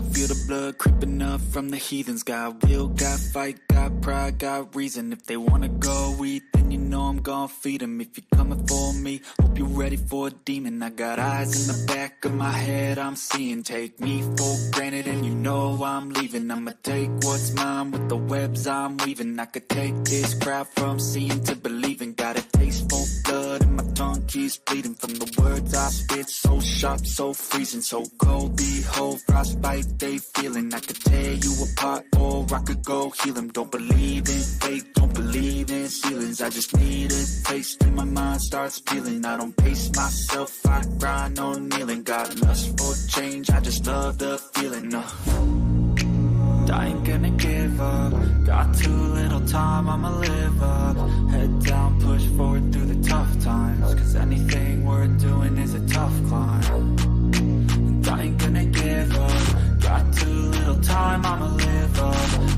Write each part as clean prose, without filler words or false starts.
can feel the blood creeping up from the heathens. Got will, got fight, got pride, got reason. If they wanna go eat, then you know I'm gon' feed them. If you're coming for me, hope you're ready for a demon. I got eyes in the back of my head, I'm seeing. Take me for granted and you know I'm leaving. I'ma take what's mine with the webs I'm weaving. I could take this crowd from seeing to believing. Got a taste for blood and my tongue keeps bleeding from the words I spit. So sharp, so freezing, so cold. Behold, frostbite they feeling. I could tear you apart or I could go heal them. Don't believe in fate, don't believe in ceilings. I just need a taste and my mind starts feeling. I don't pace myself, I grind on kneeling. Got lust for change, I just love the feeling. I ain't gonna give up. Got too little time, I'ma live up. Head down, push forward through the tough times. Cause anything worth doing is a tough climb. And I ain't gonna give up. Got too little time, I'ma live up.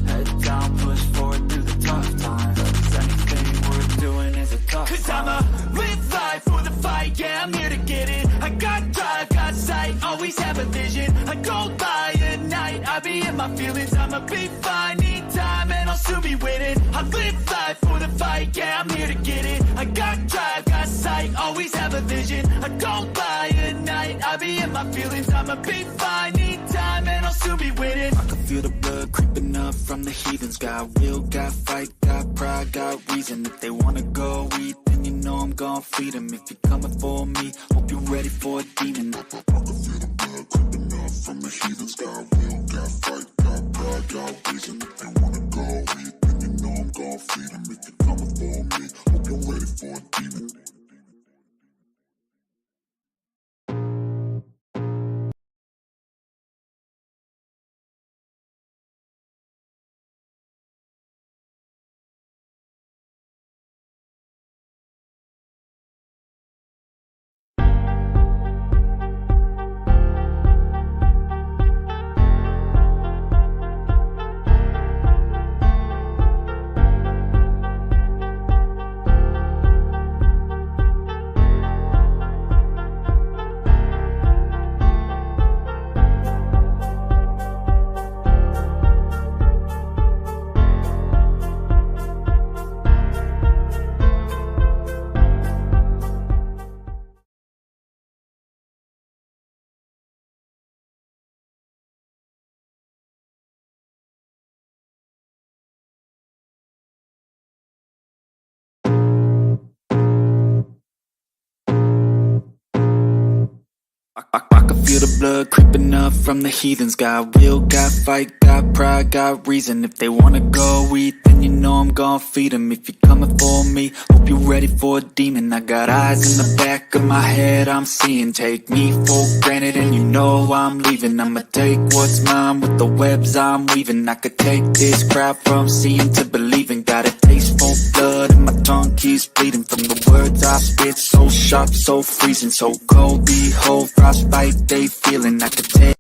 Head down, push forward through the tough times. Cause anything worth doing is a tough climb. Cause I'ma live life for the fight, yeah, I'm here to get it. I got drive, got sight, always have a vision. I go by at night, I be in my feelings. I'ma be fine, need time and I'll soon be winning. I live life for the fight, yeah, I'm here to get it. I got drive, got sight, always have a vision. I go by at night, I be in my feelings. I'ma be fine, need time and I'll soon be winning. I can feel the blood creeping up from the heathens. Got will, got fight, got pride, got reason. If they wanna go eat, then you know I'm gon' feed them. If you're coming for me, hope you're ready for a demon. I can feel the blood creeping up from the heathens. Got will, got fight, got pride, got reason. If they wanna go eat, then you know I'm gon' feed them. If you're coming for me, hope you're ready for a demon. I can feel the blood creeping up from the heathens. Got will, got fight, got pride, got reason. If they wanna go eat, then you know I'm gon' feed them. If you're coming for me, hope you're ready for a demon. I got eyes in the back of my head, I'm seeing. Take me for granted and you know I'm leaving. I'ma take what's mine with the webs I'm weaving. I could take this crowd from seeing to believing. Got a taste for blood and my tongue keeps bleeding from the words I spit. So sharp, so freezing, so cold. Behold, frostbite they feeling. I could take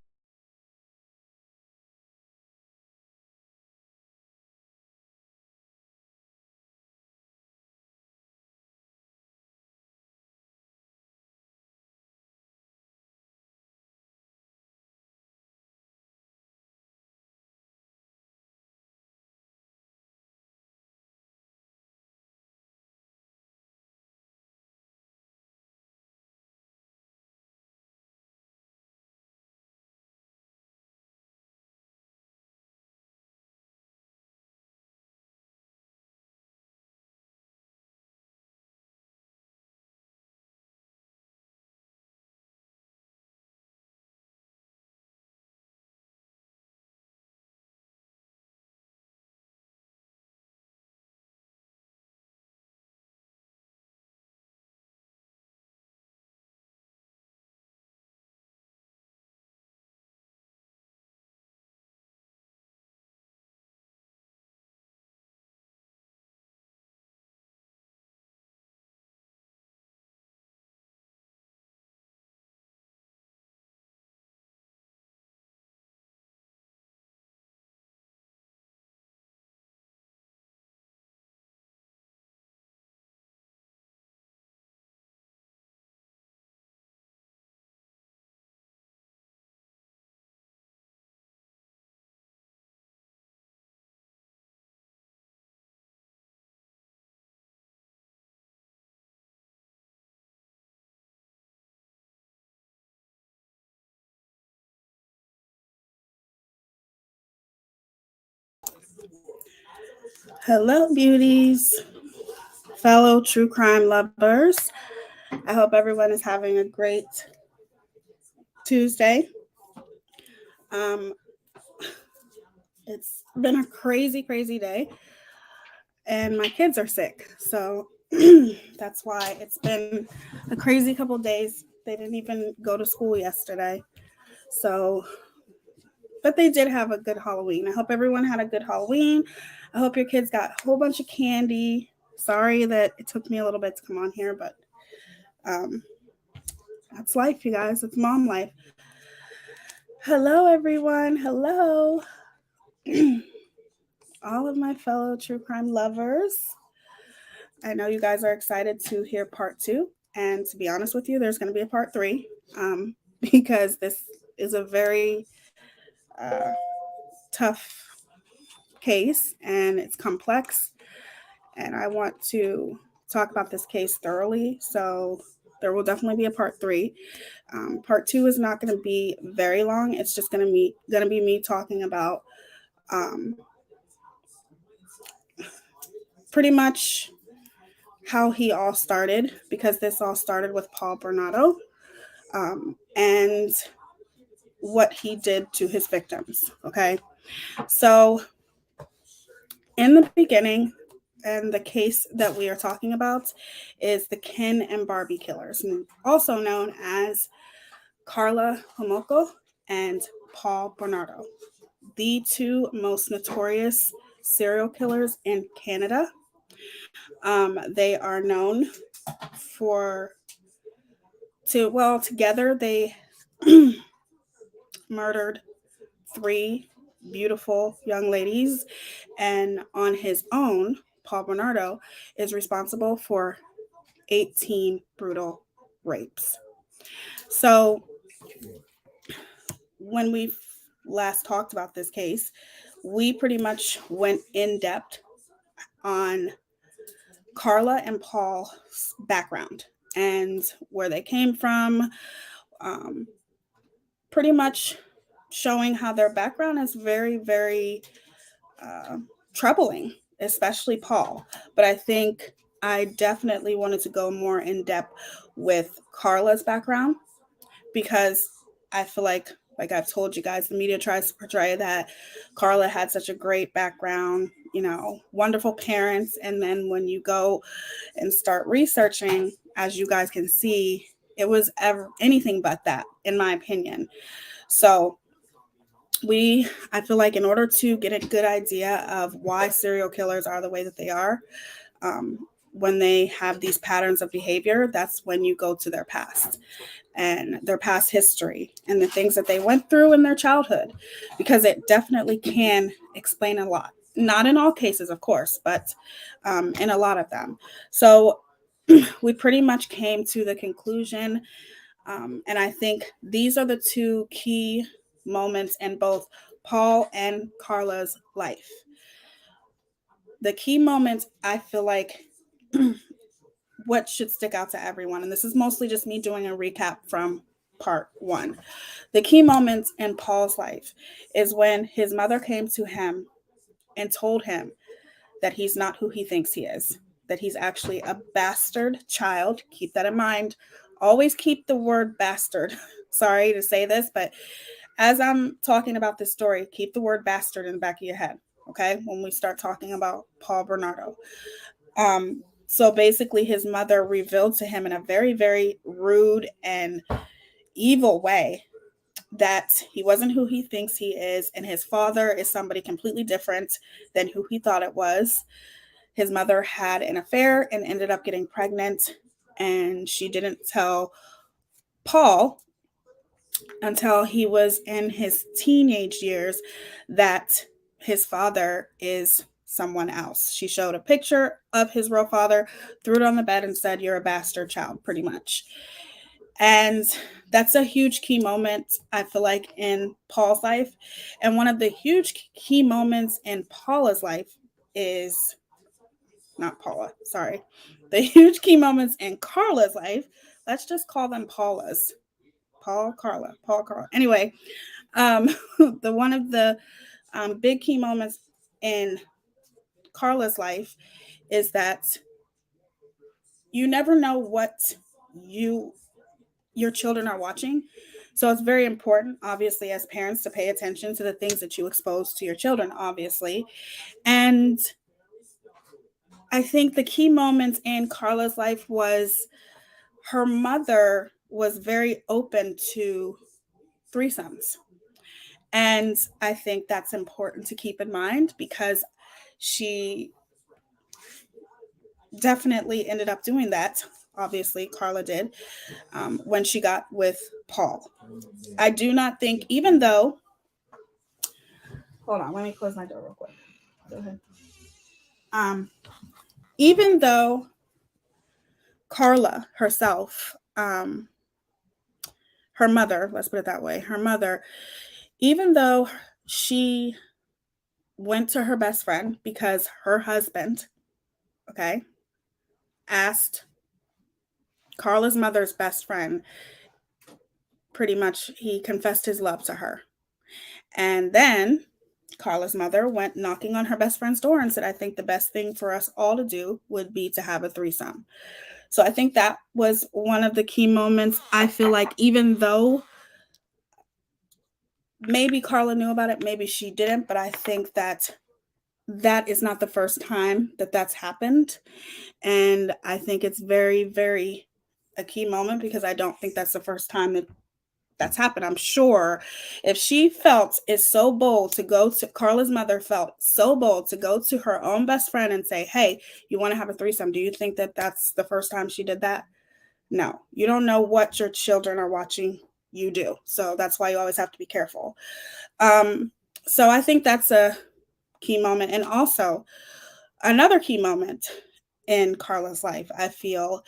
Hello, beauties, fellow true crime lovers. I hope everyone is having a great Tuesday. Um, it's been a crazy, crazy day, and my kids are sick. So that's why it's been a crazy couple days. They didn't even go to school yesterday. So, but they did have a good Halloween. I hope everyone had a good Halloween. I hope your kids got a whole bunch of candy. Sorry that it took me a little bit to come on here, but um, that's life, you guys. It's mom life. Hello, everyone. Hello, all of my fellow true crime lovers. I know you guys are excited to hear part two. And to be honest with you, there's going to be a part three because this is a very tough case and it's complex. And I want to talk about this case thoroughly. So there will definitely be a part three. Part two is not going to be very long. It's just going to be me talking about um, pretty much how he all started, because this all started with Paul Bernardo, and what he did to his victims. Okay, so in the beginning, and the case that we are talking about is the Ken and Barbie killers, also known as Carla Homolko and Paul Bernardo, the two most notorious serial killers in Canada. They are known for together they murdered three beautiful young ladies, and on his own, Paul Bernardo is responsible for 18 brutal rapes. So when we last talked about this case, we pretty much went in depth on Carla and Paul's background and where they came from, um, pretty much showing how their background is very, very uh, troubling, especially Paul. But I think I definitely wanted to go more in depth with Carla's background because I feel like I've told you guys, the media tries to portray that Carla had such a great background, wonderful parents. And then when you go and start researching, as you guys can see, it was anything but that, in my opinion. So I feel like in order to get a good idea of why serial killers are the way that they are, um, when they have these patterns of behavior, that's when you go to their past and their past history and the things that they went through in their childhood, because it definitely can explain a lot. Not in all cases, of course, but in a lot of them. So we pretty much came to the conclusion, and I think these are the two key moments in both Paul and Carla's life. The key moments, I feel like, what should stick out to everyone, and this is mostly just me doing a recap from part one. The key moments in Paul's life is when his mother came to him and told him that he's not who he thinks he is, that he's actually a bastard child. Keep that in mind. Always keep the word bastard. Sorry to say this, but as I'm talking about this story, keep the word bastard in the back of your head, okay? When we start talking about Paul Bernardo. So basically, his mother revealed to him in a very, very rude and evil way that he wasn't who he thinks he is, and his father is somebody completely different than who he thought it was. His mother had an affair and ended up getting pregnant, and she didn't tell Paul until he was in his teenage years that his father is someone else. She showed a picture of his real father, threw it on the bed, and said, "You're a bastard child," pretty much. And that's a huge key moment, I feel like, in Paul's life. And one of the huge key moments in Paula's life is not Paula, sorry. The huge key moments in Carla's life, let's just call them Paula's. Paul, Carla, Paul, Carla. Anyway, um, the one of the big key moments in Carla's life is that you never know what you your children are watching. So it's very important, obviously, as parents to pay attention to the things that you expose to your children, obviously. And I think the key moments in Carla's life was her mother was very open to threesomes. And I think that's important to keep in mind because she definitely ended up doing that. Obviously, Carla did when she got with Paul. I do not think, even though, hold on, let me close my door real quick. Go ahead. Um, Even though Carla herself, her mother, let's put it that way, her mother, even though she went to her best friend because her husband, okay, asked Carla's mother's best friend, pretty much, he confessed his love to her. And then Carla's mother went knocking on her best friend's door and said, I think the best thing for us all to do would be to have a threesome. So I think that was one of the key moments. I feel like even though maybe Carla knew about it, maybe she didn't, but I think that that is not the first time that that's happened. And I think it's very, very a key moment because I don't think that's the first time that that's happened. I'm sure if she felt is so bold to go to Carla's mother felt so bold to go to her own best friend and say, hey, you want to have a threesome? Do you think that that's the first time she did that? No, you don't know what your children are watching you do. So that's why you always have to be careful. So I think that's a key moment. And also another key moment in Carla's life, I feel,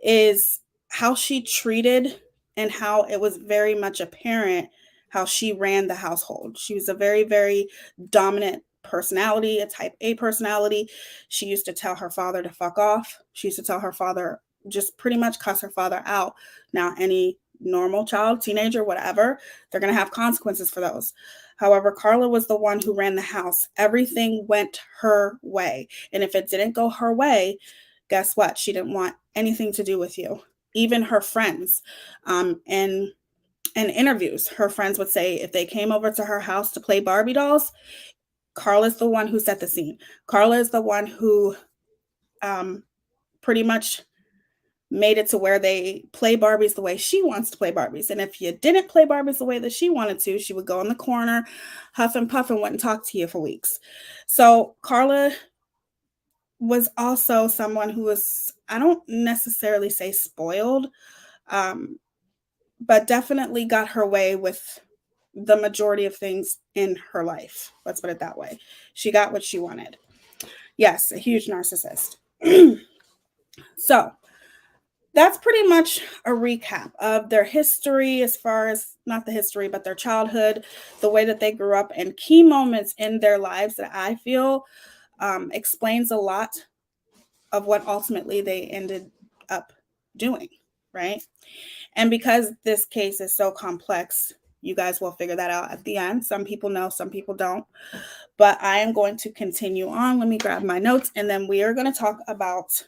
is how she treated and how it was very much apparent how she ran the household. She was a very, very dominant personality, a type A personality. She used to tell her father to fuck off. She used to tell her father, just pretty much cuss her father out. Now, any normal child, teenager, whatever, they're going to have consequences for those. However, Carla was the one who ran the house. Everything went her way. And if it didn't go her way, guess what? She didn't want anything to do with you. Even her friends, in interviews, her friends would say if they came over to her house to play Barbie dolls, Carla's the one who set the scene. Carla is the one who pretty much made it to where they play Barbies the way she wants to play Barbies. And if you didn't play Barbies the way that she wanted to, she would go in the corner, huff and puff, and wouldn't talk to you for weeks. So Carla was also someone who was, I don't necessarily say spoiled, but definitely got her way with the majority of things in her life. Let's put it that way. She got what she wanted. Yes, a huge narcissist. So that's pretty much a recap of their history, as far as not the history, but their childhood, the way that they grew up, and key moments in their lives that I feel explains a lot of what ultimately they ended up doing, right? And because this case is so complex, you guys will figure that out at the end. Some people know, some people don't. But I am going to continue on. Let me grab my notes, and then we are going to talk about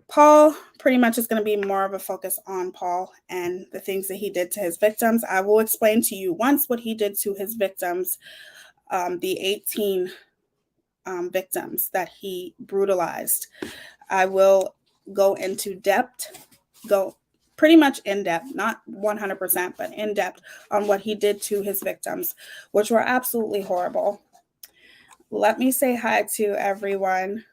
Paul. Pretty much is going to be more of a focus on Paul and the things that he did to his victims. I will explain to you once what he did to his victims, the 18 victims that he brutalized. I will go into depth, go pretty much in depth, not 100%, but in depth on what he did to his victims, which were absolutely horrible. Let me say hi to everyone.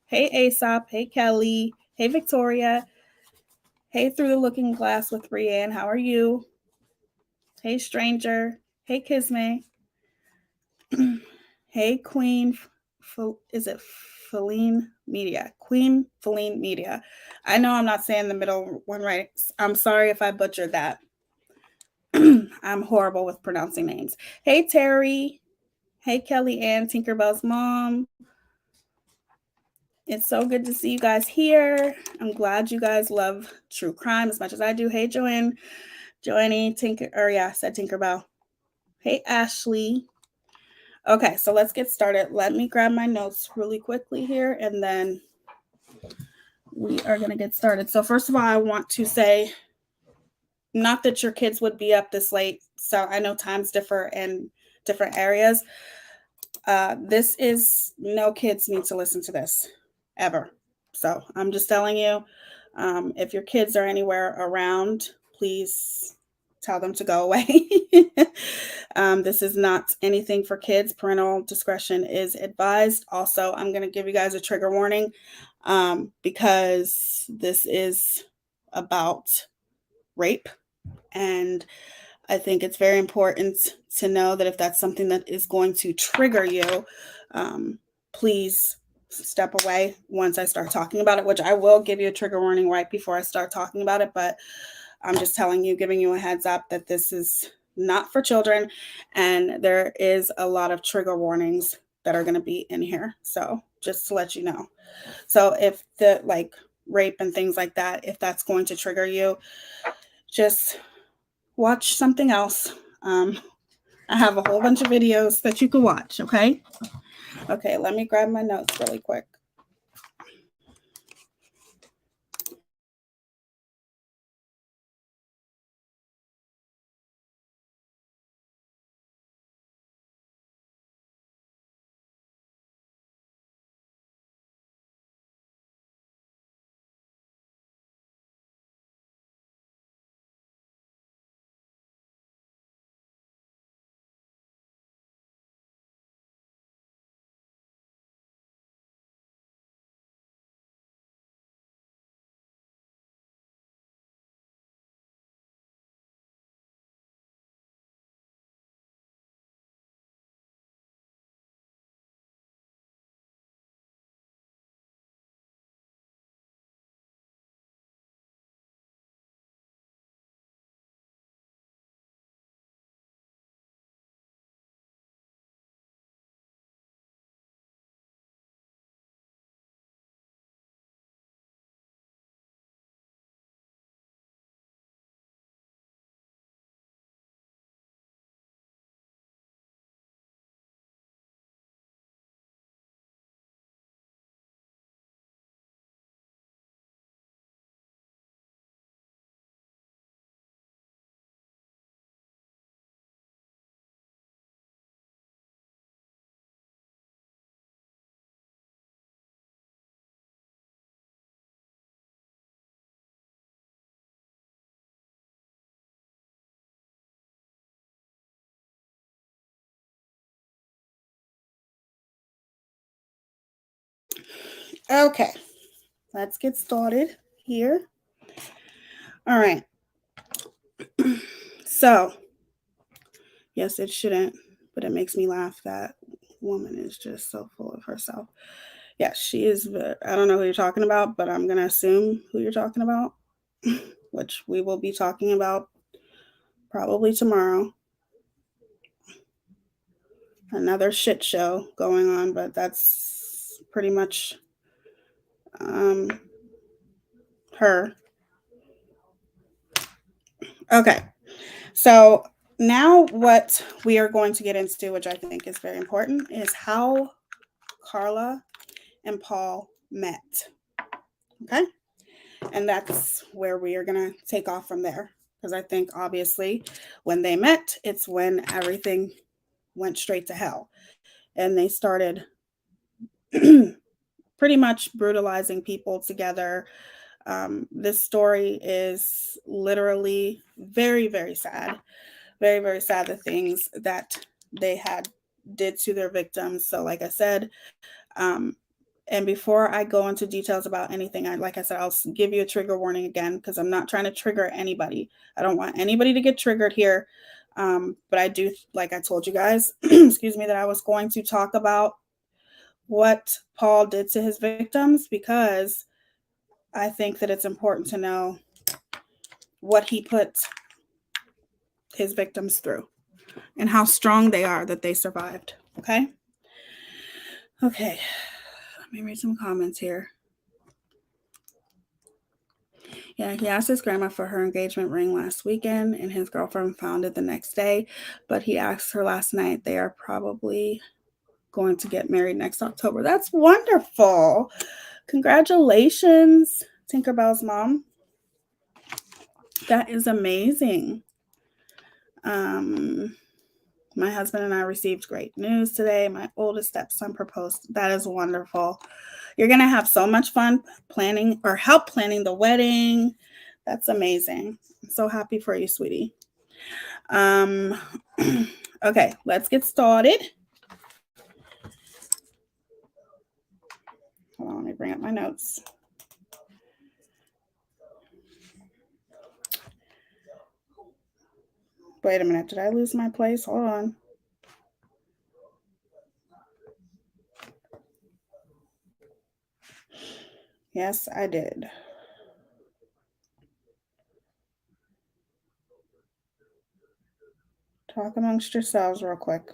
Hey, Aesop. Hey, Kelly. Hey, Victoria. Hey, Through the Looking Glass with Brienne. How are you? Hey, Stranger. Hey, Kisme. Hey, Queen. Is it Feline Media? Queen Feline Media. I know I'm not saying the middle one right. I'm sorry if I butchered that. I'm horrible with pronouncing names. Hey, Terry. Hey, Kelly Ann, Tinkerbell's mom. It's so good to see you guys here. I'm glad you guys love true crime as much as I do. Hey, Joanne. Joanne, said Tinkerbell. Hey, Ashley. Okay, so let's get started. Let me grab my notes really quickly here, and then we are going to get started. So first of all, I want to say, not that your kids would be up this late, so I know times differ in different areas. This is, no kids need to listen to this ever. So I'm just telling you, if your kids are anywhere around, please tell them to go away. This is not anything for kids. Parental discretion is advised. Also, I'm going to give you guys a trigger warning, because this is about rape. And I think it's very important to know that if that's something that is going to trigger you, please step away once I start talking about it, which I will give you a trigger warning right before I start talking about it. But I'm just telling you, giving you a heads up that this is not for children, and there is a lot of trigger warnings that are going to be in here. So just to let you know. So if the rape and things like that, if that's going to trigger you, just watch something else. I have a whole bunch of videos that you can watch, okay? Okay, let me grab my notes really quick. Okay, let's get started here. All right. So, yes, it shouldn't, but it makes me laugh. That woman is just so full of herself. Yes, she is. I don't know who you're talking about, but I'm going to assume who you're talking about, which we will be talking about probably tomorrow. Another shit show going on, but that's pretty much her. Okay, so now what we are going to get into, which I think is very important, is how Carla and Paul met. Okay, and that's where we are going to take off from there, because I think obviously when they met, it's when everything went straight to hell, and they started pretty much brutalizing people together. This story is literally very, very sad. Very, very sad, the things that they had did to their victims. So, like I said, and before I go into details about anything, like I said, I'll give you a trigger warning again, because I'm not trying to trigger anybody. I don't want anybody to get triggered here. But I do, like I told you guys, excuse me, that I was going to talk about what Paul did to his victims, because I think that it's important to know what he put his victims through and how strong they are that they survived. Okay? Okay. Let me read some comments here. Yeah, he asked his grandma for her engagement ring last weekend, and his girlfriend found it the next day. But he asked her last night. They are probably going to get married next October. That's wonderful. Congratulations, Tinkerbell's mom. That is amazing. Um, my husband and I received great news today. My oldest stepson proposed. That is wonderful. You're going to have so much fun planning or help planning the wedding. That's amazing. I'm so happy for you, sweetie. Okay, let's get started. Hold on, let me bring up my notes. Wait a minute, did I lose my place? Hold on. Yes, I did. Talk amongst yourselves real quick.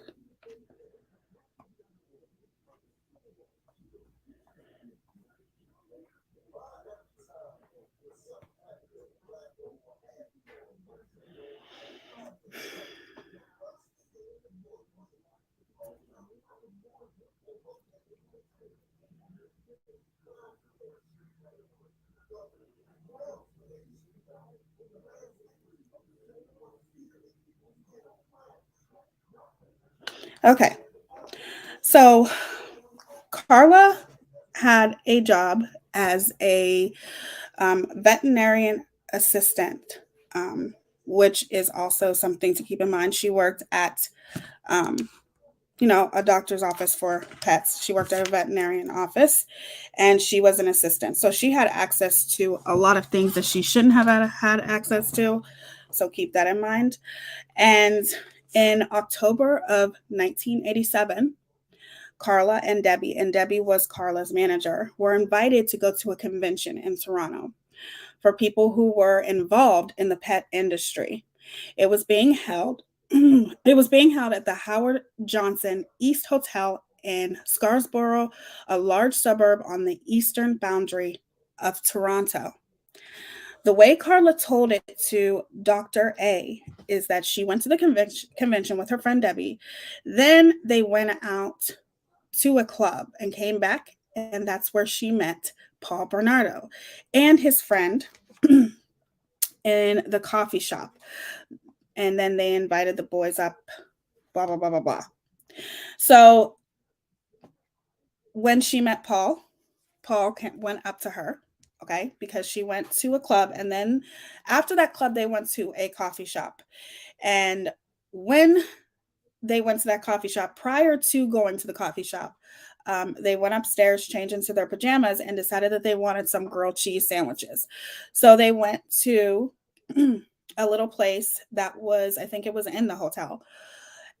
Okay, so Carla had a job as a veterinarian assistant, which is also something to keep in mind. She worked at, um, a doctor's office for pets. She worked at a veterinarian office and she was an assistant. So she had access to a lot of things that she shouldn't have had access to. So keep that in mind. And in October of 1987, Carla and Debbie was Carla's manager, were invited to go to a convention in Toronto for people who were involved in the pet industry. It was being held it was being held at the Howard Johnson East Hotel in Scarborough, a large suburb on the eastern boundary of Toronto. The way Carla told it to Dr. A is that she went to the convention with her friend Debbie. Then they went out to a club and came back, and that's where she met Paul Bernardo and his friend in the coffee shop. And then they invited the boys up, blah, blah, blah, blah, blah. So when she met Paul went up to her, okay, because she went to a club. And then after that club, they went to a coffee shop. And when they went to that coffee shop, prior to going to the coffee shop, they went upstairs, changed into their pajamas, and decided that they wanted some grilled cheese sandwiches. So they went to a little place that was, I think it was in the hotel,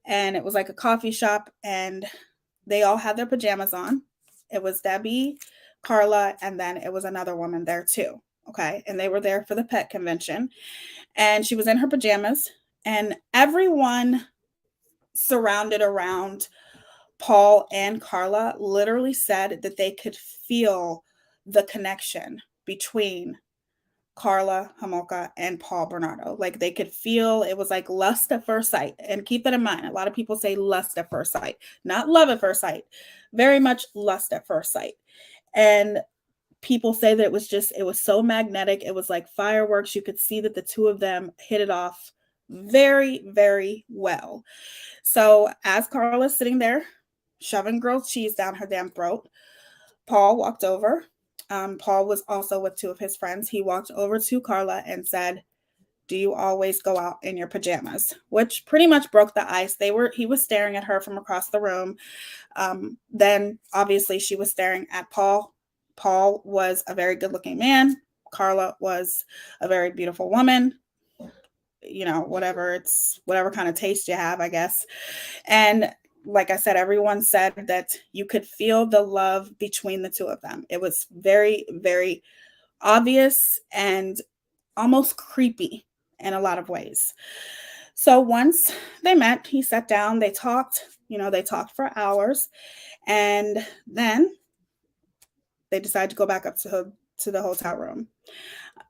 and it was like a coffee shop, and they all had their pajamas on. It was Debbie, Carla, and then it was another woman there too. Okay. And they were there for the pet convention, and she was in her pajamas, and everyone surrounded around Paul and Carla literally said that they could feel the connection between Carla Homolka and Paul Bernardo. Like they could feel it was like lust at first sight. And keep that in mind. A lot of people say lust at first sight, not love at first sight, very much lust at first sight. And people say that it was so magnetic. It was like fireworks. You could see that the two of them hit it off very, very well. So as Carla's sitting there shoving grilled cheese down her damn throat, Paul walked over. Paul was also with two of his friends. He walked over to Carla and said, "Do you always go out in your pajamas?" Which pretty much broke the ice. He was staring at her from across the room. Then obviously she was staring at Paul. Paul was a very good-looking man. Carla was a very beautiful woman. Whatever kind of taste you have, I guess. And like I said, everyone said that you could feel the love between the two of them. It was very, very obvious and almost creepy in a lot of ways. So once they met, he sat down, they talked, they talked for hours, and then they decided to go back up to the hotel room.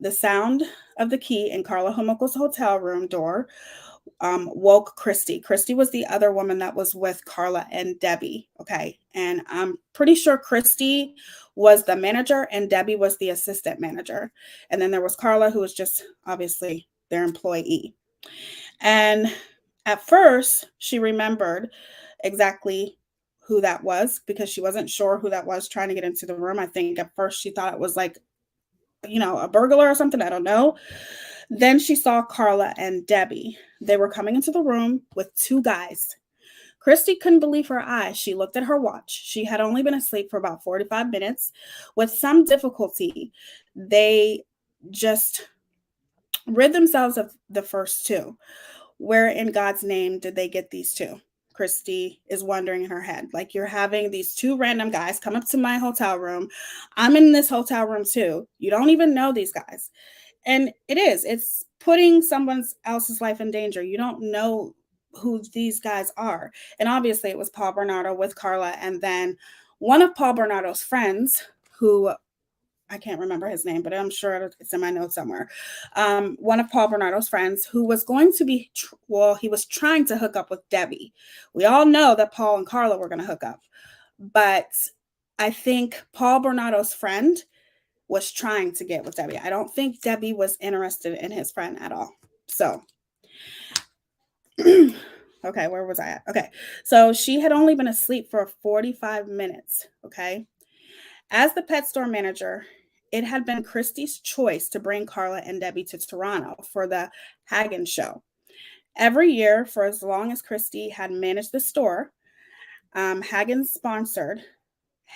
The sound of the key in Carla Homoko's hotel room door woke Christy. Christy was the other woman that was with Carla and Debbie. Okay. And I'm pretty sure Christy was the manager and Debbie was the assistant manager. And then there was Carla, who was just obviously their employee. And at first, she remembered exactly who that was because she wasn't sure who that was trying to get into the room. I think at first she thought it was like, a burglar or something. I don't know. Then she saw Carla and Debbie. They were coming into the room with two guys. Christy couldn't believe her eyes. She looked at her watch. She had only been asleep for about 45 minutes. With some difficulty, they just rid themselves of the first two. Where in God's name did they get these two? Christy is wondering in her head. Like, you're having these two random guys come up to my hotel room. I'm in this hotel room too. You don't even know these guys. And it's putting someone else's life in danger. You don't know who these guys are. And obviously it was Paul Bernardo with Carla. And then one of Paul Bernardo's friends, who I can't remember his name, but I'm sure it's in my notes somewhere. One of Paul Bernardo's friends who was going to be, he was trying to hook up with Debbie. We all know that Paul and Carla were going to hook up. But I think Paul Bernardo's friend was trying to get with Debbie. I don't think Debbie was interested in his friend at all. So, okay, where was I at? Okay, so she had only been asleep for 45 minutes, okay? As the pet store manager, it had been Christy's choice to bring Carla and Debbie to Toronto for the Hagen show. Every year, for as long as Christy had managed the store, Hagen sponsored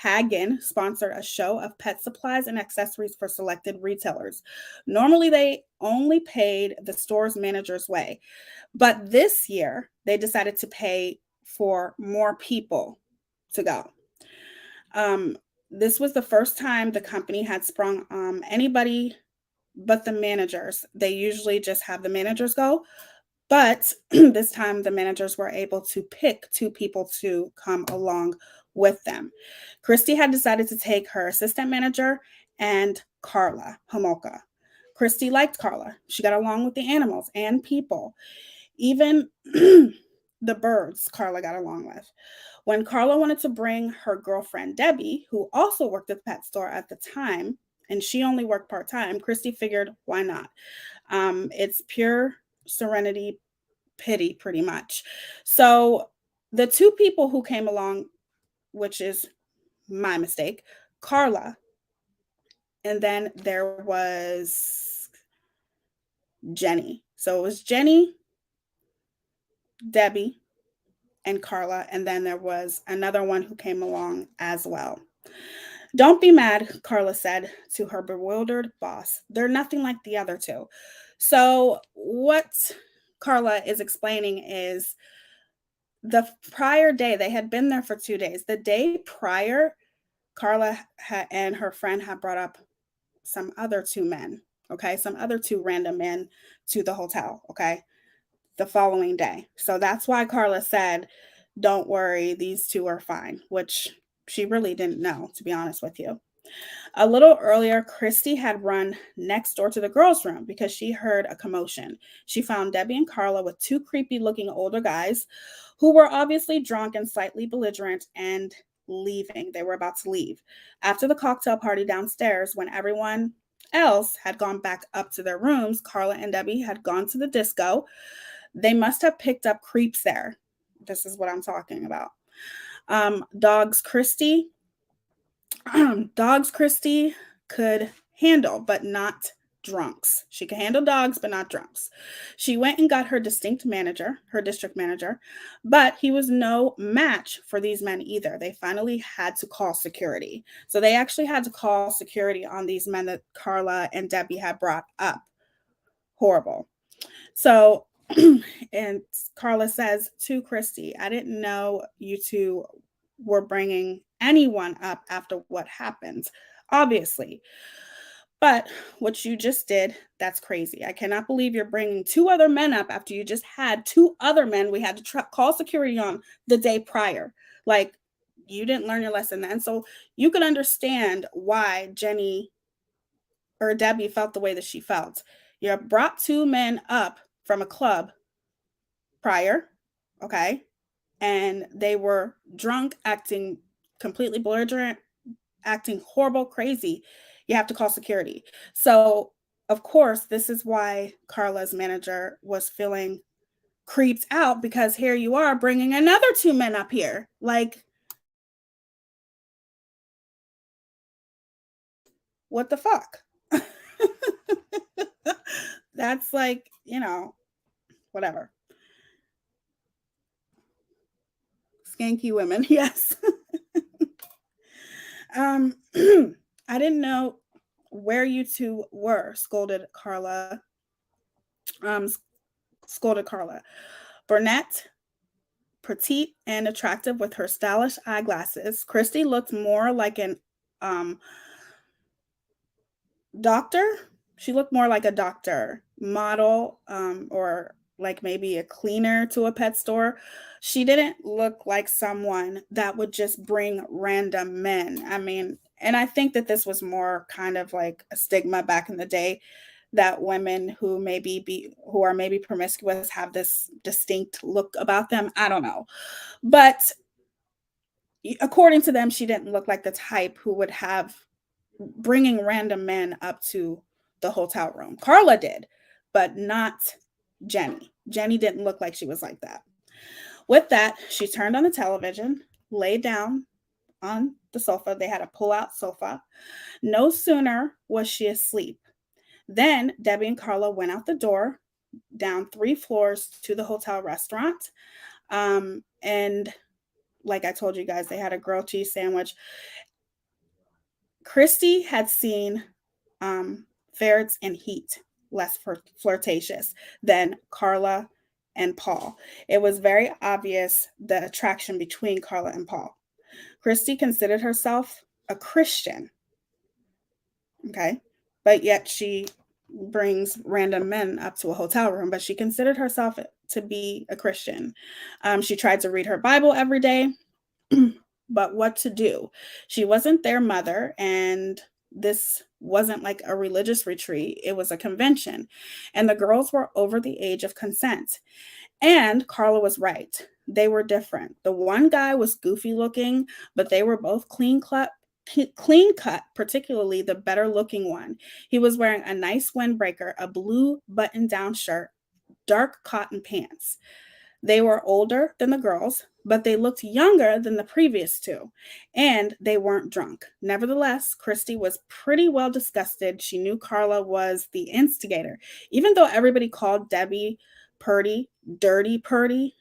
a show of pet supplies and accessories for selected retailers. Normally, they only paid the store's manager's way, but this year they decided to pay for more people to go. This was the first time the company had sprung anybody but the managers. They usually just have the managers go, but this time the managers were able to pick two people to come along with them. Christy had decided to take her assistant manager and Carla Homolka. Christy liked Carla. She got along with the animals and people. Even the birds Carla got along with. When Carla wanted to bring her girlfriend Debbie, who also worked at the pet store at the time, and she only worked part-time, Christy figured, why not? It's pure serenity, pity, pretty much. So the two people who came along, which is my mistake, Carla, and then there was Jenny. So it was Jenny, Debbie, and Carla, and then there was another one who came along as well. Don't be mad, Carla said to her bewildered boss. They're nothing like the other two. So what Carla is explaining is the prior day, they had been there for 2 days. The day prior, Carla and her friend had brought up some other two men, okay? Some other two random men to the hotel, okay? The following day. So that's why Carla said, don't worry, these two are fine, which she really didn't know, to be honest with you. A little earlier, Christy had run next door to the girls' room because she heard a commotion. She found Debbie and Carla with two creepy-looking older guys who were obviously drunk and slightly belligerent and leaving. They were about to leave. After the cocktail party downstairs, when everyone else had gone back up to their rooms, Carla and Debbie had gone to the disco. They must have picked up creeps there. This is what I'm talking about. Dogs Christy could handle, but not drunks. She could handle dogs, but not drunks. She went and got her district manager, but he was no match for these men either. They finally had to call security. So they actually had to call security on these men that Carla and Debbie had brought up. Horrible. So, and Carla says to Christy, I didn't know you two were bringing anyone up after what happened, obviously. But what you just did, that's crazy. I cannot believe you're bringing two other men up after you just had two other men we had to call security on the day prior. Like, you didn't learn your lesson then. So you can understand why Jenny or Debbie felt the way that she felt. You brought two men up from a club prior, okay, and they were drunk, acting completely belligerent, acting horrible, crazy. You have to call security. So, of course, this is why Carla's manager was feeling creeped out, because here you are bringing another two men up here. Like, what the fuck? That's like, whatever. Skanky women, yes. I didn't know where you two were, Um, scolded Carla. Brunette, petite and attractive with her stylish eyeglasses. Christy looked more like an um, doctor. She looked more like a doctor, model, or like maybe a cleaner to a pet store. She didn't look like someone that would just bring random men. I mean, and I think that this was more kind of like a stigma back in the day, that women who are maybe promiscuous have this distinct look about them. I don't know. But according to them, she didn't look like the type who would have bringing random men up to the hotel room. Carla did, but not Jenny. Jenny didn't look like she was like that. With that, she turned on the television, laid down on the sofa. They had a pull-out sofa. No sooner was she asleep, then Debbie and Carla went out the door, down 3 floors to the hotel restaurant. And like I told you guys, they had a grilled cheese sandwich. Christy had seen ferrets in heat, less flirtatious than Carla and Paul. It was very obvious the attraction between Carla and Paul. Christy considered herself a Christian, okay, but yet she brings random men up to a hotel room, but she considered herself to be a Christian. She tried to read her Bible every day, but what to do? She wasn't their mother, and this wasn't like a religious retreat, it was a convention, and the girls were over the age of consent. And Carla was right. They were different. The one guy was goofy looking, but they were both clean cut, particularly the better looking one. He was wearing a nice windbreaker, a blue button down shirt, dark cotton pants. They were older than the girls, but they looked younger than the previous two, and they weren't drunk. Nevertheless, Christy was pretty well disgusted. She knew Carla was the instigator. Even though everybody called Debbie Purdy, dirty Purdy,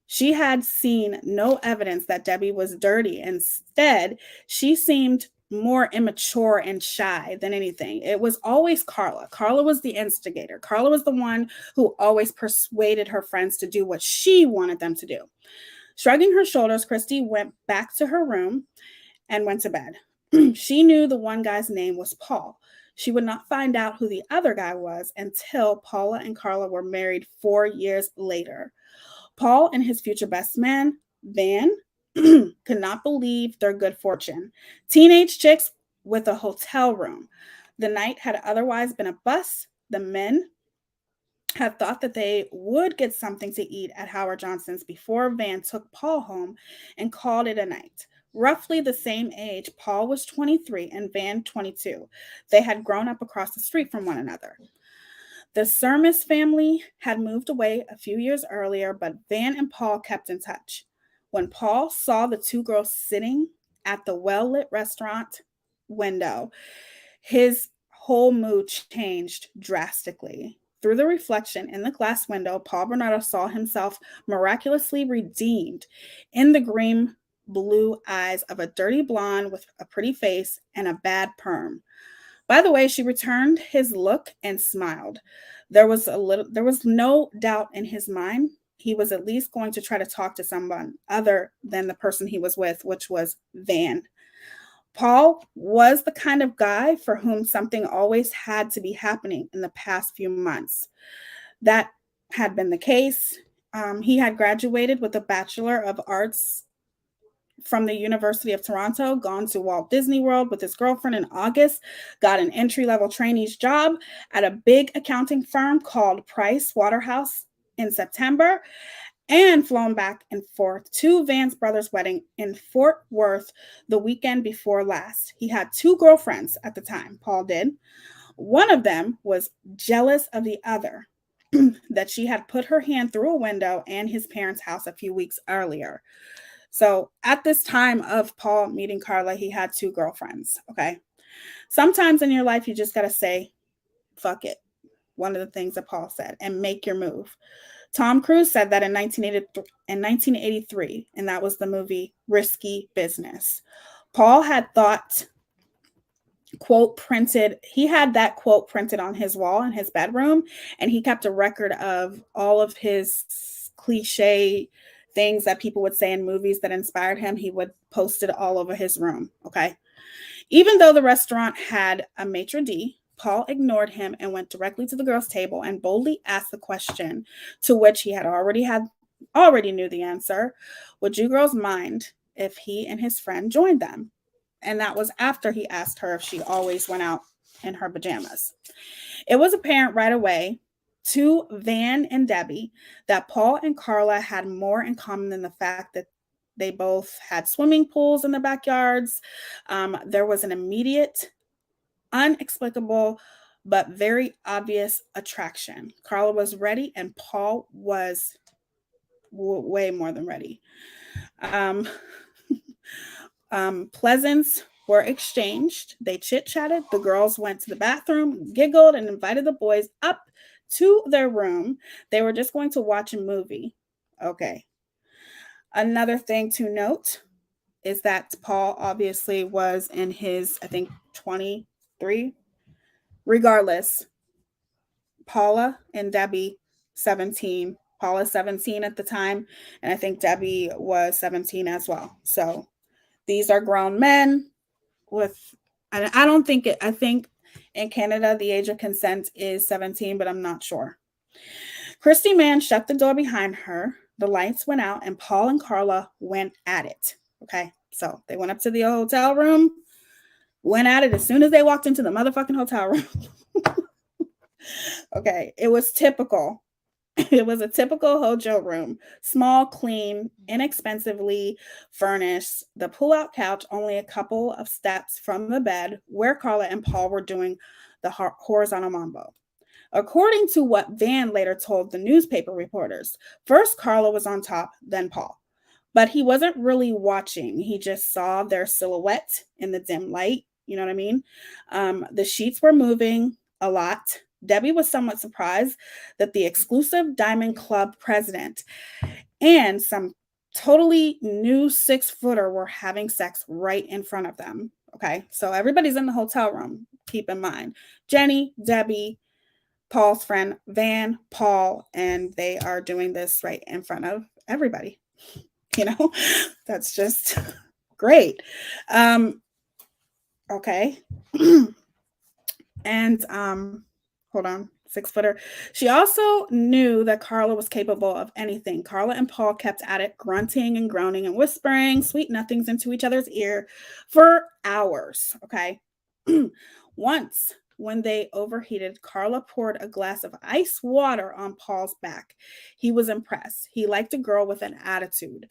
she had seen no evidence that Debbie was dirty. Instead, she seemed more immature and shy than anything. It was always Carla. Carla was the instigator. Carla was the one who always persuaded her friends to do what she wanted them to do. Shrugging her shoulders, Christy went back to her room and went to bed. She knew the one guy's name was Paul. She would not find out who the other guy was until Paula and Carla were married 4 years later. Paul and his future best man, Van, could not believe their good fortune. Teenage chicks with a hotel room. The night had otherwise been a bust. The men had thought that they would get something to eat at Howard Johnson's before Van took Paul home and called it a night. Roughly the same age, Paul was 23 and Van 22. They had grown up across the street from one another. The Sermis family had moved away a few years earlier, but Van and Paul kept in touch. When Paul saw the two girls sitting at the well-lit restaurant window, his whole mood changed drastically. Through the reflection in the glass window, Paul Bernardo saw himself miraculously redeemed in the green blue eyes of a dirty blonde with a pretty face and a bad perm. By the way, she returned his look and smiled. There was no doubt in his mind. He was at least going to try to talk to someone other than the person he was with, which was Van. Paul was the kind of guy for whom something always had to be happening in the past few months. That had been the case. He had graduated with a Bachelor of Arts from the University of Toronto, gone to Walt Disney World with his girlfriend in August, got an entry-level trainee's job at a big accounting firm called Price Waterhouse in September, and flown back and forth to Van's brother's wedding in Fort Worth the weekend before last. He had two girlfriends at the time, Paul did. One of them was jealous of the other, that she had put her hand through a window in his parents' house a few weeks earlier. So at this time of Paul meeting Carla, he had two girlfriends. Okay. Sometimes in your life, you just got to say, fuck it. One of the things that Paul said, and make your move. Tom Cruise said that in 1983, and that was the movie Risky Business. Paul had that quote printed on his wall in his bedroom, and he kept a record of all of his cliche things that people would say in movies that inspired him. He would post it all over his room. Okay. Even though the restaurant had a maitre d', Paul ignored him and went directly to the girls' table and boldly asked the question, to which he already knew the answer. Would you girls mind if he and his friend joined them? And that was after he asked her if she always went out in her pajamas. It was apparent right away to Van and Debbie that Paul and Carla had more in common than the fact that they both had swimming pools in their backyards. There was an immediate, unexplicable, but very obvious attraction. Carla was ready, and Paul was way more than ready. Pleasants were exchanged. They chit-chatted. The girls went to the bathroom, giggled, and invited the boys up to their room. They were just going to watch a movie. Okay. Another thing to note is that Paul obviously was in his, I think, 23. Regardless, Paula and Debbie, 17. Paula 17 at the time, and I think Debbie was 17 as well. So these are grown men with, I think in Canada the age of consent is 17, but I'm not sure. Christy Mann shut the door behind her. The lights went out, and Paul and Carla went at it. Okay, so they went up to the hotel room, went at it as soon as they walked into the motherfucking hotel room. Okay, it was typical. It was a typical Hojo room. Small, clean, inexpensively furnished. The pull-out couch only a couple of steps from the bed where Carla and Paul were doing the horizontal mambo. According to what Van later told the newspaper reporters, first Carla was on top, then Paul. But he wasn't really watching. He just saw their silhouette in the dim light. You know what I mean? The sheets were moving a lot. Debbie was somewhat surprised that the exclusive Diamond Club president and some totally new 6-footer were having sex right in front of them. Okay, so everybody's in the hotel room. Keep in mind, Jenny, Debbie, Paul's friend, Van, Paul, and they are doing this right in front of everybody. You know, that's just great. Okay. And hold on, 6-footer. She also knew that Carla was capable of anything. Carla and Paul kept at it, grunting and groaning and whispering sweet nothings into each other's ear for hours. Okay. Once, when they overheated, Carla poured a glass of ice water on Paul's back. He was impressed. He liked a girl with an attitude.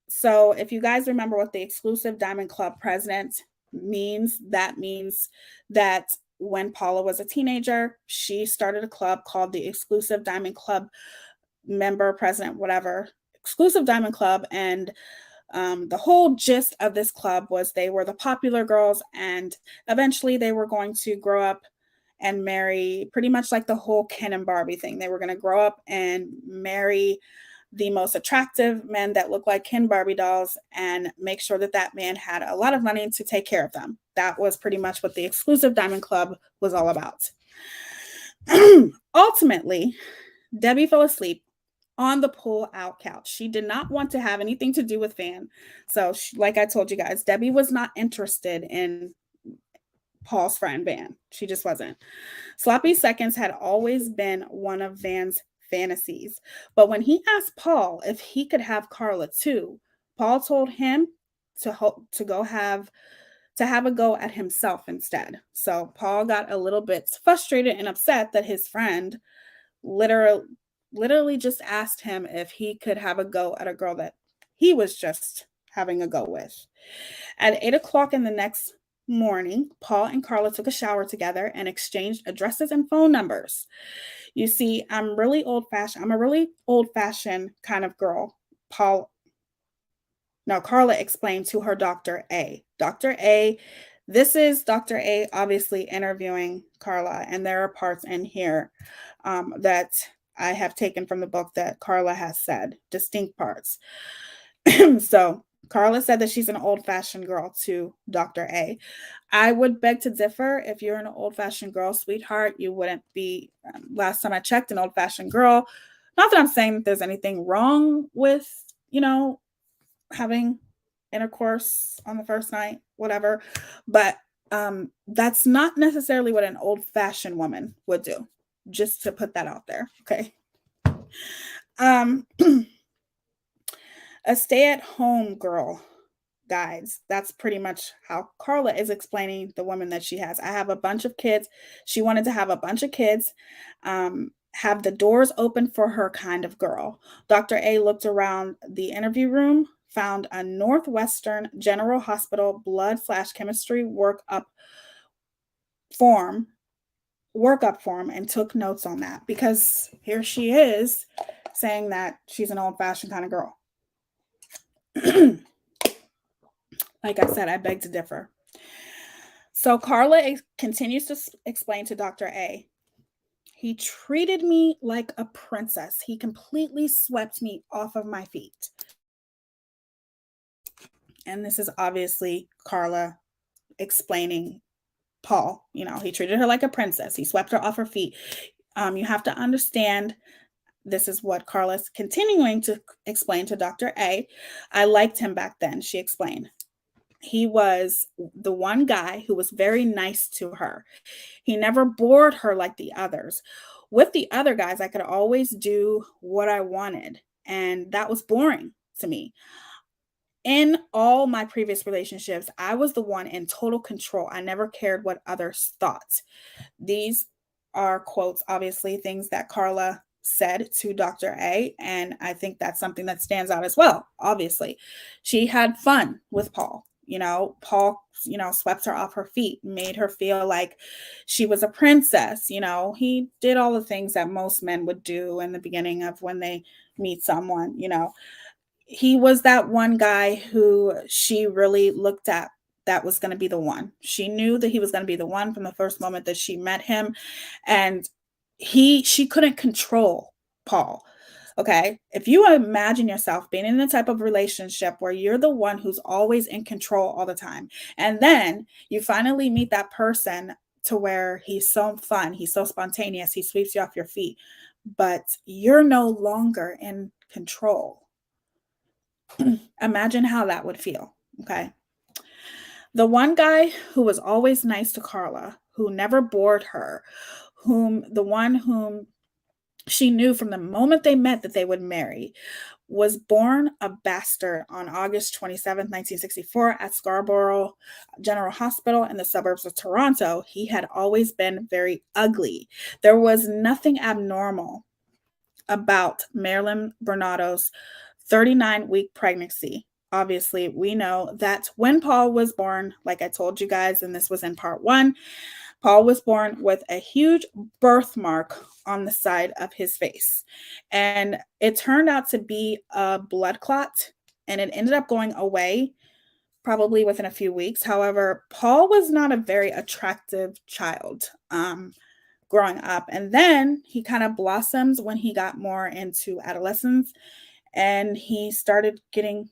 So if you guys remember what the exclusive Diamond Club president means that when Paula was a teenager, she started a club called the Exclusive Diamond Club member, president, whatever, Exclusive Diamond Club. And the whole gist of this club was they were the popular girls, and eventually they were going to grow up and marry, pretty much like the whole Ken and Barbie thing. They were going to grow up and marry the most attractive men that look like Ken Barbie dolls and make sure that that man had a lot of money to take care of them. That was pretty much what the Exclusive Diamond Club was all about. Ultimately, Debbie fell asleep on the pull-out couch. She did not want to have anything to do with Van. So like I told you guys, Debbie was not interested in Paul's friend Van. She just wasn't. Sloppy seconds had always been one of Van's fantasies. But when he asked Paul if he could have Carla too, Paul told him to have a go at himself instead. So Paul got a little bit frustrated and upset that his friend literally just asked him if he could have a go at a girl that he was just having a go with. At 8 o'clock in the next morning, Paul and Carla took a shower together and exchanged addresses and phone numbers. You see, I'm a really old fashioned kind of girl. Carla explained to her Dr. A. This is Dr. A obviously interviewing Carla, and there are parts in here that I have taken from the book that Carla has said, distinct parts. So Carla said that she's an old-fashioned girl to Dr. A. I would beg to differ. If you're an old-fashioned girl, sweetheart, you wouldn't be, last time I checked, an old-fashioned girl. Not that I'm saying that there's anything wrong with, having intercourse on the first night, whatever. But that's not necessarily what an old-fashioned woman would do. Just to put that out there, okay? A stay-at-home girl, guys. That's pretty much how Carla is explaining the woman that she has. I have a bunch of kids. She wanted to have a bunch of kids, have the doors open for her kind of girl. Dr. A looked around the interview room, found a Northwestern General Hospital blood/chemistry workup form, and took notes on that, because here she is saying that she's an old-fashioned kind of girl. Like I said, I beg to differ. So Carla continues to explain to Dr. A, he treated me like a princess. He completely swept me off of my feet. And this is obviously Carla explaining Paul. He treated her like a princess. He swept her off her feet. You have to understand, this is what Carla's continuing to explain to Dr. A. I liked him back then, she explained. He was the one guy who was very nice to her. He never bored her like the others. With the other guys, I could always do what I wanted, and that was boring to me. In all my previous relationships, I was the one in total control. I never cared what others thought. These are quotes, obviously, things that Carla said to Dr. A, and I think that's something that stands out as well. Obviously, she had fun with Paul. Paul, swept her off her feet, made her feel like she was a princess. He did all the things that most men would do in the beginning of when they meet someone. He was that one guy who she really looked at that was going to be the one. She knew that he was going to be the one from the first moment that she met him. And she couldn't control Paul. Okay. If you imagine yourself being in the type of relationship where you're the one who's always in control all the time, and then you finally meet that person to where he's so fun, he's so spontaneous, he sweeps you off your feet, but you're no longer in control. Imagine how that would feel. Okay. The one guy who was always nice to Carla, who never bored her, whom she knew from the moment they met that they would marry, was born a bastard on August 27th, 1964 at Scarborough General Hospital in the suburbs of Toronto. He had always been very ugly. There was nothing abnormal about Marilyn Bernardo's 39-week pregnancy. Obviously, we know that when Paul was born, like I told you guys, and this was in part 1, Paul was born with a huge birthmark on the side of his face. And it turned out to be a blood clot, and it ended up going away probably within a few weeks. However, Paul was not a very attractive child growing up. And then he kind of blossoms when he got more into adolescence, and he started getting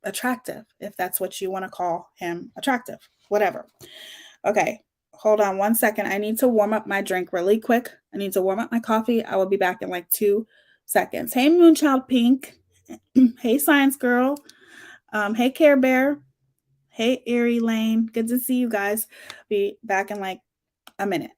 attractive, if that's what you want to call him, attractive, whatever. Okay, hold on one second. I need to warm up my drink really quick. I need to warm up my coffee. I will be back in like 2 seconds. Hey, Moonchild Pink. Hey, Science Girl. Hey, Care Bear. Hey, Erie Lane. Good to see you guys. Be back in like a minute.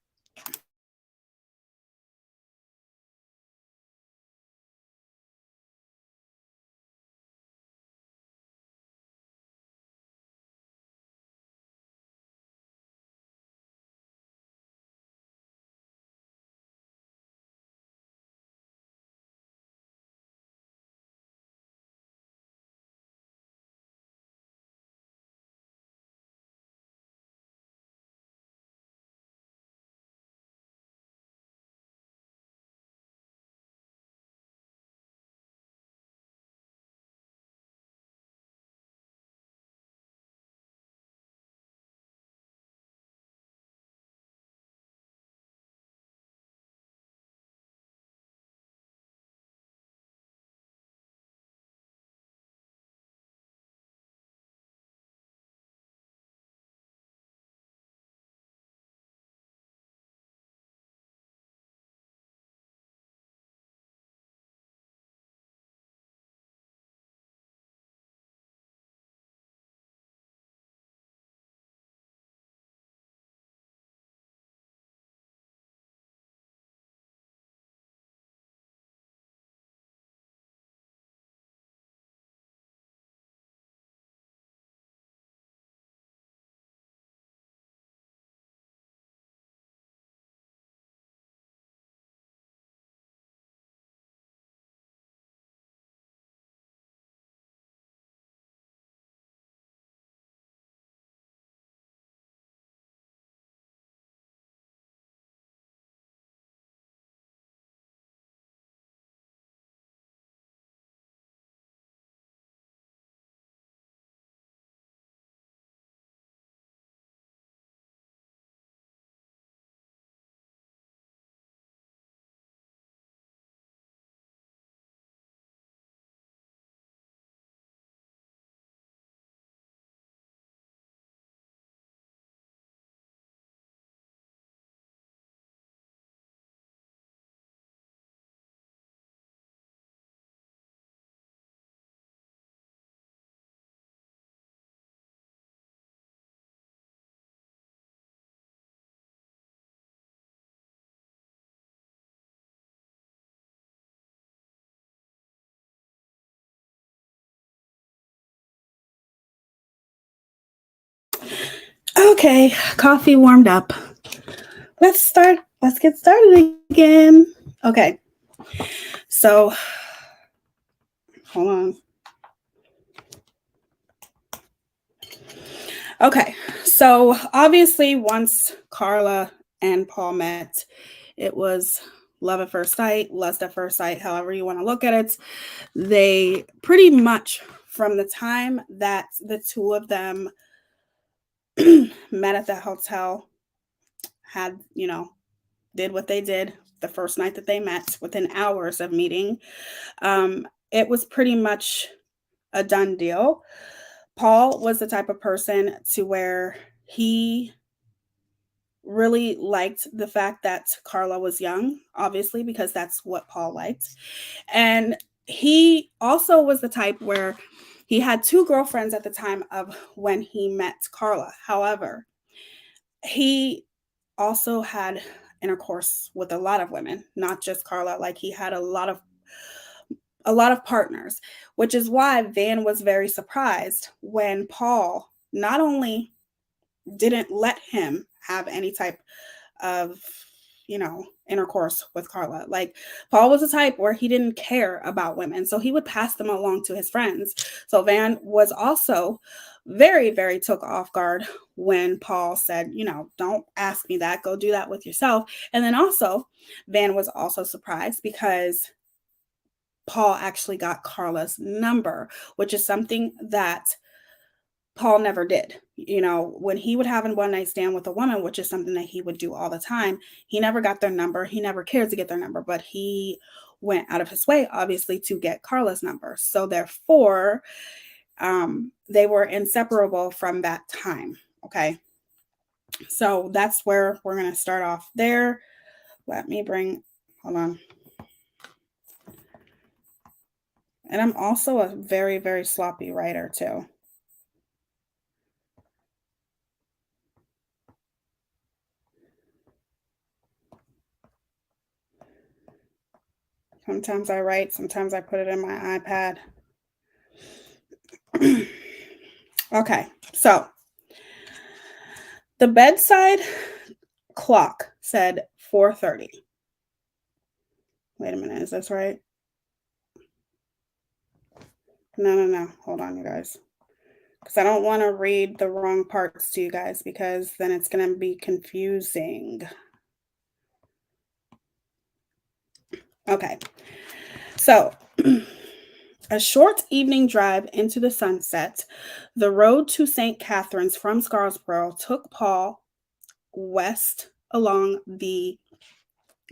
Okay, coffee warmed up. Let's start. Let's get started again. Okay. So, hold on. Okay. So, obviously, once Carla and Paul met, it was love at first sight, lust at first sight, however you want to look at it. They pretty much, from the time that the two of them met at the hotel, had, did what they did the first night that they met within hours of meeting. It was pretty much a done deal. Paul was the type of person to where he really liked the fact that Carla was young, obviously, because that's what Paul liked. And he also was the type where he had two girlfriends at the time of when he met Carla. However, he also had intercourse with a lot of women, not just Carla. Like, he had a lot of partners, which is why Van was very surprised when Paul not only didn't let him have any type of, intercourse with Carla. Like, Paul was the type where he didn't care about women, so he would pass them along to his friends. So Van was also very, very took off guard when Paul said, don't ask me that, go do that with yourself. And then also, Van was also surprised because Paul actually got Carla's number, which is something that Paul never did. When he would have a one night stand with a woman, which is something that he would do all the time, he never got their number. He never cared to get their number, but he went out of his way, obviously, to get Carla's number. So therefore, they were inseparable from that time. Okay. So that's where we're going to start off there. Hold on. And I'm also a very, very sloppy writer too. Sometimes I write, sometimes I put it in my iPad. Okay, so the bedside clock said 4:30. Wait a minute, is this right? No. Hold on, you guys. Because I don't want to read the wrong parts to you guys, because then it's going to be confusing. Okay, so a short evening drive into the sunset, the road to St. Catharines from Scarborough took Paul west along the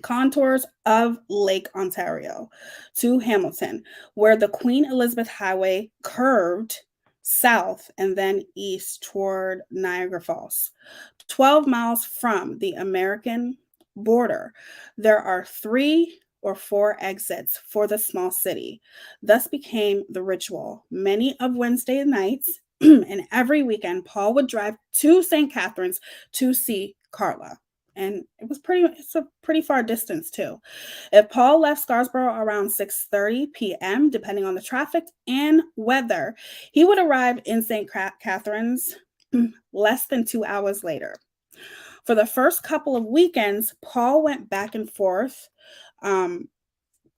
contours of Lake Ontario to Hamilton, where the Queen Elizabeth Highway curved south and then east toward Niagara Falls. 12 miles from the American border, there are 3 or 4 exits for the small city. Thus became the ritual. Many of Wednesday nights and every weekend, Paul would drive to St. Catharines to see Carla. And it's a pretty far distance too. If Paul left Scarborough around 6:30 p.m., depending on the traffic and weather, he would arrive in St. Catharines less than 2 hours later. For the first couple of weekends, Paul went back and forth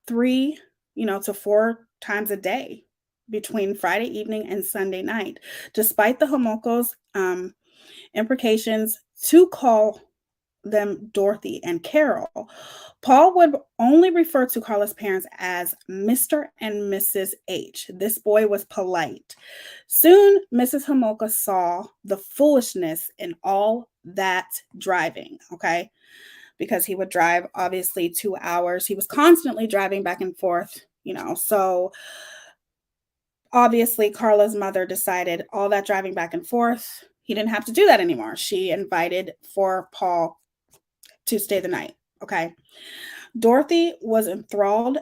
3 to 4 times a day between Friday evening and Sunday night, despite the Homolka's imprecations to call them Dorothy and Carol. Paul would only refer to Carla's parents as Mr. and Mrs. H. This boy was polite. Soon, Mrs. Homolka saw the foolishness in all that driving, okay? Because he would drive, obviously, 2 hours. He was constantly driving back and forth, so obviously Carla's mother decided all that driving back and forth, he didn't have to do that anymore. She invited for Paul to stay the night. Okay. Dorothy was enthralled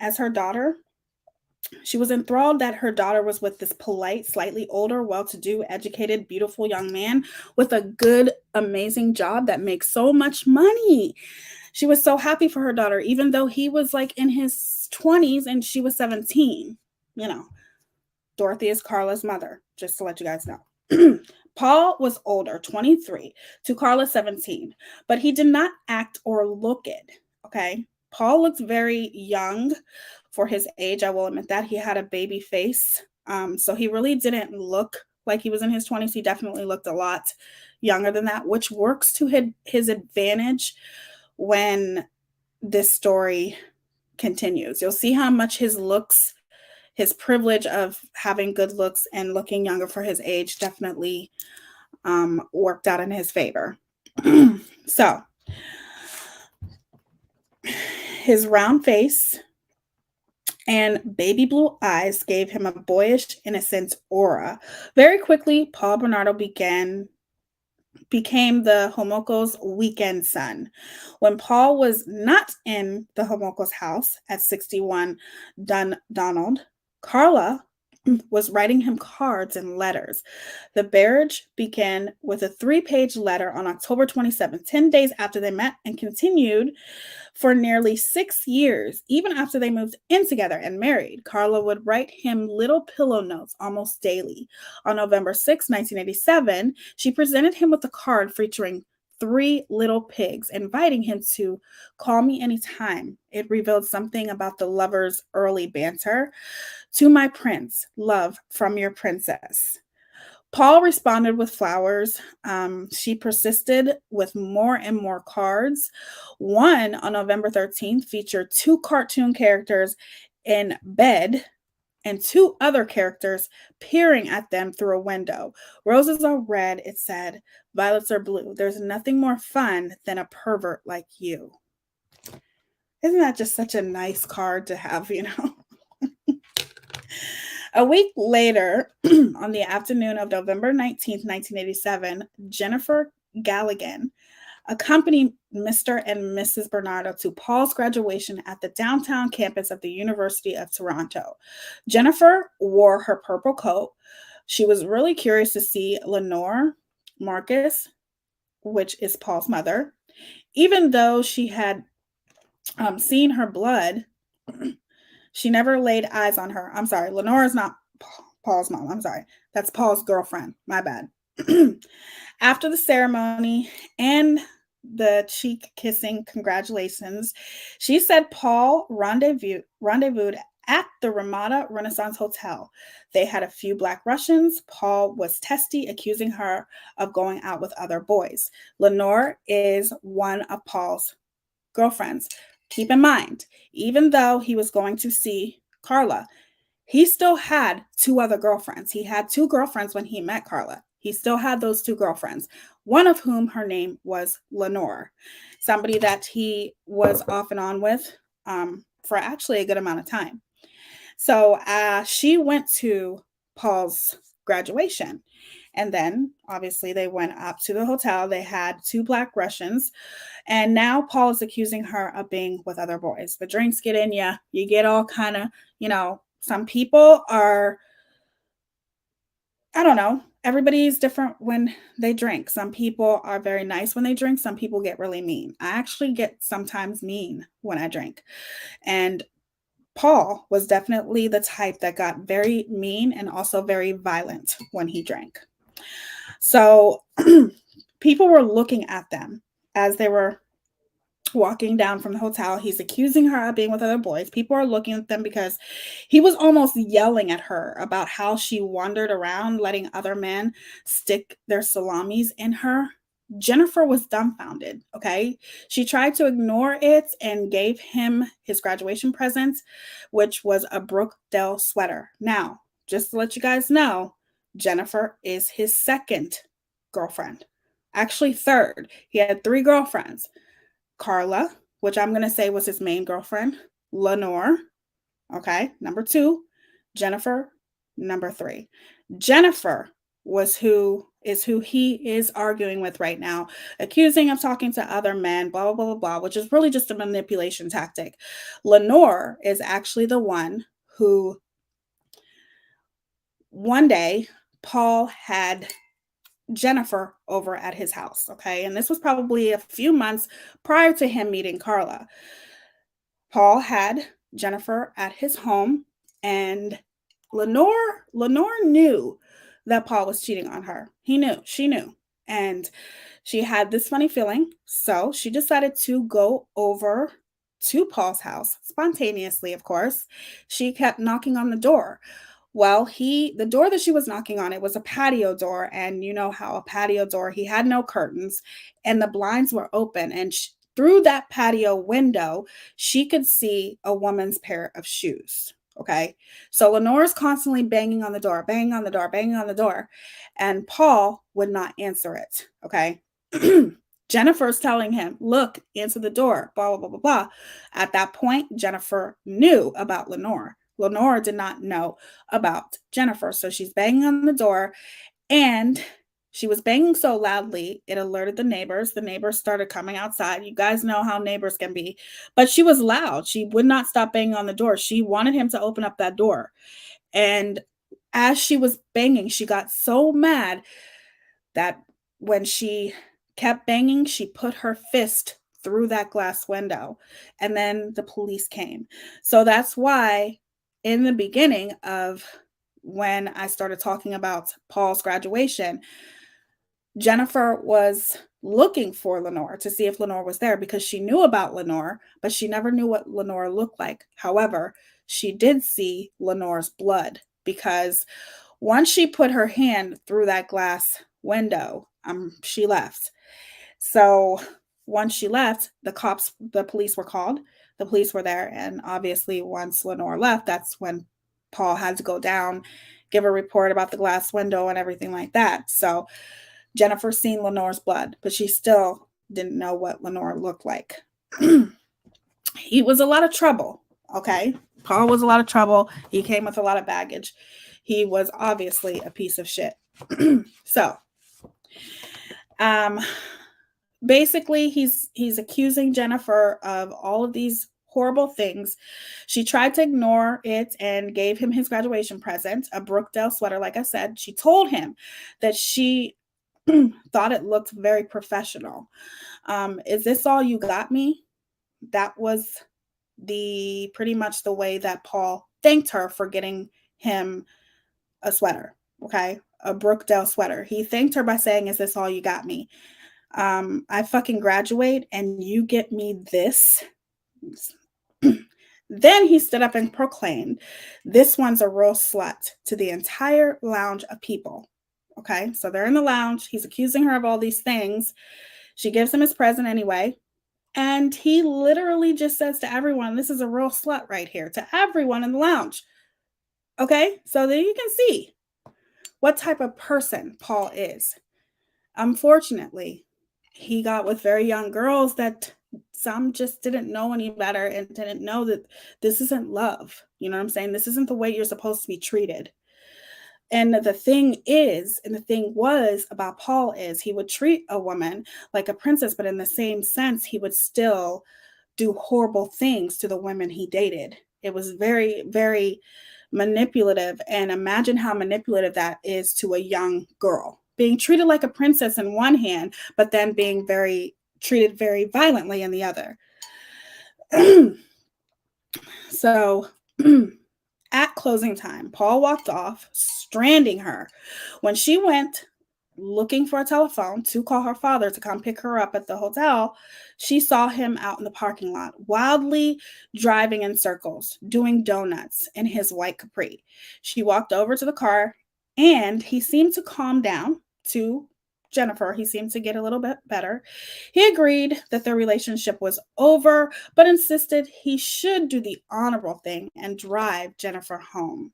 as her daughter. She was enthralled that her daughter was with this polite, slightly older, well-to-do, educated, beautiful young man with a good, amazing job that makes so much money. She was so happy for her daughter, even though he was like in his 20s and she was 17. Dorothy is Carla's mother, just to let you guys know. Paul was older, 23, to Carla, 17, but he did not act or look it. Okay. Paul looks very young for his age. I will admit that. He had a baby face. So he really didn't look like he was in his 20s. He definitely looked a lot younger than that, which works to his advantage when this story continues. You'll see how much his looks, his privilege of having good looks and looking younger for his age definitely worked out in his favor. So, his round face and baby blue eyes gave him a boyish, innocent aura. Very quickly, Paul Bernardo became the Homoko's weekend son. When Paul was not in the Homoko's house at 61 Donald, Carla was writing him cards and letters. The marriage began with a 3-page letter on October 27th, 10 days after they met, and continued for nearly 6 years. Even after they moved in together and married, Carla would write him little pillow notes almost daily. On November 6, 1987, she presented him with a card featuring 3 little pigs, inviting him to call me anytime. It revealed something about the lovers' early banter. To my prince, love from your princess. Paul responded with flowers. She persisted with more and more cards. One on November 13th featured 2 cartoon characters in bed and 2 other characters peering at them through a window. Roses are red, it said. Violets are blue. There's nothing more fun than a pervert like you. Isn't that just such a nice card to have, you know? A week later, on the afternoon of November 19th, 1987, Jennifer Galligan accompanied Mr. and Mrs. Bernardo to Paul's graduation at the downtown campus of the University of Toronto. Jennifer wore her purple coat. She was really curious to see Lenore Marcus, which is Paul's mother. Even though she had seen her blood, she never laid eyes on her. I'm sorry, Lenore is not Paul's mom. I'm sorry. That's Paul's girlfriend. My bad. After the ceremony and the cheek kissing congratulations, she said Paul rendezvoused at the Ramada Renaissance Hotel. They had a few Black Russians. Paul was testy, accusing her of going out with other boys. Lenore is one of Paul's girlfriends. Keep in mind, even though he was going to see Carla, he still had 2 other girlfriends. He had 2 girlfriends when he met Carla. He still had those 2 girlfriends, one of whom her name was Lenore, somebody that he was off and on with for actually a good amount of time. So she went to Paul's graduation. And then, obviously, they went up to the hotel. They had 2 Black Russians. And now Paul is accusing her of being with other boys. The drinks get in you. You get all kind of, you know, some people are, I don't know, everybody's different when they drink. Some people are very nice when they drink. Some people get really mean. I actually get sometimes mean when I drink. And Paul was definitely the type that got very mean and also very violent when he drank. So people were looking at them as they were walking down from the hotel. He's accusing her of being with other boys. People are looking at them because he was almost yelling at her about how she wandered around letting other men stick their salamis in her. Jennifer was dumbfounded, okay? She tried to ignore it and gave him his graduation present, which was a Brookdale sweater. Now, just to let you guys know, Jennifer is his second girlfriend. Actually, third. He had 3 girlfriends. Carla, which I'm going to say was his main girlfriend. Lenore, okay, number 2. Jennifer, number 3. Jennifer was who he is arguing with right now, accusing of talking to other men, blah, blah, blah, blah, blah, which is really just a manipulation tactic. Lenore is actually the one who one day Paul had Jennifer over at his house, okay? And this was probably a few months prior to him meeting Carla. Paul had Jennifer at his home, and Lenore knew that Paul was cheating on her. He knew, she knew. And she had this funny feeling. So she decided to go over to Paul's house spontaneously, of course. She kept knocking on the door. Well, the door that she was knocking on, it was a patio door. And you know how a patio door, he had no curtains and the blinds were open. And through that patio window, she could see a woman's pair of shoes. Okay. So Lenore's constantly banging on the door, banging on the door, banging on the door. And Paul would not answer it. Okay. Jennifer's telling him, look, answer the door, blah, blah, blah, blah, blah. At that point, Jennifer knew about Lenore. Lenore did not know about Jennifer. So she's banging on the door and she was banging so loudly, it alerted the neighbors. The neighbors started coming outside. You guys know how neighbors can be. But she was loud. She would not stop banging on the door. She wanted him to open up that door. And as she was banging, she got so mad that when she kept banging, she put her fist through that glass window. And then the police came. So that's why in the beginning of when I started talking about Paul's graduation, Jennifer was looking for Lenore to see if Lenore was there because she knew about Lenore, but she never knew what Lenore looked like. However, she did see Lenore's blood because once she put her hand through that glass window, she left. So once she left, the police were called. The police were there. And obviously, once Lenore left, that's when Paul had to go down, give a report about the glass window and everything like that. So Jennifer seen Lenore's blood, but she still didn't know what Lenore looked like. He was a lot of trouble, okay? Paul was a lot of trouble. He came with a lot of baggage. He was obviously a piece of shit. So, basically, he's accusing Jennifer of all of these horrible things. She tried to ignore it and gave him his graduation present, a Brookdale sweater. Like I said, she told him that she thought it looked very professional. Is this all you got me? That was pretty much the way that Paul thanked her for getting him a sweater. Okay. A Brookdale sweater. He thanked her by saying, is this all you got me? I fucking graduate and you get me this. Then he stood up and proclaimed, this one's a real slut, to the entire lounge of people. Okay, so they're in the lounge. He's accusing her of all these things. She gives him his present anyway. And he literally just says to everyone, this is a real slut right here, to everyone in the lounge. Okay, so that you can see what type of person Paul is. Unfortunately, he got with very young girls that some just didn't know any better and didn't know that this isn't love. You know what I'm saying? This isn't the way you're supposed to be treated. And the thing is, and the thing was about Paul is he would treat a woman like a princess, but in the same sense, he would still do horrible things to the women he dated. It was very, very manipulative. And imagine how manipulative that is to a young girl. Being treated like a princess in one hand, but then being treated very violently in the other. So at closing time, Paul walked off, stranding her. When she went looking for a telephone to call her father to come pick her up at the hotel, she saw him out in the parking lot, wildly driving in circles, doing donuts in his white Capri. She walked over to the car, and he seemed to calm down to Jennifer. He seemed to get a little bit better. He agreed that their relationship was over, but insisted he should do the honorable thing and drive Jennifer home.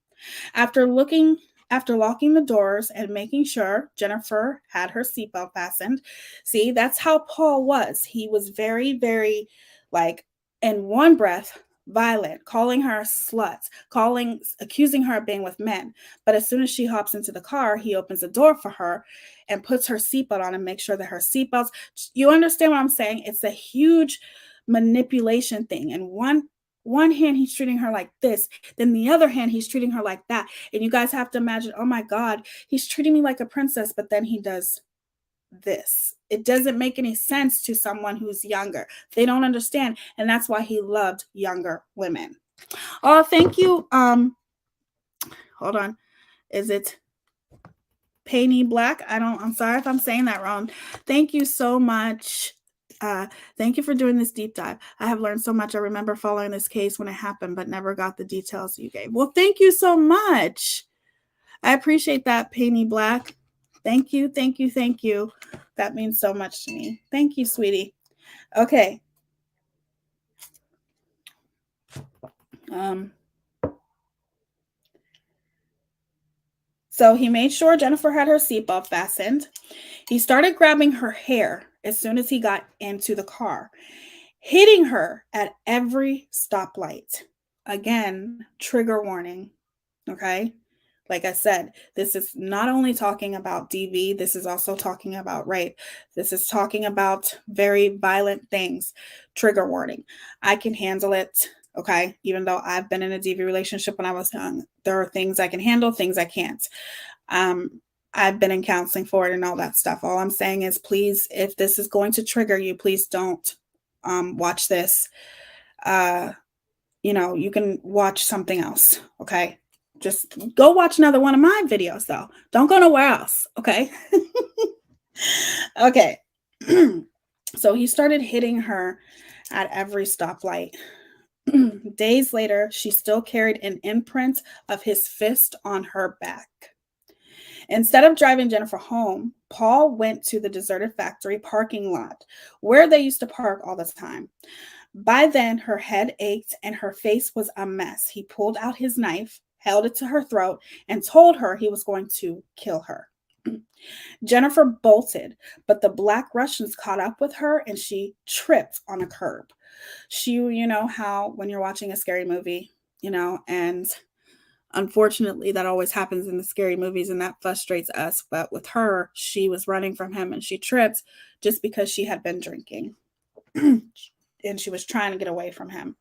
After locking the doors and making sure Jennifer had her seatbelt fastened, see, that's how Paul was. He was very, very, like, in one breath, violent, calling her a slut, accusing her of being with men. But as soon as she hops into the car, he opens the door for her and puts her seatbelt on and makes sure that her seatbelt's, you understand what I'm saying? It's a huge manipulation thing. And one hand he's treating her like this, then the other hand he's treating her like that. And you guys have to imagine, oh my God, he's treating me like a princess, but then he does this. It doesn't make any sense to someone who's younger. They don't understand. And that's why he loved younger women. Oh, thank you. Hold on. Is it Penny Black. I'm sorry if I'm saying that wrong. Thank you so much. Thank you for doing this deep dive. I have learned so much. I remember following this case when it happened, but never got the details you gave. Well, thank you so much. I appreciate that, Penny Black. Thank you, thank you, thank you. That means so much to me. Thank you, sweetie. Okay. So he made sure Jennifer had her seatbelt fastened. He started grabbing her hair as soon as he got into the car, hitting her at every stoplight. Again, trigger warning. Okay. Like I said, this is not only talking about DV, this is also talking about rape. This is talking about very violent things. Trigger warning. I can handle it. Okay. Even though I've been in a DV relationship when I was young, there are things I can handle, things I can't. I've been in counseling for it and all that stuff. All I'm saying is, please, if this is going to trigger you, please don't watch this. You can watch something else. Okay. Just go watch another one of my videos, though. Don't go nowhere else. Okay. Okay. So he started hitting her at every stoplight. Days later, she still carried an imprint of his fist on her back. Instead of driving Jennifer home, Paul went to the deserted factory parking lot where they used to park all the time. By then, her head ached and her face was a mess. He pulled out his knife, held it to her throat, and told her he was going to kill her. Jennifer bolted, but the Black Russians caught up with her and she tripped on a curb. You know how when you're watching a scary movie, and unfortunately, that always happens in the scary movies, and that frustrates us. But with her, she was running from him and she tripped just because she had been drinking. And she was trying to get away from him.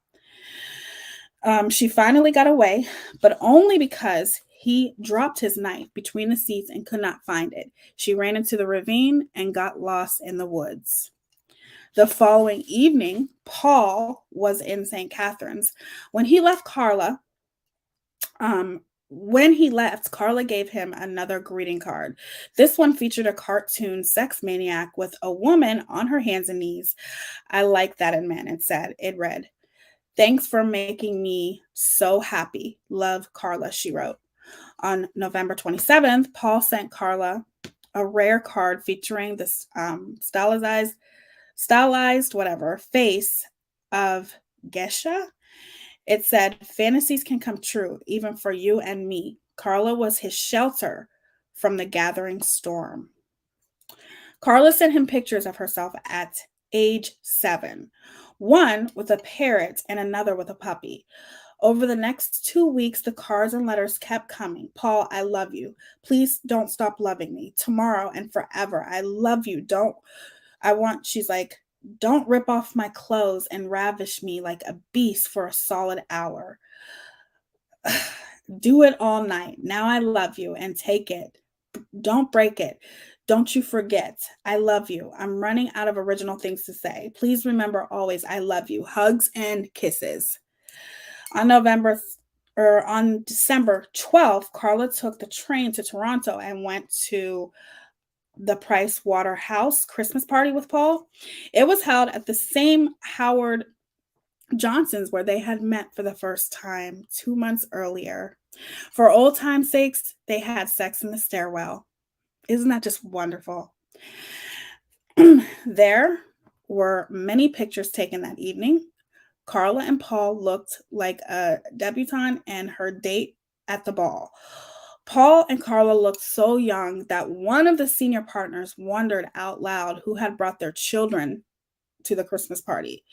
She finally got away, but only because he dropped his knife between the seats and could not find it. She ran into the ravine and got lost in the woods. The following evening, Paul was in St. Catharines. When he left, Carla gave him another greeting card. This one featured a cartoon sex maniac with a woman on her hands and knees. I like that in men, it read, "Thanks for making me so happy. Love, Carla," she wrote. On November 27th, Paul sent Carla a rare card featuring this stylized face of Gesha. It said, "Fantasies can come true, even for you and me." Carla was his shelter from the gathering storm. Carla sent him pictures of herself at age 7, one with a parrot and another with a puppy. Over the next 2 weeks, the cards and letters kept coming. "Paul, I love you. Please don't stop loving me. Tomorrow and forever. I love you. She's like, "Don't rip off my clothes and ravish me like a beast for a solid hour. Do it all night. Now I love you and take it. Don't break it. Don't you forget. I love you. I'm running out of original things to say. Please remember always, I love you. Hugs and kisses." On December 12th, Carla took the train to Toronto and went to the Price Waterhouse Christmas party with Paul. It was held at the same Howard Johnson's where they had met for the first time 2 months earlier. For old time's sakes, they had sex in the stairwell. Isn't that just wonderful? There were many pictures taken that evening. Carla and Paul looked like a debutante and her date at the ball. Paul and Carla looked so young that one of the senior partners wondered out loud who had brought their children to the Christmas party.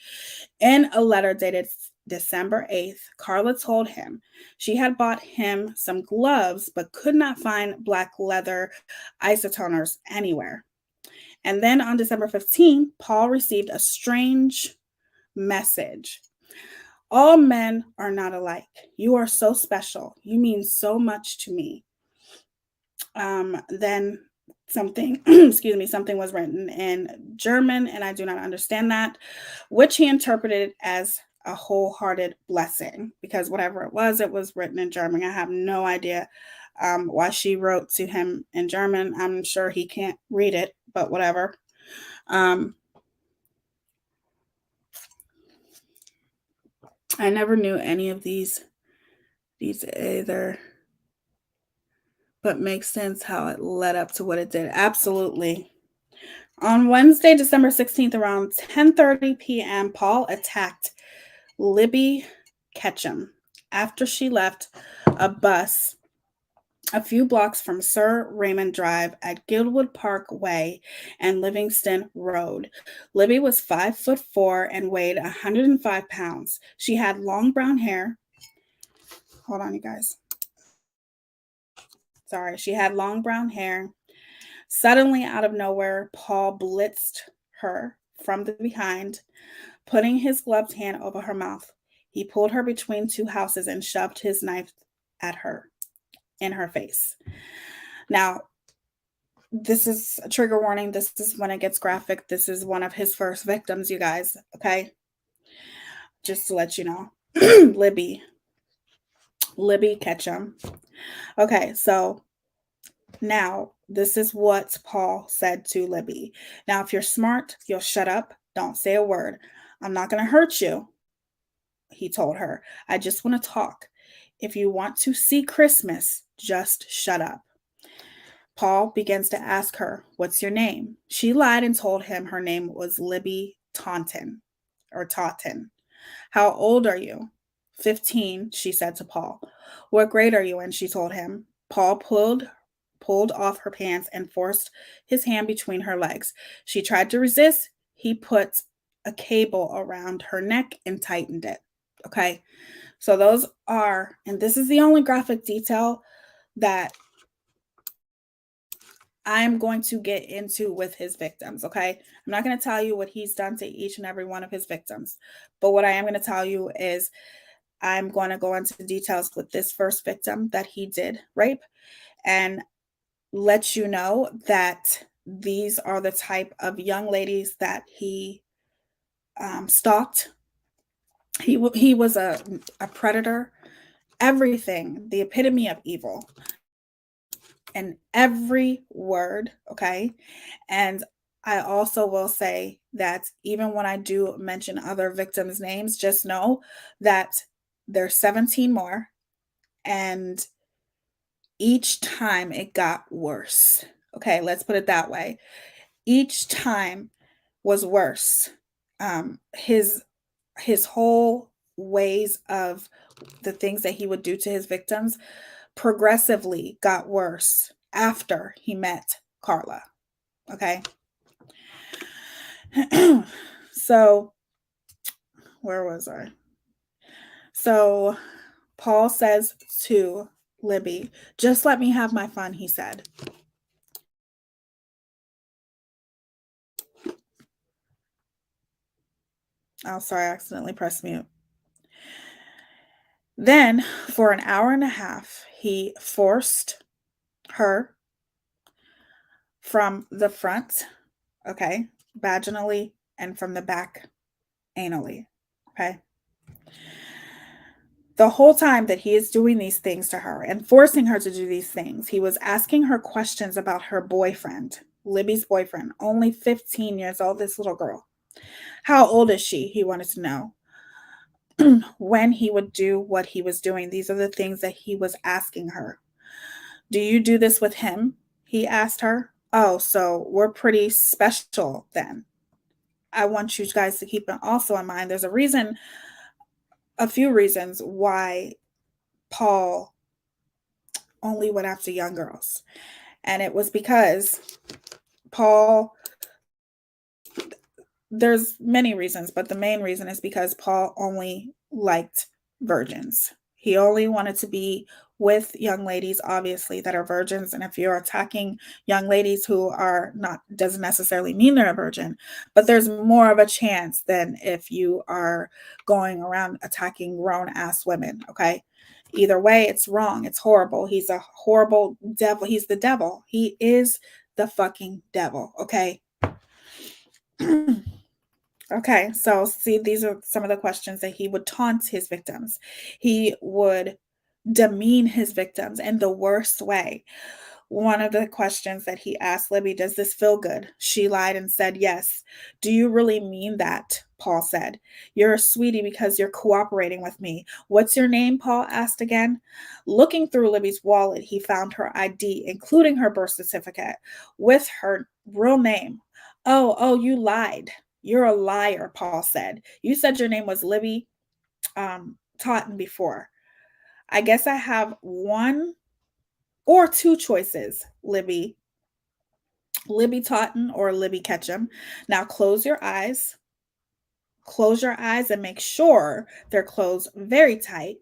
In a letter dated December 8th, Carla told him she had bought him some gloves but could not find black leather isotoners anywhere. And then on December 15th, Paul received a strange message. "All men are not alike. You are so special. You mean so much to me." Then something was written in German, and I do not understand that, which he interpreted as a wholehearted blessing, because whatever it was written in German. I have no idea Why she wrote to him in German, I'm sure he can't read it, but whatever. I never knew any of these either, but makes sense how it led up to what it did. Absolutely. On Wednesday, December 16th, around 10:30 p.m., Paul attacked Libby Ketchum after she left a bus a few blocks from Sir Raymond Drive at Guildwood Park Way and Livingston Road. Libby was 5'4" and weighed 105 pounds. She had long brown hair. Hold on, you guys. Sorry. She had long brown hair. Suddenly, out of nowhere, Paul blitzed her from the behind, putting his gloved hand over her mouth. He pulled her between two houses and shoved his knife at her, in her face. Now, this is a trigger warning. This is when it gets graphic. This is one of his first victims, you guys. Okay. Just to let you know. Libby Ketchum. Okay. So now this is what Paul said to Libby. Now, if you're smart, you'll shut up. Don't say a word. I'm not going to hurt you, he told her. I just want to talk. If you want to see Christmas, just shut up. Paul begins to ask her, what's your name? She lied and told him her name was Libby Taunton. How old are you? 15, she said to Paul. What grade are you in? She told him. Paul pulled off her pants and forced his hand between her legs. She tried to resist. He put a cable around her neck and tightened it. Okay. So those are, and this is the only graphic detail that I'm going to get into with his victims, okay? I'm not going to tell you what he's done to each and every one of his victims, but what I am going to tell you is I'm going to go into details with this first victim that he did rape and let you know that these are the type of young ladies that he stalked. He was a predator, everything, the epitome of evil. And every word, okay? And I also will say that even when I do mention other victims' names, just know that there's 17 more, and each time it got worse. Okay, let's put it that way. Each time was worse. His whole ways of the things that he would do to his victims progressively got worse after he met Carla. Okay. So, where was I? So, Paul says to Libby, just let me have my fun, he said. Oh, sorry, I accidentally pressed mute. Then, for an hour and a half, he forced her from the front, okay, vaginally, and from the back, anally, okay? The whole time that he is doing these things to her and forcing her to do these things, he was asking her questions about her boyfriend, Libby's boyfriend, only 15 years old, this little girl. How old is she? He wanted to know. When he would do what he was doing, these are the things that he was asking her. Do you do this with him? He asked her. Oh, so we're pretty special then. I want you guys to keep it also in mind. There's a few reasons why Paul only went after young girls. And it was because Paul, there's many reasons, but the main reason is because Paul only liked virgins. He only wanted to be with young ladies, obviously, that are virgins. And if you're attacking young ladies who are not, doesn't necessarily mean they're a virgin, but there's more of a chance than if you are going around attacking grown ass women. Okay. Either way, it's wrong. It's horrible. He's a horrible devil. He's the devil. He is the fucking devil. Okay. Okay, so see, these are some of the questions that he would taunt his victims. He would demean his victims in the worst way. One of the questions that he asked Libby, does this feel good? She lied and said yes. Do you really mean that? Paul said. You're a sweetie because you're cooperating with me. What's your name? Paul asked again. Looking through Libby's wallet, he found her ID, including her birth certificate, with her real name. Oh, you lied. You're a liar, Paul said. You said your name was Libby Totten before. I guess I have one or two choices, Libby. Libby Totten or Libby Ketchum. Now close your eyes. Close your eyes and make sure they're closed very tight.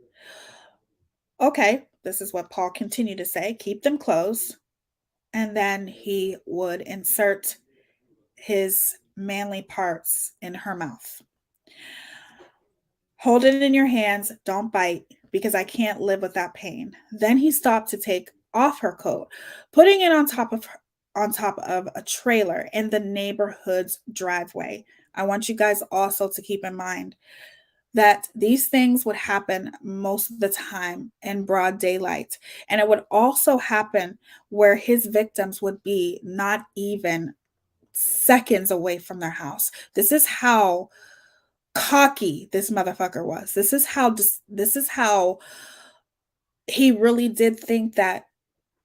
Okay, this is what Paul continued to say. Keep them closed. And then he would insert his manly parts in her mouth. Hold it in your hands. Don't bite because I can't live with that pain. Then he stopped to take off her coat, putting it on top of a trailer in the neighborhood's driveway. I want you guys also to keep in mind that these things would happen most of the time in broad daylight. And it would also happen where his victims would be not even seconds away from their house. This is how cocky this motherfucker was. This is how he really did think that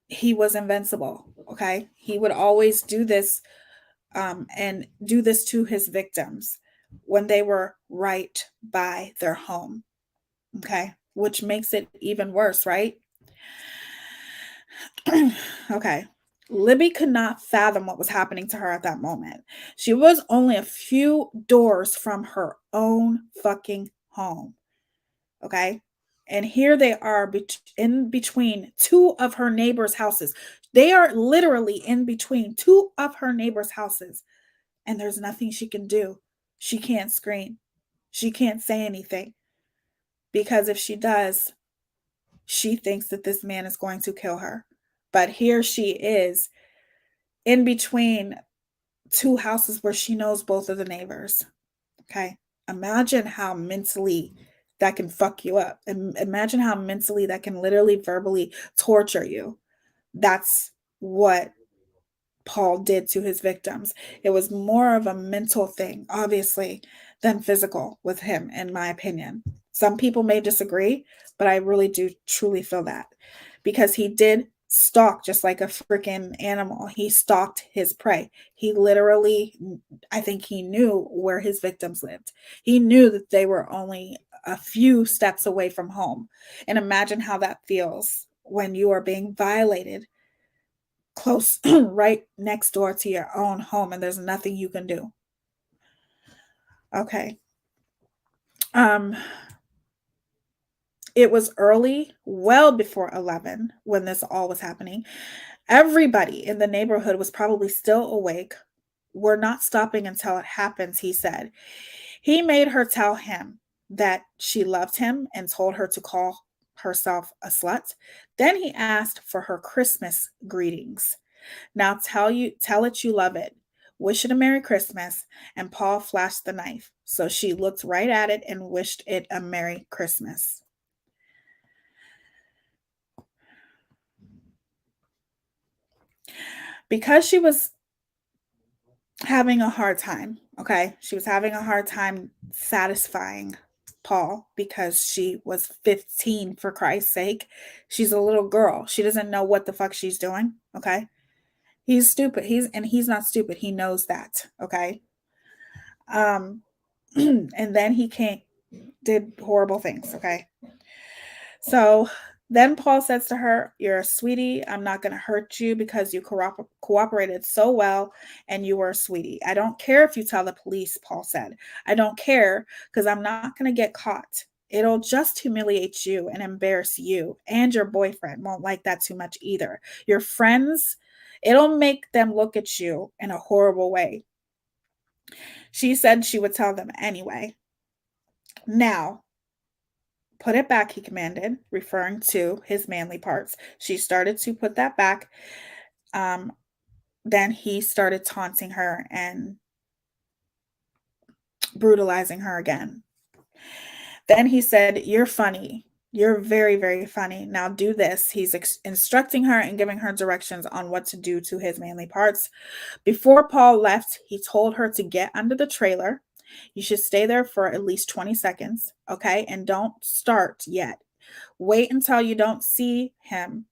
he was invincible. Okay, he would always do this and do this to his victims when they were right by their home. Okay, which makes it even worse, right? Okay. Libby could not fathom what was happening to her at that moment. She was only a few doors from her own fucking home. Okay. And here they are in between two of her neighbors' houses. They are literally in between two of her neighbors' houses. And there's nothing she can do. She can't scream. She can't say anything. Because if she does, she thinks that this man is going to kill her. But here she is in between two houses where she knows both of the neighbors. Okay. Imagine how mentally that can fuck you up. And imagine how mentally that can literally verbally torture you. That's what Paul did to his victims. It was more of a mental thing, obviously, than physical with him, in my opinion. Some people may disagree, but I really do truly feel that because he did stalk just like a freaking animal. He stalked his prey. He literally, I think he knew where his victims lived. He knew that they were only a few steps away from home. And imagine how that feels when you are being violated close right next door to your own home and there's nothing you can do. Okay. It was early, well before 11 when this all was happening. Everybody in the neighborhood was probably still awake. We're not stopping until it happens, he said. He made her tell him that she loved him and told her to call herself a slut. Then he asked for her Christmas greetings. Now tell it you love it. Wish it a Merry Christmas. And Paul flashed the knife. So she looked right at it and wished it a Merry Christmas. Because she was having a hard time, okay? She was having a hard time satisfying Paul because she was 15, for Christ's sake. She's a little girl. She doesn't know what the fuck she's doing, okay? He's stupid. He's not stupid. He knows that, okay? And then he did horrible things, okay? So then Paul says to her, "You're a sweetie. I'm not going to hurt you because you cooperated so well and you were a sweetie. I don't care if you tell the police," Paul said. "I don't care because I'm not going to get caught. It'll just humiliate you and embarrass you, and your boyfriend won't like that too much either. Your friends, it'll make them look at you in a horrible way." She said she would tell them anyway. "Now, put it back," he commanded, referring to his manly parts. She started to put that back. Um, then he started taunting her and brutalizing her again. Then he said, "You're funny. You're very, very funny. Now do this. He's instructing her and giving her directions on what to do to his manly parts. Before Paul left, he told her to get under the trailer. You should stay there for at least 20 seconds, okay? And don't start yet. Wait until you don't see him.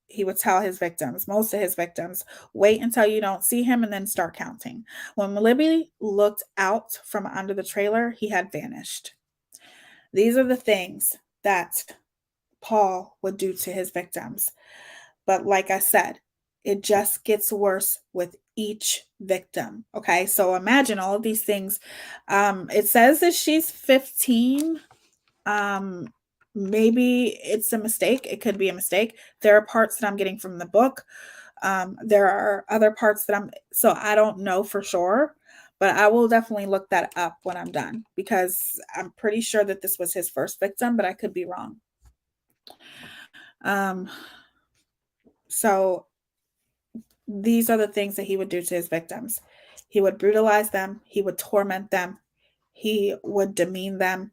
He would tell his victims, most of his victims, wait until you don't see him and then start counting. When Libby looked out from under the trailer, he had vanished. These are the things that Paul would do to his victims. But like I said, it just gets worse with each victim. Okay, so imagine all of these things. It says that she's 15. Maybe it's a mistake. It could be a mistake. There are parts that I'm getting from the book. There are other parts that so I don't know for sure, but I will definitely look that up when I'm done because I'm pretty sure that this was his first victim, but I could be wrong. So these are the things that he would do to his victims. He would brutalize them. He would torment them. He would demean them,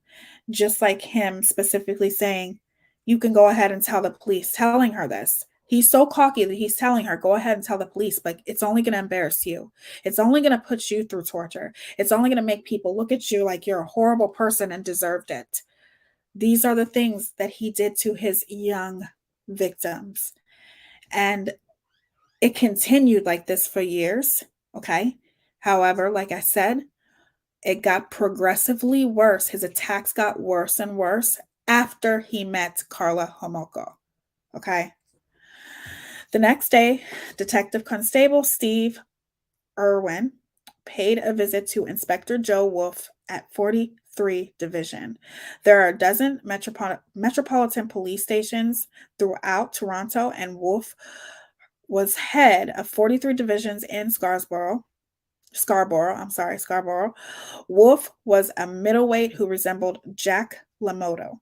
just like him specifically saying, you can go ahead and tell the police, telling her this. He's so cocky that he's telling her, go ahead and tell the police, but it's only going to embarrass you. It's only going to put you through torture. It's only going to make people look at you like you're a horrible person and deserved it. These are the things that he did to his young victims. And it continued like this for years. Okay. However, like I said, it got progressively worse. His attacks got worse and worse after he met Karla Homolka. Okay. The next day, Detective Constable Steve Irwin paid a visit to Inspector Joe Wolf at 43 Division. There are a dozen metropolitan police stations throughout Toronto, and Wolf was head of 43 divisions in Scarborough. Wolf was a middleweight who resembled Jack LaMotta.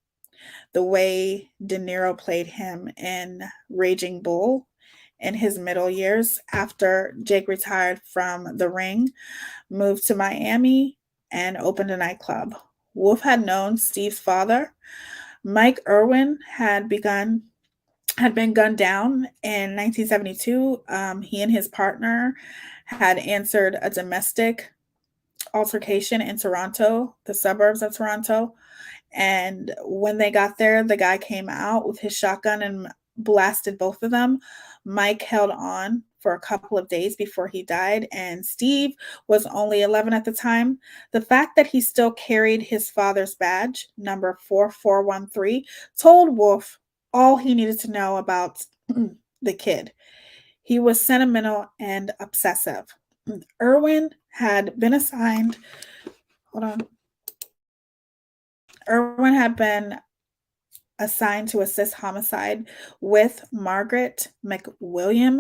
The way De Niro played him in Raging Bull in his middle years after Jake retired from the ring, moved to Miami, and opened a nightclub. Wolf had known Steve's father. Mike Irwin had been gunned down in 1972. He and his partner had answered a domestic altercation in Toronto, the suburbs of Toronto. And when they got there, the guy came out with his shotgun and blasted both of them. Mike held on for a couple of days before he died, and Steve was only 11 at the time. The fact that he still carried his father's badge, number 4413, told Wolf all he needed to know about the kid. He was sentimental and obsessive. Irwin had been assigned, Irwin had been assigned to assist homicide with the Margaret McWilliam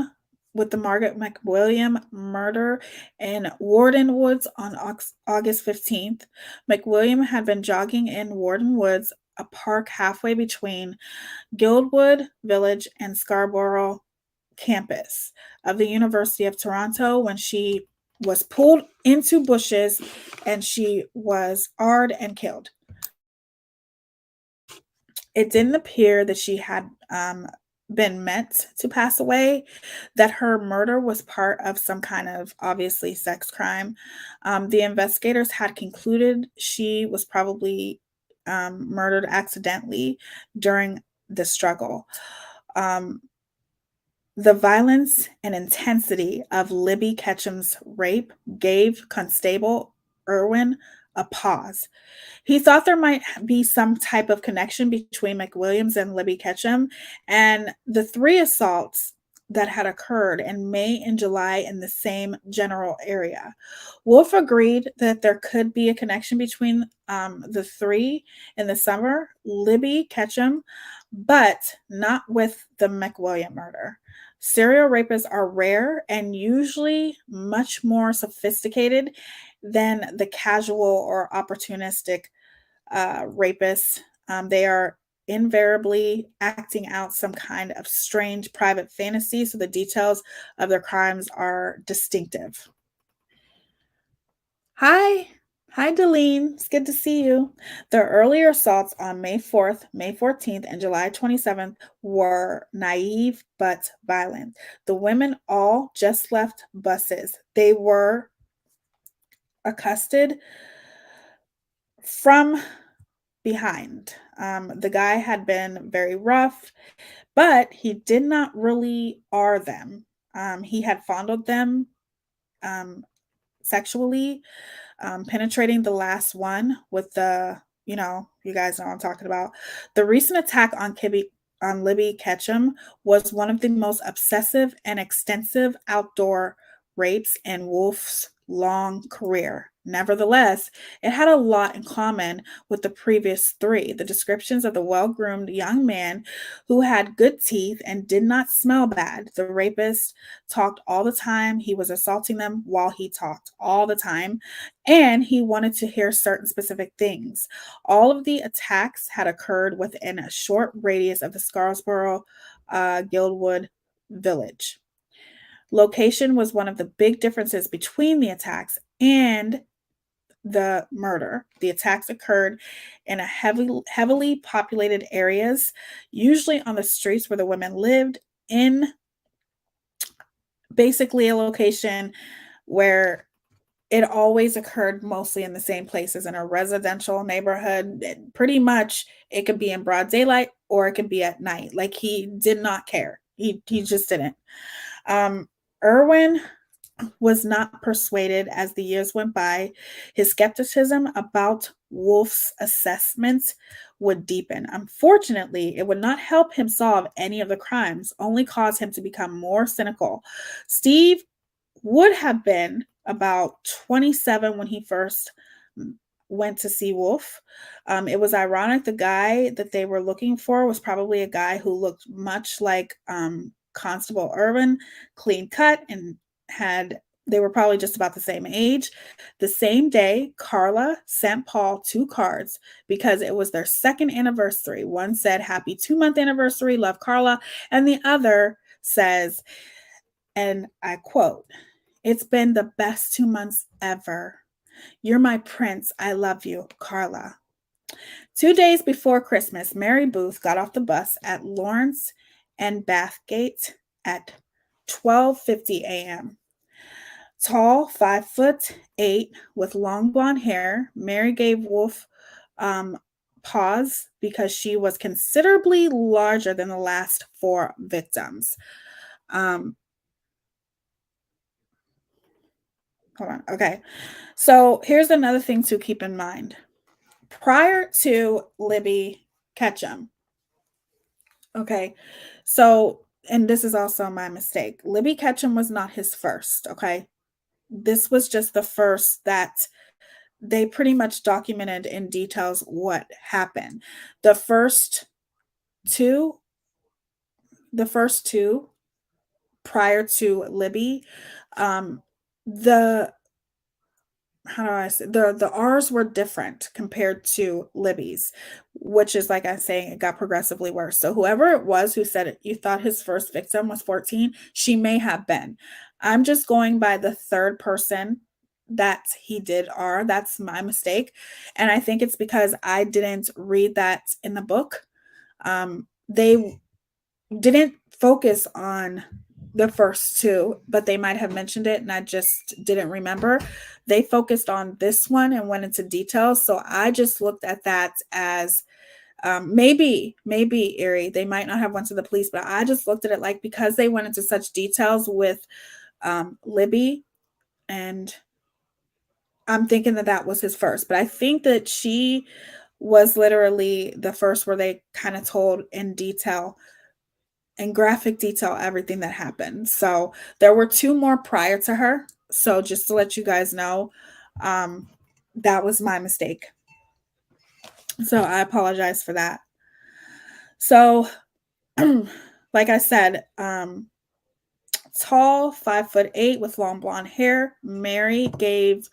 murder in Warden Woods on August 15th. McWilliam had been jogging in Warden Woods, a park halfway between Guildwood Village and Scarborough campus of the University of Toronto when she was pulled into bushes and she was AR'd and killed. It didn't appear that she had been meant to pass away, that her murder was part of some kind of obviously sex crime. The investigators had concluded she was probably murdered accidentally during the struggle. The violence and intensity of Libby Ketchum's rape gave Constable Irwin a pause. He thought there might be some type of connection between McWilliams and Libby Ketchum and the three assaults that had occurred in May and July in the same general area. Wolf agreed that there could be a connection between the three in the summer, Libby Ketchum, but not with the McWilliam murder. Serial rapists are rare and usually much more sophisticated than the casual or opportunistic rapists. They are invariably acting out some kind of strange private fantasy, so the details of their crimes are distinctive. Hi, Hi, Delene. It's good to see you. The earlier assaults on May 4th, May 14th, and July 27th were naive but violent. The women all just left buses. They were accosted from behind. The guy had been very rough, but he did not really R them. He had fondled them um, sexually, penetrating the last one with the, you guys know what I'm talking about. The recent attack on Libby Ketchum was one of the most obsessive and extensive outdoor rapes in Wolf's long career. Nevertheless, it had a lot in common with the previous three. The descriptions of the well groomed young man who had good teeth and did not smell bad. The rapist talked all the time. He was assaulting them while he talked all the time, and he wanted to hear certain specific things. All of the attacks had occurred within a short radius of the Scarsboro Guildwood village. Location was one of the big differences between the attacks and the murder. The attacks occurred in a heavily populated areas, usually on the streets where the women lived, in basically a location where it always occurred mostly in the same places in a residential neighborhood. Pretty much it could be in broad daylight or it could be at night. Like, he did not care. He just didn't. Irwin was not persuaded as the years went by. His skepticism about Wolf's assessments would deepen. Unfortunately, it would not help him solve any of the crimes, only cause him to become more cynical. Steve would have been about 27 when he first went to see Wolf. It was ironic. The guy that they were looking for was probably a guy who looked much like Constable Irwin, clean cut, and they were probably just about the same age. The same day, Carla sent Paul 2 cards because it was their second anniversary. One said, "Happy 2-month anniversary, love, Carla," and the other says, and I quote, "It's been the best 2 months ever. You're my prince. I love you, Carla." 2 days before Christmas, Mary Booth got off the bus at Lawrence and Bathgate at 12:50 a.m. Tall, 5'8", with long blonde hair, Mary gave Wolf pause because she was considerably larger than the last 4 victims. Hold on. Okay. So here's another thing to keep in mind. Prior to Libby Ketchum, okay, so, and this is also my mistake, Libby Ketchum was not his first, okay? This was just the first that they pretty much documented in details what happened. The first two prior to Libby, the how do I say, the R's were different compared to Libby's, which is, like I'm saying, it got progressively worse. So whoever it was who said it, you thought his first victim was 14, she may have been. I'm just going by the third person that he did R. That's my mistake. And I think it's because I didn't read that in the book. They didn't focus on the first 2, but they might have mentioned it and I just didn't remember. They focused on this one and went into details. So I just looked at that as maybe Erie, they might not have went to the police, but I just looked at it like, because they went into such details with Libby, and I'm thinking that was his first. But I think that she was literally the first where they kind of told in detail, in graphic detail, everything that happened. So there were 2 more prior to her. So just to let you guys know, that was my mistake. So I apologize for that. So, like I said, tall, 5'8", with long blonde hair. Mary gave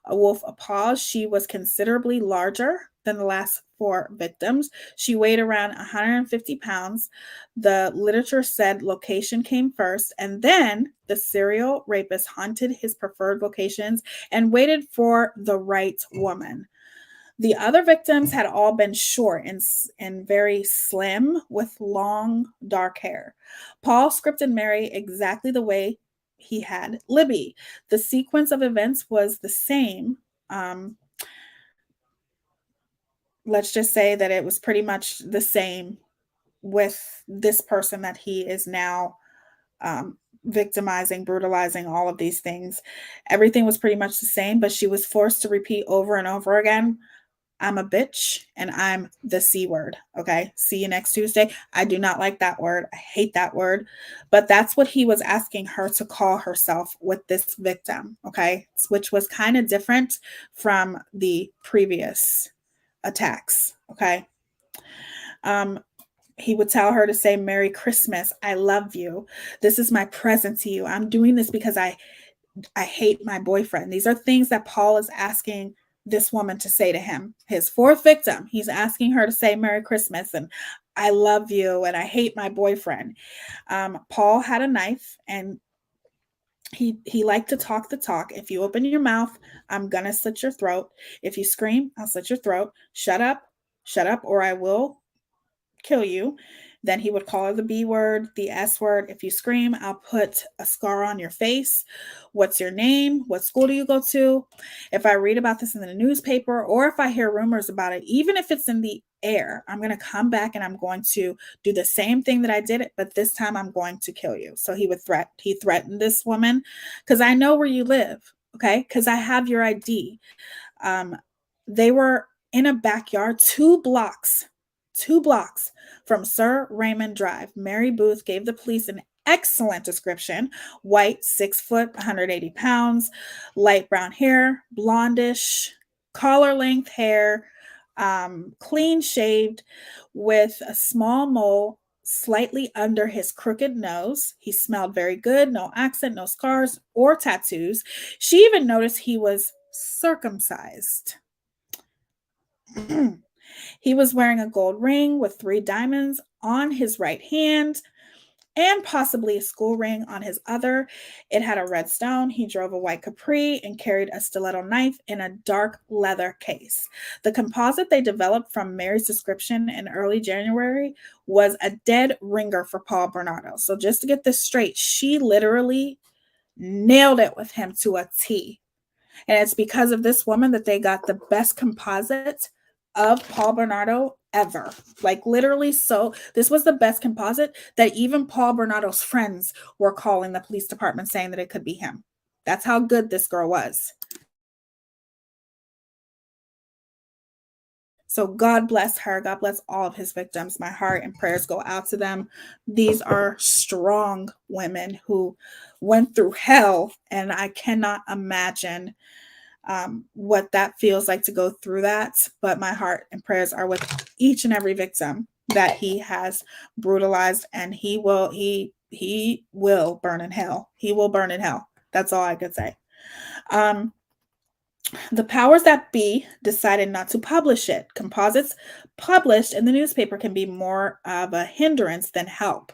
Wolf a pause. She was considerably larger. than the last 4 victims. She weighed around 150 pounds. The literature said location came first, and then the serial rapist hunted his preferred locations and waited for the right woman. The other victims had all been short and very slim with long, dark hair. Paul scripted Mary exactly the way he had Libby. The sequence of events was the same. Let's just say that it was pretty much the same with this person that he is now victimizing, brutalizing, all of these things. Everything was pretty much the same, but she was forced to repeat over and over again, I'm a bitch and I'm the C word. Okay. See you next Tuesday. I do not like that word. I hate that word. But that's what he was asking her to call herself with this victim. Okay. Which was kind of different from the previous attacks. Okay. He would tell her to say, Merry Christmas. I love you. This is my present to you. I'm doing this because I hate my boyfriend. These are things that Paul is asking this woman to say to him. His 4th victim, he's asking her to say Merry Christmas and I love you and I hate my boyfriend. Paul had a knife and he liked to talk the talk. If you open your mouth, I'm gonna slit your throat. If you scream, I'll slit your throat. Shut up, or I will kill you. Then he would call her the B word, the S word. If you scream, I'll put a scar on your face. What's your name? What school do you go to? If I read about this in the newspaper or if I hear rumors about it, even if it's in the air, I'm going to come back and I'm going to do the same thing that I did, but this time I'm going to kill you. So he threatened this woman because I know where you live. Okay. Because I have your ID. They were in a backyard 2 blocks from Sir Raymond Drive. Mary Booth gave the police an excellent description. White, 6 foot, 180 pounds, light brown hair, blondish, collar length hair, clean shaved with a small mole slightly under his crooked nose. He smelled very good, no accent, no scars or tattoos. She even noticed he was circumcised. He was wearing a gold ring with 3 diamonds on his right hand and possibly a school ring on his other. It had a red stone. He drove a white Capri and carried a stiletto knife in a dark leather case. The composite they developed from Mary's description in early January was a dead ringer for Paul Bernardo. So just to get this straight, she literally nailed it with him to a T. And it's because of this woman that they got the best composite of Paul Bernardo ever. Like literally, so this was the best composite that even Paul Bernardo's friends were calling the police department saying that it could be him. That's how good this girl was. So God bless her. God bless all of his victims. My heart and prayers go out to them. These are strong women who went through hell, and I cannot imagine what that feels like to go through that. But my heart and prayers are with each and every victim that he has brutalized, and he will burn in hell. He will burn in hell. That's all I could say. The powers that be decided not to publish it. Composites published in the newspaper can be more of a hindrance than help.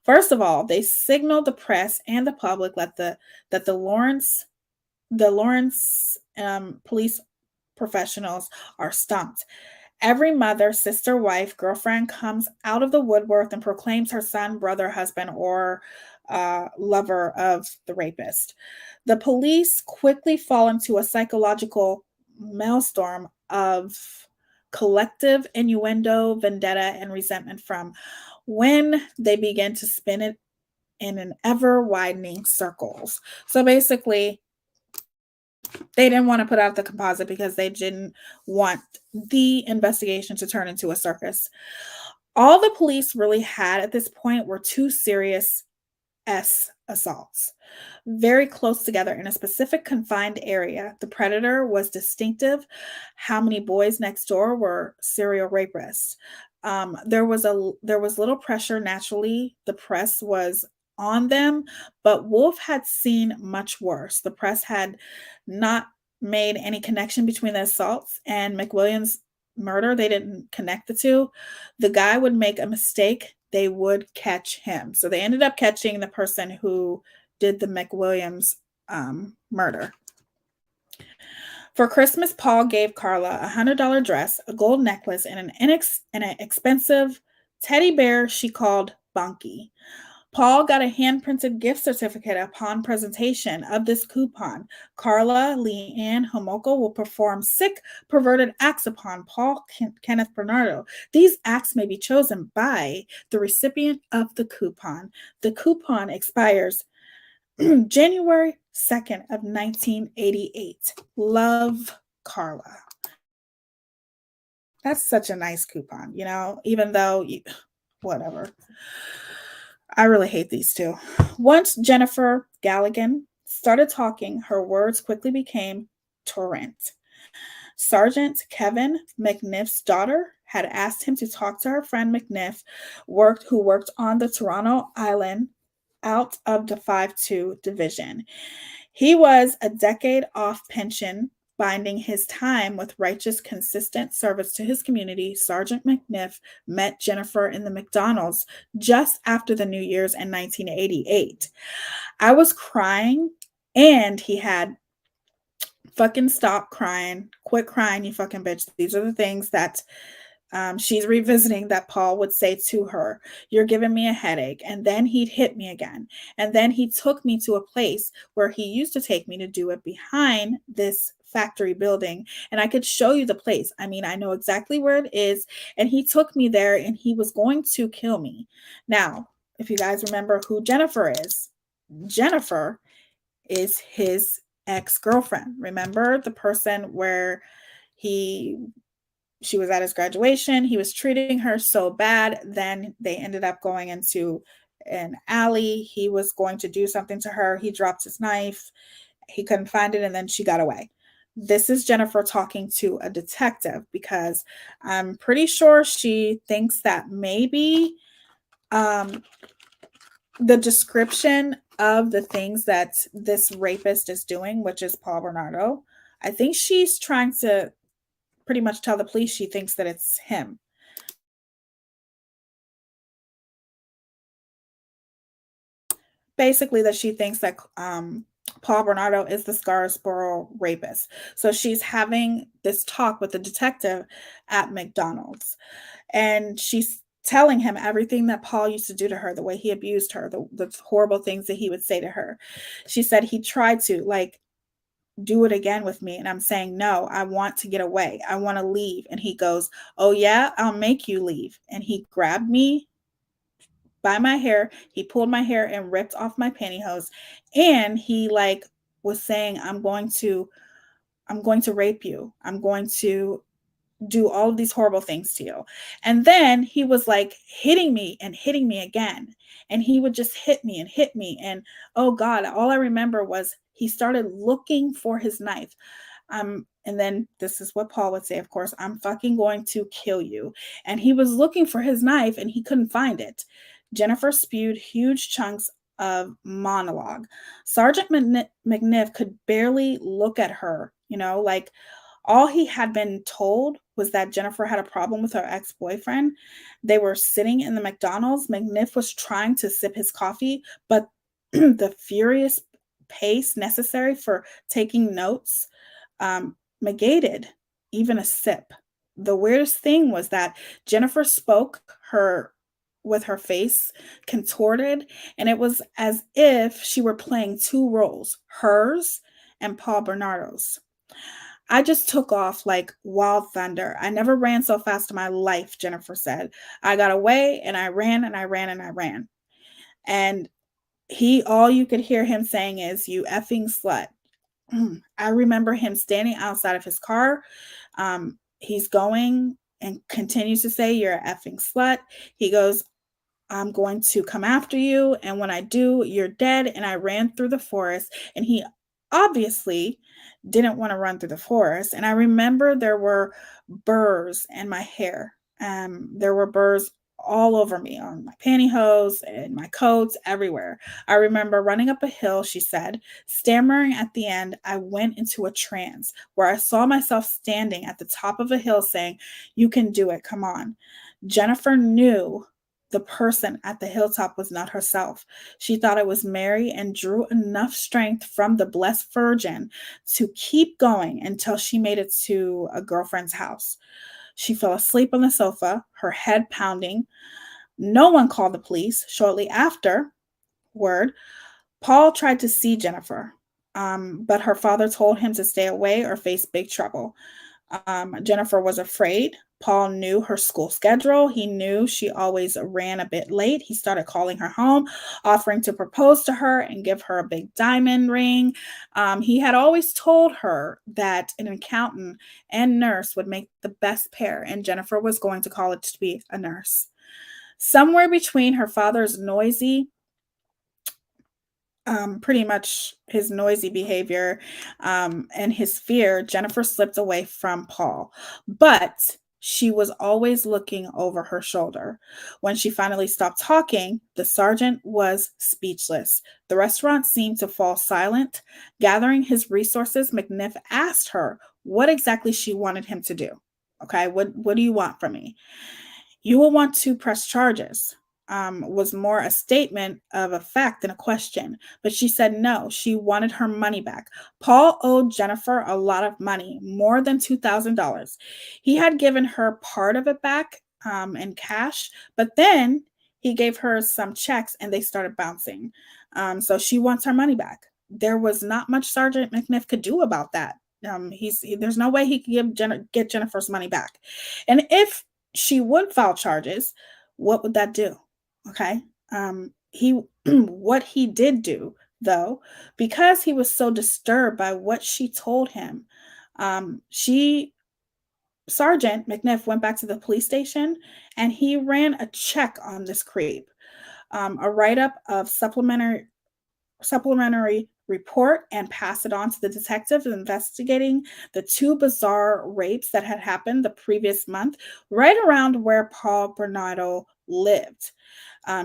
First of all, they signaled the press and the public that the Lawrence police professionals are stumped. Every mother, sister, wife, girlfriend comes out of the woodwork and proclaims her son, brother, husband, or lover of the rapist. The police quickly fall into a psychological maelstrom of collective innuendo, vendetta, and resentment from when they begin to spin it in an ever-widening circles. So basically, they didn't want to put out the composite because they didn't want the investigation to turn into a circus. All the police really had at this point were 2 serious assaults, very close together in a specific confined area. The predator was distinctive. How many boys next door were serial rapists? There was little pressure. Naturally, the press was on them, but Wolf had seen much worse. The press had not made any connection between the assaults, and McWilliams murder. They didn't connect the two. The guy would make a mistake, they would catch him. So they ended up catching the person who did the McWilliams murder. For Christmas, Paul gave Carla a $100 dress, a gold necklace, and an expensive teddy bear she called Bunky. Paul got a hand-printed gift certificate upon presentation of this coupon. Carla, Leanne, Homoko will perform sick, perverted acts upon Paul Kenneth Bernardo. These acts may be chosen by the recipient of the coupon. The coupon expires January 2nd of 1988. Love, Carla. That's such a nice coupon, even though whatever. I really hate these two. Once Jennifer Galligan started talking, her words quickly became torrent. Sergeant Kevin McNiff's daughter had asked him to talk to her friend McNiff, who worked on the Toronto Island out of the 5-2 division. He was a decade off pension, binding his time with righteous, consistent service to his community. Sergeant McNiff met Jennifer in the McDonald's just after the New Year's in 1988. I was crying, and he had, fucking stop crying, quit crying, you fucking bitch. These are the things that she's revisiting that Paul would say to her. You're giving me a headache. And then he'd hit me again. And then he took me to a place where he used to take me to do it behind this factory building. And I could show you the place. I mean, I know exactly where it is. And he took me there, and he was going to kill me. Now, if you guys remember who Jennifer is, Jennifer is his ex-girlfriend. Remember the person where she was at his graduation. He was treating her so bad. Then they ended up going into an alley. He was going to do something to her. He dropped his knife. He couldn't find it, and then she got away. This is Jennifer talking to a detective, because I'm pretty sure she thinks that maybe the description of the things that this rapist is doing, which is Paul Bernardo, I think she's trying to pretty much tell the police she thinks that it's him. Basically, that she thinks that Paul Bernardo is the Scarsboro rapist. So she's having this talk with the detective at McDonald's, and she's telling him everything that Paul used to do to her, the way he abused her, the horrible things that he would say to her. She said he tried to, do it again with me. And I'm saying, no, I want to get away. I want to leave. And he goes, oh yeah, I'll make you leave. And he grabbed me by my hair. He pulled my hair and ripped off my pantyhose. And he was saying, I'm going to rape you. I'm going to do all of these horrible things to you. And then he was hitting me and hitting me again. And he would just hit me and hit me. And oh God, all I remember was he started looking for his knife. And then this is what Paul would say, of course, I'm fucking going to kill you. And he was looking for his knife, and he couldn't find it. Jennifer spewed huge chunks of monologue. Sergeant McNiff could barely look at her, all he had been told was that Jennifer had a problem with her ex-boyfriend. They were sitting in the McDonald's. McNiff was trying to sip his coffee, but the furious pace necessary for taking notes negated even a sip. The weirdest thing was that Jennifer spoke with her face contorted, and it was as if she were playing two roles, hers and Paul Bernardo's. I just took off like wild thunder. I never ran so fast in my life, Jennifer said. I got away, and I ran and I ran and I ran. And all you could hear him saying is, you effing slut. I remember him standing outside of his car. He's going and continues to say, you're an effing slut. He goes, I'm going to come after you. And when I do, you're dead. And I ran through the forest, and he obviously didn't want to run through the forest. And I remember there were burrs in my hair. There were burrs all over me, on my pantyhose and my coats, everywhere. I remember running up a hill, she said, stammering at the end. I went into a trance where I saw myself standing at the top of a hill saying, "You can do it, come on." Jennifer knew the person at the hilltop was not herself. She thought it was Mary and drew enough strength from the Blessed Virgin to keep going until she made it to a girlfriend's house. She fell asleep on the sofa, her head pounding. No one called the police. Shortly afterward, Paul tried to see Jennifer, but her father told him to stay away or face big trouble. Jennifer was afraid. Paul knew her school schedule. He knew she always ran a bit late. He started calling her home, offering to propose to her and give her a big diamond ring. He had always told her that an accountant and nurse would make the best pair, and Jennifer was going to college to be a nurse. Somewhere between her father's pretty much his noisy behavior and his fear, Jennifer slipped away from Paul. But she was always looking over her shoulder. When she finally stopped talking, the sergeant was speechless. The restaurant seemed to fall silent. Gathering his resources, McNiff asked her what exactly she wanted him to do. Okay, what do you want from me? "You will want to press charges," was more a statement of a fact than a question. But she said no, she wanted her money back. Paul owed Jennifer a lot of money, more than $2,000. He had given her part of it back in cash, but then he gave her some checks and they started bouncing. So she wants her money back. There was not much Sergeant McNiff could do about that. There's no way he could get Jennifer's money back. And if she would file charges, what would that do? Okay. He what he did do, though, because he was so disturbed by what she told him, Sergeant McNiff went back to the police station and he ran a check on this creep, a write-up of supplementary report, and pass it on to the detective investigating the two bizarre rapes that had happened the previous month right around where Paul Bernardo lived.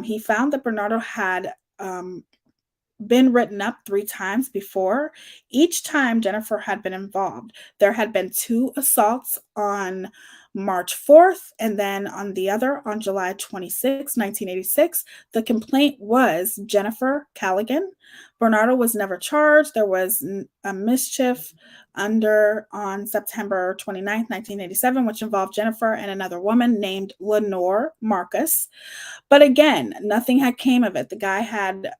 He found that Bernardo had been written up 3 times before. Each time Jennifer had been involved. There had been 2 assaults on March 4th, and then on the other on July 26, 1986. The complaint was Jennifer Callaghan. Bernardo was never charged. There was a mischief under on September 29th, 1987, which involved Jennifer and another woman named Lenore Marcus. But again, nothing had came of it. The guy had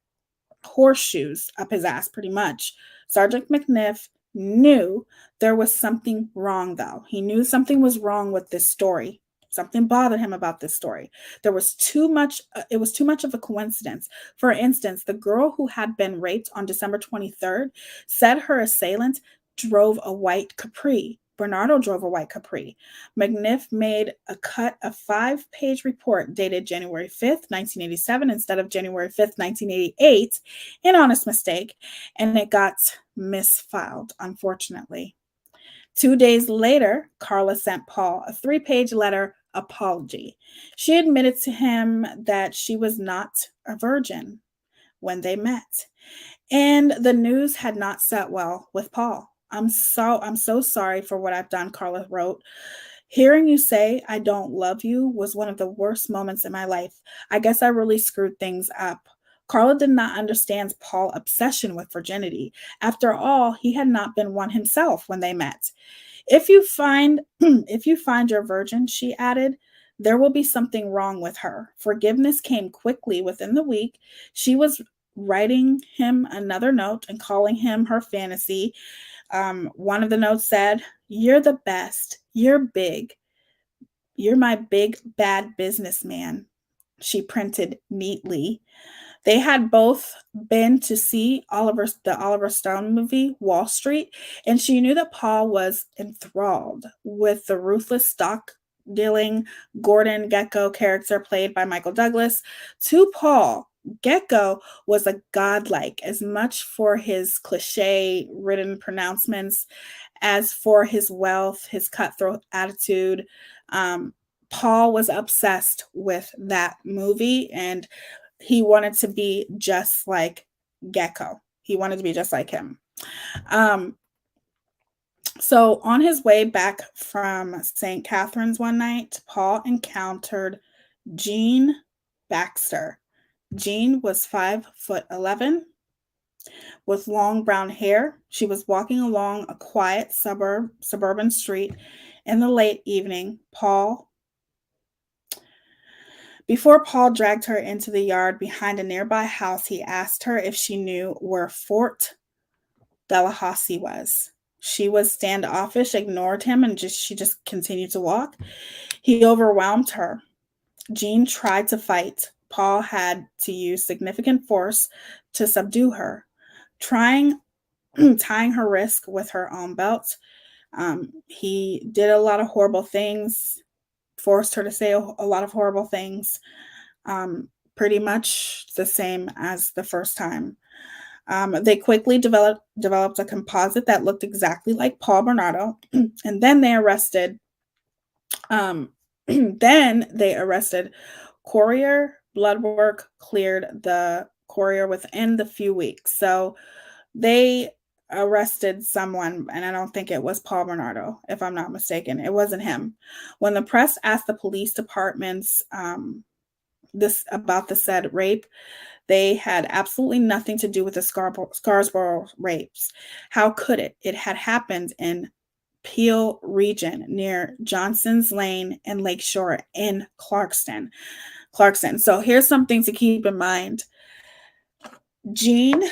horseshoes up his ass, pretty much. Sergeant McNiff knew there was something wrong, though. He knew something was wrong with this story. Something bothered him about this story. There was too much, it was too much of a coincidence. For instance, the girl who had been raped on December 23rd said her assailant drove a white Capri. Bernardo drove a white Capri. McNiff made a cut a 5-page report dated January 5th, 1987, instead of January 5th, 1988, an honest mistake, and it got misfiled, unfortunately. 2 days later, Carla sent Paul a 3-page letter apology. She admitted to him that she was not a virgin when they met, and the news had not set well with Paul. I'm so sorry for what I've done," Carla wrote. "Hearing you say I don't love you was one of the worst moments in my life. I guess I really screwed things up." Carla did not understand Paul's obsession with virginity. After all, he had not been one himself when they met. If you find your virgin," she added, "there will be something wrong with her." Forgiveness came quickly within the week. She was writing him another note and calling him her fantasy. One of the notes said, "You're the best. You're big. You're my big bad businessman," she printed neatly. They had both been to see the Oliver Stone movie, Wall Street, and she knew that Paul was enthralled with the ruthless stock dealing Gordon Gekko character played by Michael Douglas. To Paul, Gekko was a godlike, as much for his cliche-ridden pronouncements as for his wealth, his cutthroat attitude. Paul was obsessed with that movie, and he wanted to be just like Gecko. He wanted to be just like him. So on his way back from St. Catharines one night, Paul encountered Jean Baxter. Jean was 5'11" with long brown hair. She was walking along a quiet suburban street in the late evening. Before Paul dragged her into the yard behind a nearby house, he asked her if she knew where Fort Tallahassee was. She was standoffish, ignored him, and she just continued to walk. He overwhelmed her. Jean tried to fight. Paul had to use significant force to subdue her, tying her wrist with her own belt. He did a lot of horrible things, forced her to say a lot of horrible things, pretty much the same as the first time. They quickly developed a composite that looked exactly like Paul Bernardo, and then they arrested. Courier. Blood work cleared the courier within the few weeks. So they arrested someone, and I don't think it was Paul Bernardo, if I'm not mistaken. It wasn't him. When the press asked the police departments about the said rape, they had absolutely nothing to do with the Scarsboro rapes. How could it? It had happened in Peel region near Johnson's Lane and Lakeshore in Clarkston. So here's something to keep in mind. Jean,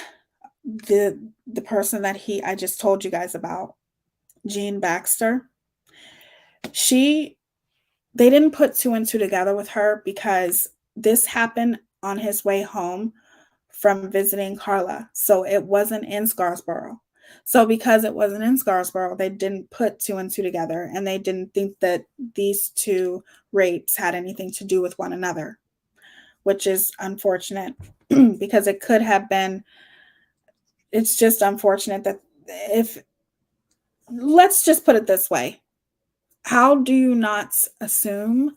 the person that I just told you guys about, Jean Baxter, they didn't put two and two together with her because this happened on his way home from visiting Carla. So it wasn't in Scarsboro. So because it wasn't in Scarsboro, they didn't put two and two together, and they didn't think that these two rapes had anything to do with one another, which is unfortunate because it could have been. It's just unfortunate that let's just put it this way. How do you not assume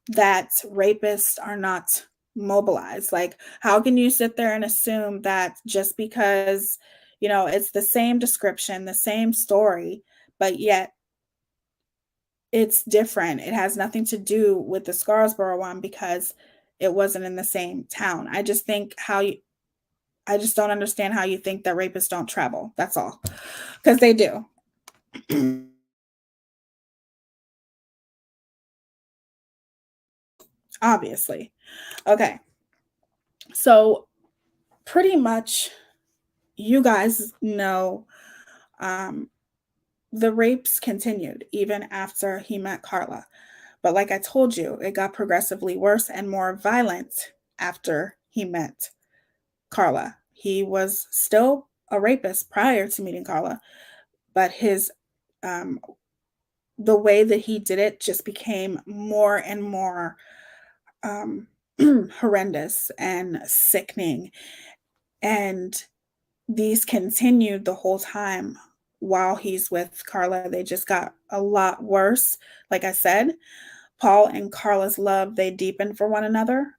that rapists are not mobilized? Like, how can you sit there and assume that just because, it's the same description, the same story, but yet it's different? It has nothing to do with the Scarsboro one because it wasn't in the same town. I just don't understand how you think that rapists don't travel. That's all. Because they do. Obviously. Okay. So pretty much you guys know the rapes continued even after he met Carla. But like I told you, it got progressively worse and more violent after he met Carla. He was still a rapist prior to meeting Carla, but the way that he did it just became more and more horrendous and sickening. And these continued the whole time while he's with Carla. They just got a lot worse. Like I said, Paul and Carla's love, they deepened for one another.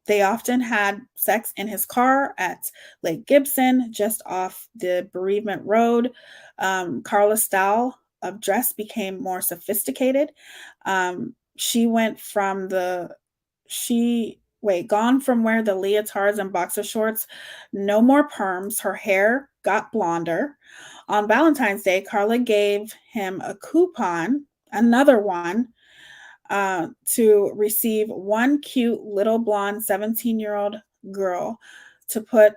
They often had sex in his car at Lake Gibson, just off the Bereavement Road. Carla's style of dress became more sophisticated. She went from gone from where the leotards and boxer shorts, no more perms. Her hair got blonder. On Valentine's Day, Carla gave him a coupon, another one, to receive one cute little blonde 17-year-old girl to put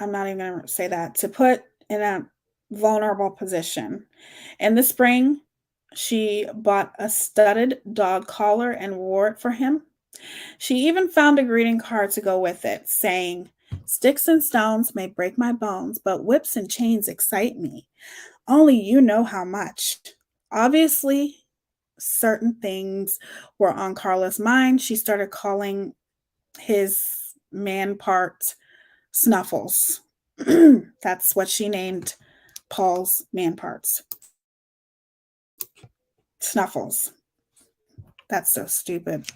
in a vulnerable position. In the spring, she bought a studded dog collar and wore it for him. She even found a greeting card to go with it, saying, "Sticks and stones may break my bones, but whips and chains excite me. Only you know how much." Obviously, certain things were on Carla's mind. She started calling his man part Snuffles. That's what she named Paul's man parts. Snuffles. That's so stupid.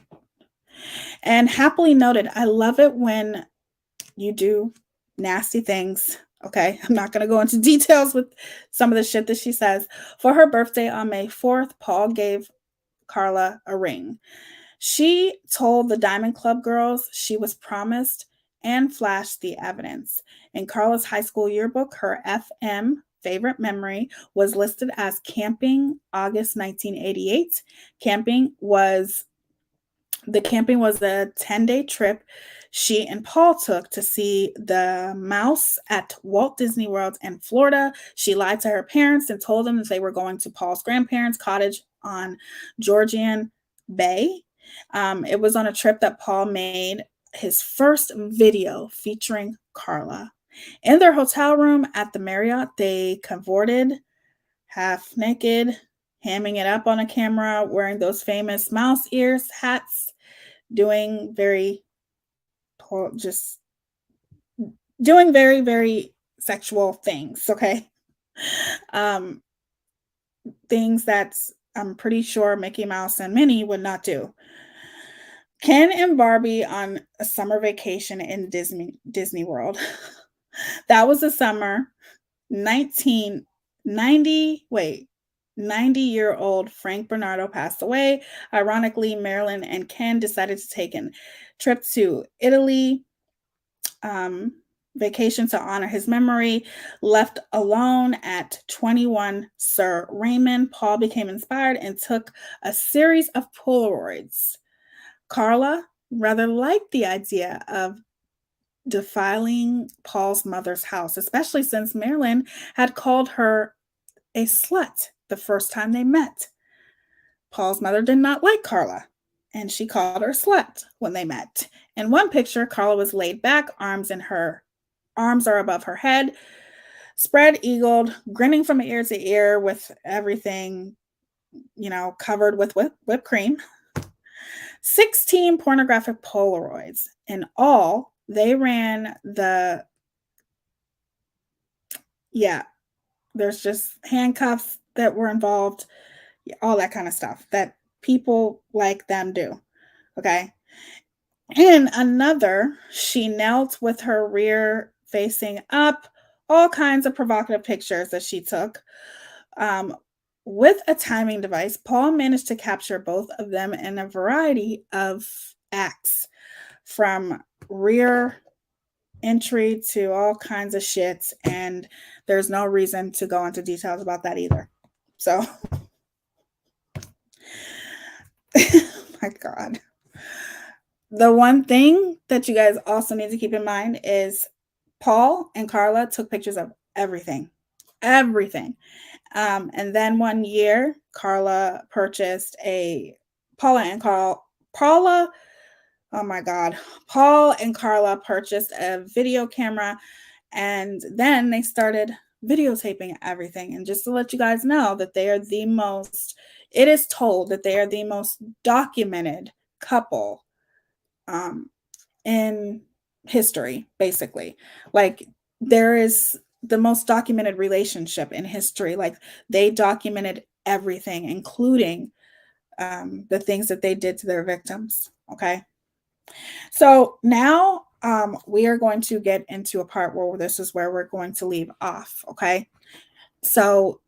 And happily noted, I love it when you do nasty things. Okay, I'm not going to go into details with some of the shit that she says. For her birthday on May 4th, Paul gave Carla a ring. She told the Diamond Club girls she was promised and flashed the evidence. In Carla's high school yearbook, her FM favorite memory was listed as camping August 1988. Camping was a 10-day trip she and Paul took to see the mouse at Walt Disney World in Florida. She lied to her parents and told them that they were going to Paul's grandparents' cottage on Georgian Bay. It was on a trip that Paul made his first video featuring Carla. In their hotel room at the Marriott, they cavorted half naked, hamming it up on a camera, wearing those famous mouse ears hats, doing very very sexual things, okay? Things that I'm pretty sure Mickey Mouse and Minnie would not do. Ken and Barbie on a summer vacation in Disney World. That was the summer 90-year-old Frank Bernardo passed away. Ironically, Marilyn and Ken decided to take a trip to Italy vacation to honor his memory. Left alone at 21 Sir Raymond, Paul became inspired and took a series of Polaroids. Carla rather liked the idea of defiling Paul's mother's house, especially since Marilyn had called her a slut the first time they met. Paul's mother did not like Carla, and she called her slut when they met. In one picture, Carla was laid back, arms are above her head, spread-eagled, grinning from ear to ear with everything, covered with whipped cream. 16 pornographic Polaroids. In all, they ran there's just handcuffs that were involved, all that kind of stuff that people like them do, okay? In another, she knelt with her rear facing up, all kinds of provocative pictures that she took. With a timing device, Paul managed to capture both of them in a variety of acts, from rear entry to all kinds of shit, and there's no reason to go into details about that either. So, my God. The one thing that you guys also need to keep in mind is Paul and Carla took pictures of everything. And then one year, Paula and Carla purchased a video camera, and then they started videotaping everything. And just to let you guys know that it is told that they are the most documented couple in history, basically. Like, there is the most documented relationship in history. Like, they documented everything, including the things that they did to their victims. Okay. So now we are going to get into a part where this is where we're going to leave off. Okay. So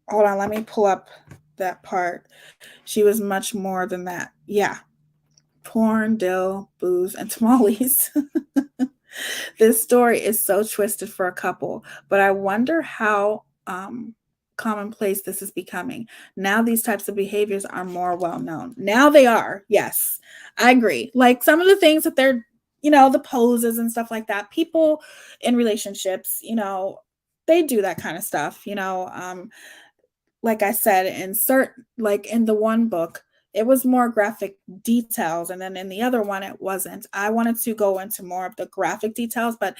hold on. Let me pull up that part. She was much more than that. Yeah. Porn, dill, booze, and tamales. This story is so twisted for a couple, but I wonder how commonplace this is becoming. Now these types of behaviors are more well known. Now they are. Yes, I agree. Like, some of the things that they're, the poses and stuff like that, people in relationships, they do that kind of stuff, like I said, in the one book, it was more graphic details, and then in the other one, it wasn't. I wanted to go into more of the graphic details, but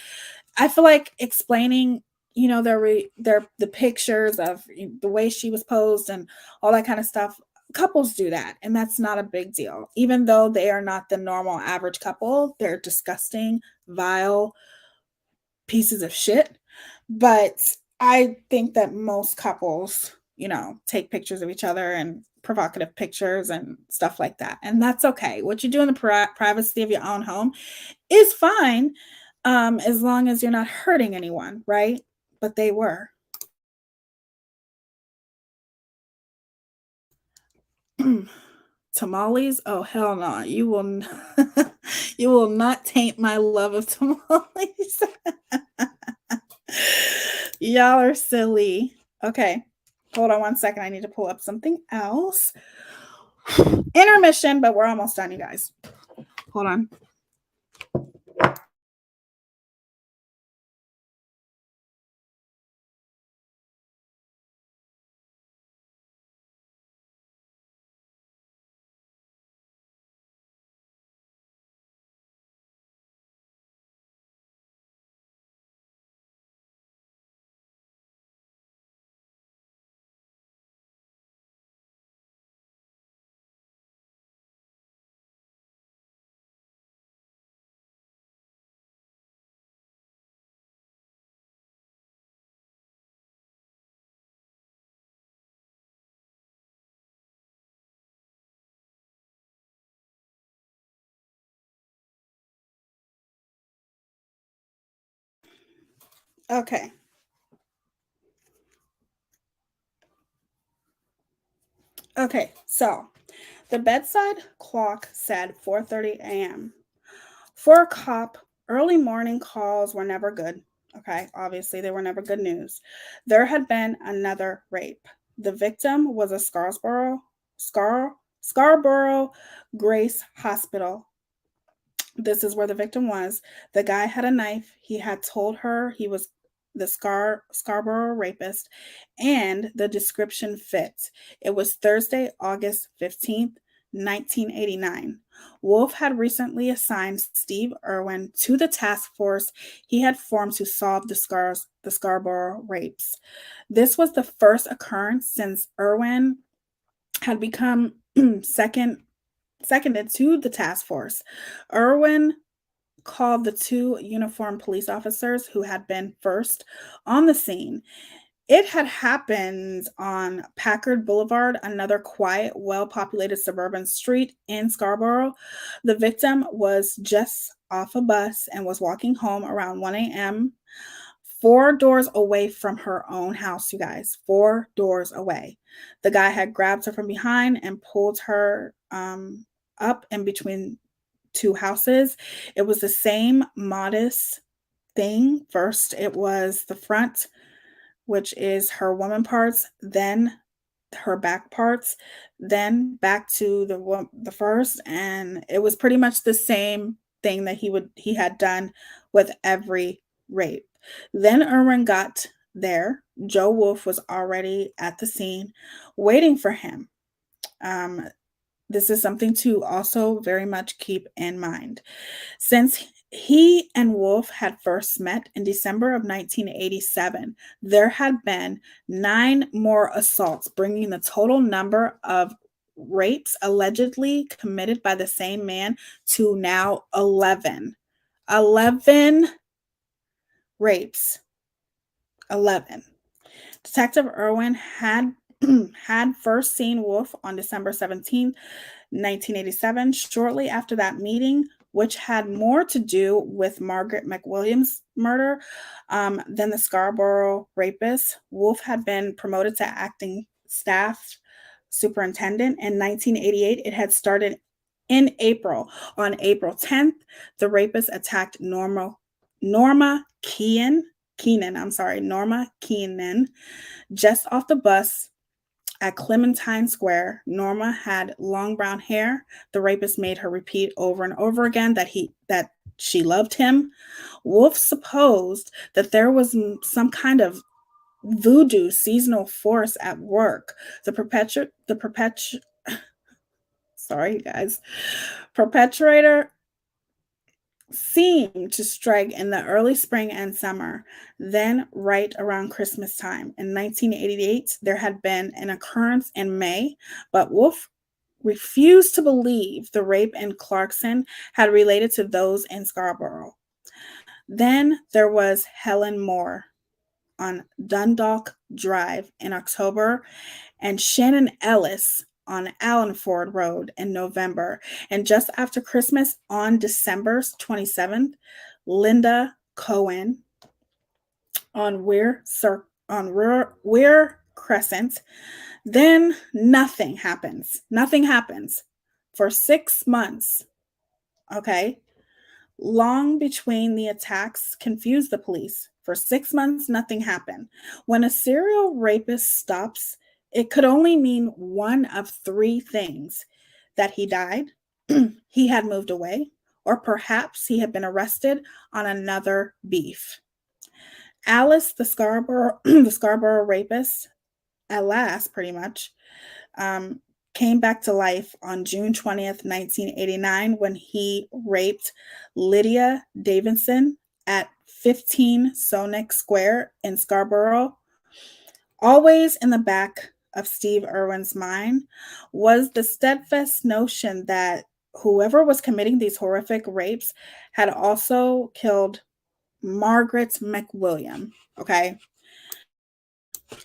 I feel like explaining, the pictures of the way she was posed and all that kind of stuff. Couples do that, and that's not a big deal. Even though they are not the normal average couple, they're disgusting, vile pieces of shit. But I think that most couples, take pictures of each other and provocative pictures and stuff like that. And that's okay. What you do in the privacy of your own home is fine, as long as you're not hurting anyone, right? But they were. Tamales? Oh hell no! You will, you will not taint my love of tamales. Y'all are silly. Okay, hold on one second. I need to pull up something else. Intermission, but we're almost done, you guys. Hold on. Okay. Okay, so the bedside clock said 4:30 a.m. For a cop, early morning calls were never good. Okay, obviously they were never good news. There had been another rape. The victim was a Scarborough Grace Hospital. This is where the victim was. The guy had a knife. He had told her he was the Scarborough rapist, and the description fit. It was Thursday, August 15th, 1989. Wolf had recently assigned Steve Irwin to the task force he had formed to solve the Scarborough rapes. This was the first occurrence since Irwin had become seconded to the task force. Irwin called the two uniformed police officers who had been first on the scene. It had happened on Packard Boulevard, another quiet, well-populated suburban street in Scarborough. The victim was just off a bus and was walking home around 1 a.m., 4 doors away from her own house, you guys. 4 doors away. The guy had grabbed her from behind and pulled her up in between two houses. It was the same modest thing. First, it was the front, which is her woman parts, then her back parts, then back to the first, and it was pretty much the same thing that he had done with every rape. Then Irwin got there. Joe Wolf was already at the scene waiting for him. This is something to also very much keep in mind. Since he and Wolf had first met in December of 1987, there had been 9 more assaults, bringing the total number of rapes allegedly committed by the same man to now 11. 11 rapes. 11. Detective Irwin had had first seen Wolf on December 17th, 1987, shortly after that meeting, which had more to do with Margaret McWilliams' murder than the Scarborough rapist. Wolf had been promoted to acting staff superintendent in 1988. It had started in April. On April 10th, the rapist attacked Norma Keenan, Norma Keenan, just off the bus at Clementine Square. Norma had long brown hair. The rapist made her repeat over and over again that she loved him. Wolf supposed that there was some kind of voodoo seasonal force at work. Sorry, guys. Perpetrator seemed to strike in the early spring and summer, then right around Christmas time. In 1988, there had been an occurrence in May, but Wolf refused to believe the rape in Clarkson had related to those in Scarborough. Then there was Helen Moore on Dundalk Drive in October, and Shannon Ellis on Allenford Road in November. And just after Christmas, on December 27th, Linda Cohen on Weir Crescent. Then nothing happens. Nothing happens for 6 months. Okay. Long between the attacks confused the police. For 6 months, nothing happened. When a serial rapist stops, it could only mean one of three things: that he died, he had moved away, or perhaps he had been arrested on another beef. Alice, the Scarborough rapist, at last, pretty much, um, came back to life on June 20th, 1989, when he raped Lydia Davidson at 15 Sonic Square in Scarborough. Always in the back of Steve Irwin's mind was the steadfast notion that whoever was committing these horrific rapes had also killed Margaret McWilliam. Okay.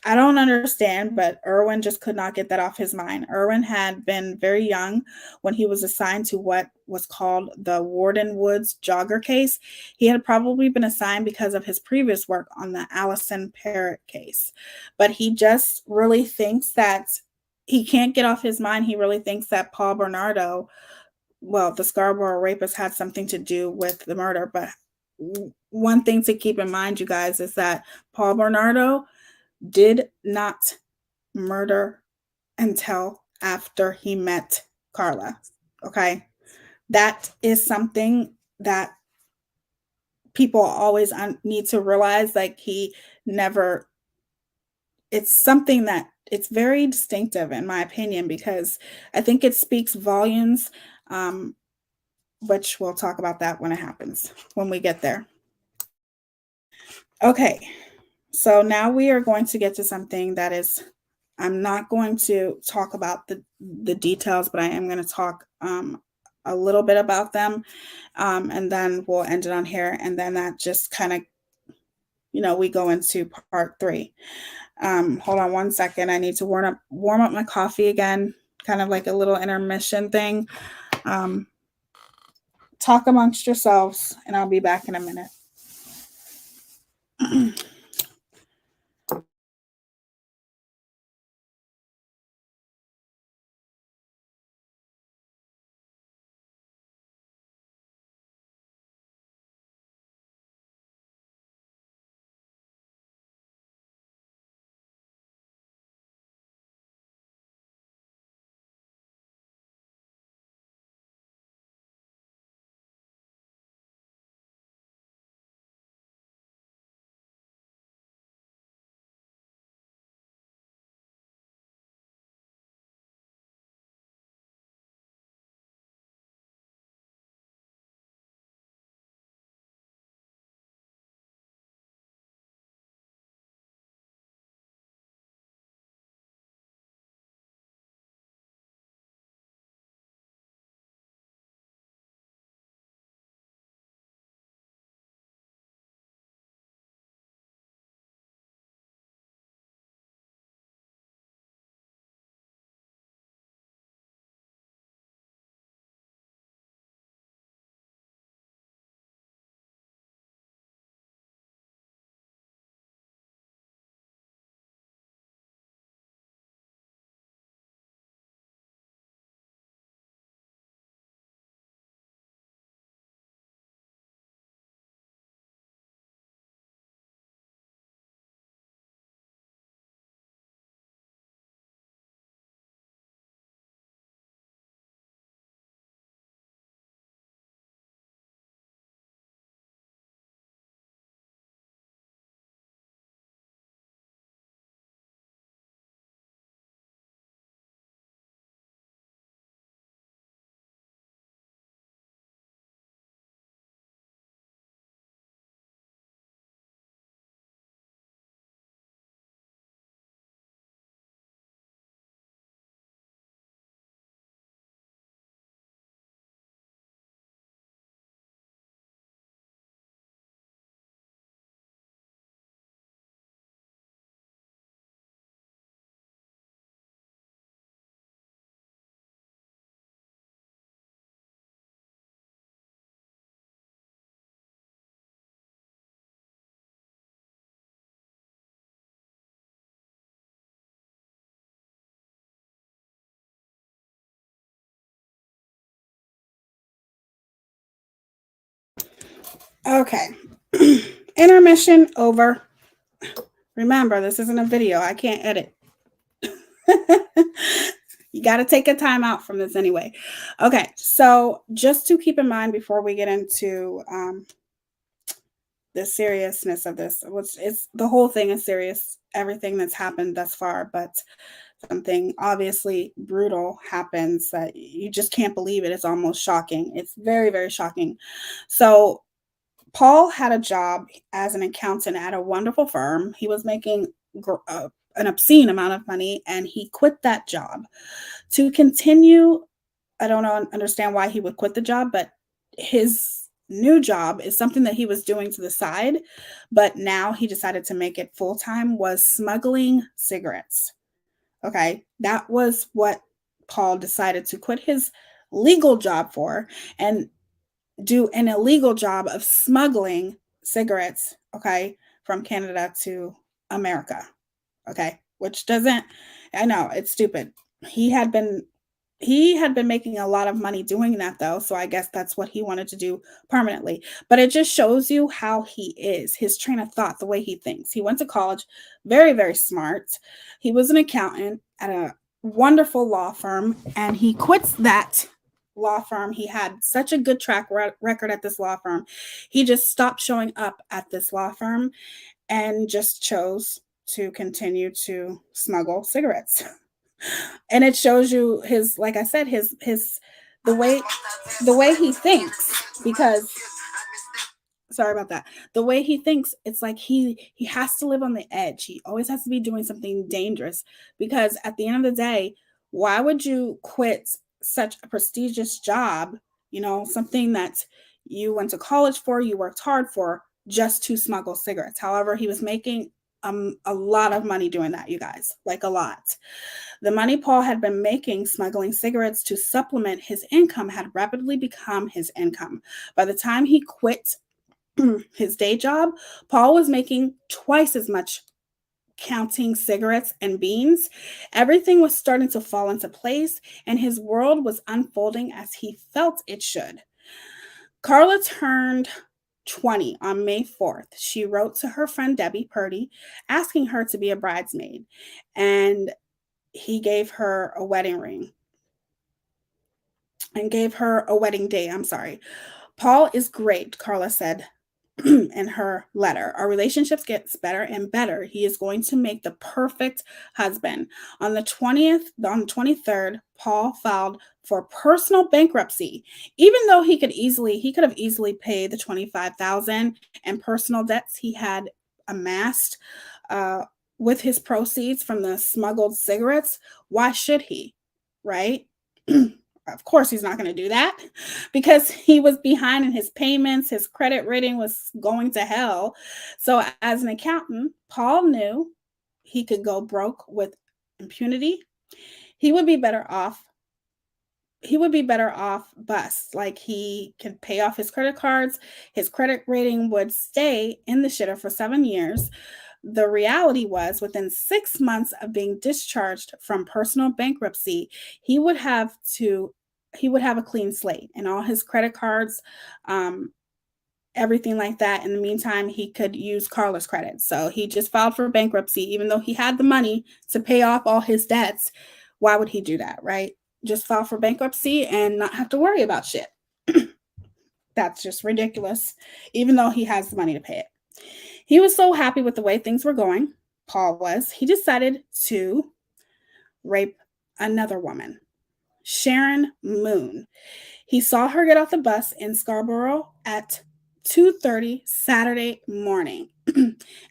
I don't understand, but Irwin just could not get that off his mind. Irwin had been very young when he was assigned to what was called the Warden Woods jogger case. He had probably been assigned because of his previous work on the Allison Parrott case. But he just really thinks that he can't get off his mind. He really thinks that Paul Bernardo, well, the Scarborough rapist, had something to do with the murder. But one thing to keep in mind, you guys, is that Paul Bernardo did not murder until after he met Carla. Okay. That is something that people always need to realize. Like, he never, it's something that it's very distinctive, in my opinion, because I think it speaks volumes, which we'll talk about that when it happens, when we get there. Okay. So now we are going to get to something that is, I'm not going to talk about the details, but I am going to talk a little bit about them, and then we'll end it on here. And then that just kind of, we go into part 3. Hold on one second. I need to warm up my coffee again, kind of like a little intermission thing. Talk amongst yourselves, and I'll be back in a minute. Okay. Intermission over. Remember, this isn't a video. I can't edit. You got to take a time out from this anyway. Okay. So, just to keep in mind before we get into the seriousness of this, which is the whole thing is serious, everything that's happened thus far, but something obviously brutal happens that you just can't believe it. It's almost shocking. It's very, very shocking. So, Paul had a job as an accountant at a wonderful firm. He was making an obscene amount of money, and he quit that job to continue. I don't understand why he would quit the job, but his new job is something that he was doing to the side, but now he decided to make it full time, was smuggling cigarettes. Okay, that was what Paul decided to quit his legal job for and do an illegal job of smuggling cigarettes, okay, from Canada to America, okay, which doesn't, I know it's stupid. He had been he had been making a lot of money doing that though, so I guess that's what he wanted to do permanently. But it just shows you how he is, his train of thought, the way he thinks. He went to college, very, very smart. He was an accountant at a wonderful law firm, and he quits that law firm. He had such a good track record at this law firm. He just stopped showing up at this law firm and just chose to continue to smuggle cigarettes. And it shows you his, like I said, his the way he thinks, because sorry about that, the way he thinks, it's like he has to live on the edge. He always has to be doing something dangerous, because at the end of the day, why would you quit such a prestigious job, something that you went to college for, you worked hard for, just to smuggle cigarettes? However, he was making a lot of money doing that, you guys, like a lot. The money Paul had been making smuggling cigarettes to supplement his income had rapidly become his income. By the time he quit his day job, Paul was making twice as much counting cigarettes and beans. Everything was starting to fall into place, and his world was unfolding as he felt it should. Carla turned 20 on May 4th. She wrote to her friend Debbie Purdy asking her to be a bridesmaid, and he gave her a wedding ring and gave her a wedding day. I'm sorry. Paul is great, Carla said in her letter. Our relationships gets better and better. He is going to make the perfect husband. On the 23rd, Paul filed for personal bankruptcy, even though he could have easily paid the $25,000 and personal debts he had amassed with his proceeds from the smuggled cigarettes. Why should he? Right? Of course, he's not going to do that, because he was behind in his payments. His credit rating was going to hell. So, as an accountant, Paul knew he could go broke with impunity. He would be better off. Bust. Like, he could pay off his credit cards. His credit rating would stay in the shitter for 7 years. The reality was, within 6 months of being discharged from personal bankruptcy, he would have a clean slate, and all his credit cards, everything like that. In the meantime, he could use Carla's credit. So he just filed for bankruptcy, even though he had the money to pay off all his debts. Why would he do that, right? Just file for bankruptcy and not have to worry about shit. That's just ridiculous, even though he has the money to pay it. He was so happy with the way things were going, Paul was. He decided to rape another woman, Sharon Moon. He saw her get off the bus in Scarborough at 2:30 Saturday morning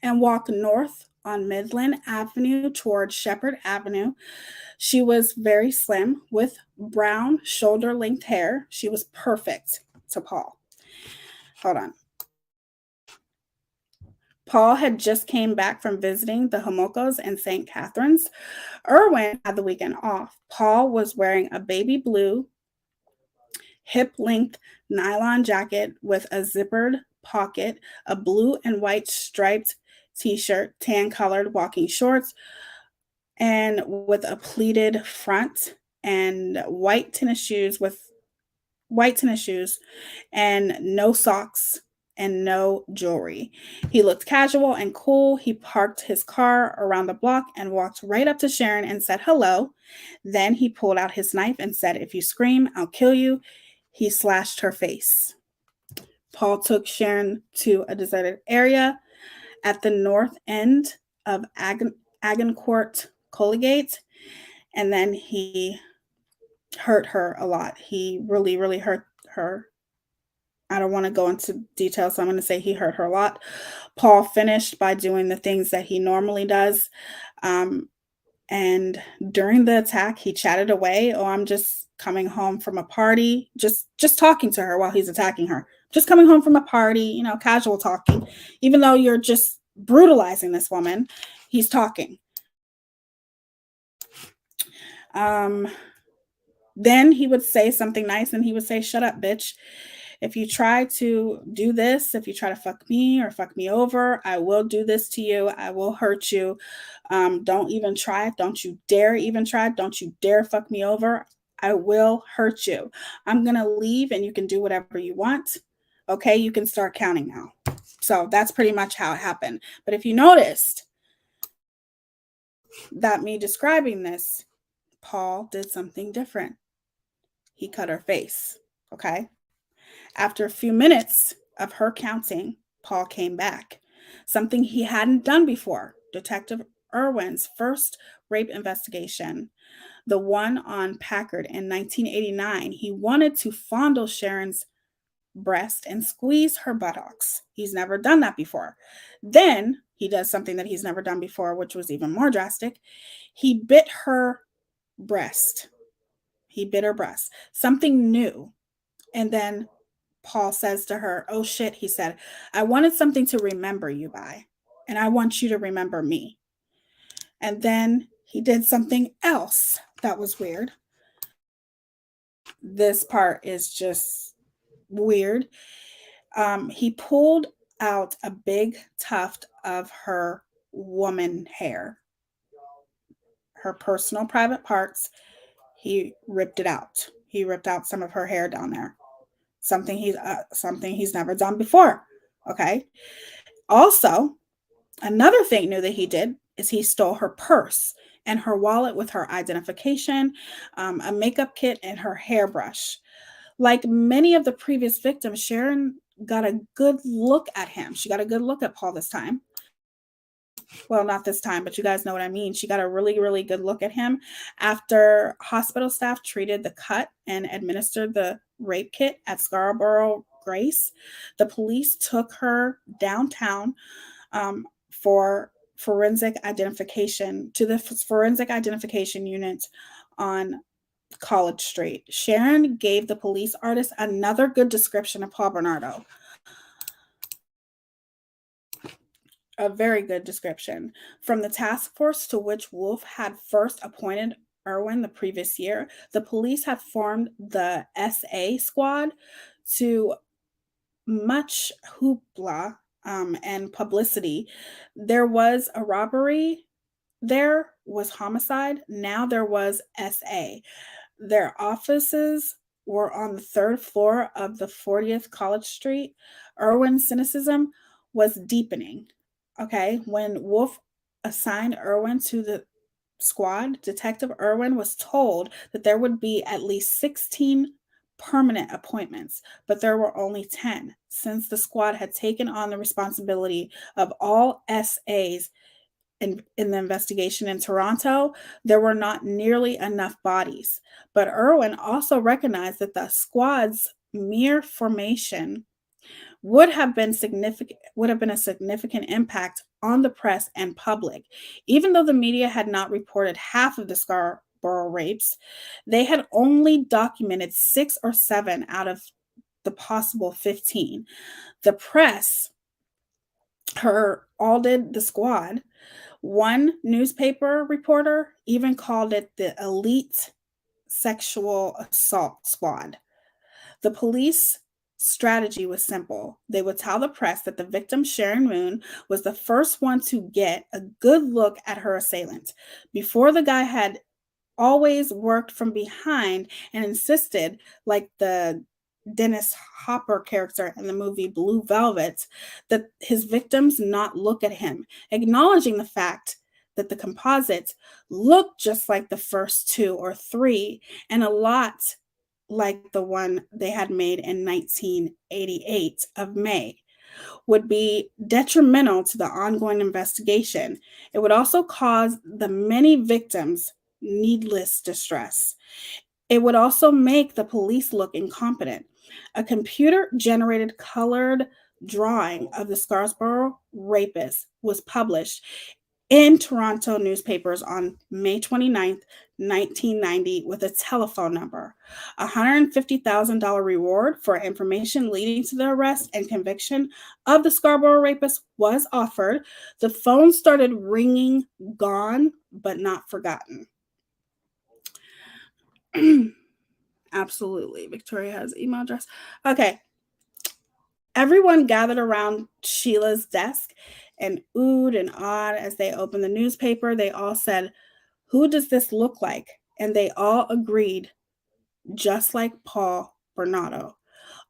and walk north on Midland Avenue toward Shepherd Avenue. She was very slim with brown shoulder-length hair. She was perfect to Paul. Hold on. Paul had just came back from visiting the Homokos and St. Catharines. Irwin had the weekend off. Paul was wearing a baby blue hip-length nylon jacket with a zippered pocket, a blue and white striped t-shirt, tan-colored walking shorts, and with a pleated front, and white tennis shoes and no socks, and no jewelry. He looked casual and cool. He parked his car around the block and walked right up to Sharon and said hello. Then he pulled out his knife and said, "If you scream, I'll kill you." He slashed her face. Paul took Sharon to a deserted area at the north end of Agincourt Collegate, and then he hurt her a lot. He really, really hurt her. I don't want to go into details, so I'm going to say he hurt her a lot. Paul finished by doing the things that he normally does. And during the attack, he chatted away. "Oh, I'm just coming home from a party." Just talking to her while he's attacking her. "Just coming home from a party," casual talking. Even though you're just brutalizing this woman, he's talking. Then he would say something nice and he would say, "Shut up, bitch. If you try to do this, if you try to fuck me or fuck me over, I will do this to you. I will hurt you. Don't even try it. Don't you dare even try it. Don't you dare fuck me over. I will hurt you. I'm going to leave and you can do whatever you want. Okay, you can start counting now." So that's pretty much how it happened. But if you noticed that me describing this, Paul did something different. He cut her face. Okay. After a few minutes of her counting, Paul came back. Something he hadn't done before. Detective Irwin's first rape investigation, the one on Packard in 1989, he wanted to fondle Sharon's breast and squeeze her buttocks. He's never done that before. Then he does something that he's never done before, which was even more drastic. He bit her breast. He bit her breast. Something new. And then Paul says to her, "Oh shit," he said, "I wanted something to remember you by, and I want you to remember me." And then he did something else that was weird. This part is just weird. He pulled out a big tuft of her woman hair, her personal private parts. He ripped it out. He ripped out some of her hair down there. Something he's never done before. Okay. Also, another thing new that he did is he stole her purse and her wallet with her identification, a makeup kit, and her hairbrush. Like many of the previous victims, Sharon got a good look at him. She got a good look at Paul this time. Well, not this time, but you guys know what I mean. She got a really, really good look at him. After hospital staff treated the cut and administered the rape kit at Scarborough Grace, the police took her downtown for forensic identification to the forensic identification unit on College Street. Sharon gave the police artist another good description of Paul Bernardo. A very good description. From the task force to which Wolf had first appointed Irwin the previous year, the police had formed the SA squad. To much hoopla and publicity, there was a robbery, there was homicide, now there was SA. Their offices were on the third floor of the 40th College Street. Irwin's cynicism was deepening. Okay, when Wolf assigned Irwin to the squad, Detective Irwin was told that there would be at least 16 permanent appointments, but there were only 10, since the squad had taken on the responsibility of all SAs in the investigation in Toronto. There were not nearly enough bodies. But Irwin also recognized that the squad's mere formation would have been a significant impact on the press and public. Even though the media had not reported half of the Scarborough rapes, they had only documented 6 or 7 out of the possible 15. The press, all did the squad. One newspaper reporter even called it the elite sexual assault squad. The police strategy was simple. They would tell the press that the victim, Sharon Moon, was the first one to get a good look at her assailant. Before, the guy had always worked from behind and insisted, like the Dennis Hopper character in the movie Blue Velvet, that his victims not look at him, acknowledging the fact that the composites look just like the first two or three and a lot like the one they had made in 1988 of May, would be detrimental to the ongoing investigation. It would also cause the many victims needless distress. It would also make the police look incompetent. A computer generated colored drawing of the Scarborough rapist was published in Toronto newspapers on May 29th, 1990, with a telephone number. A $150,000 reward for information leading to the arrest and conviction of the Scarborough rapist was offered. The phone started ringing, gone, but not forgotten. Absolutely. Victoria has email address. Okay. Everyone gathered around Sheila's desk and oohed and awed as they opened the newspaper. They all said, "Who does this look like?" And they all agreed, just like Paul Bernardo.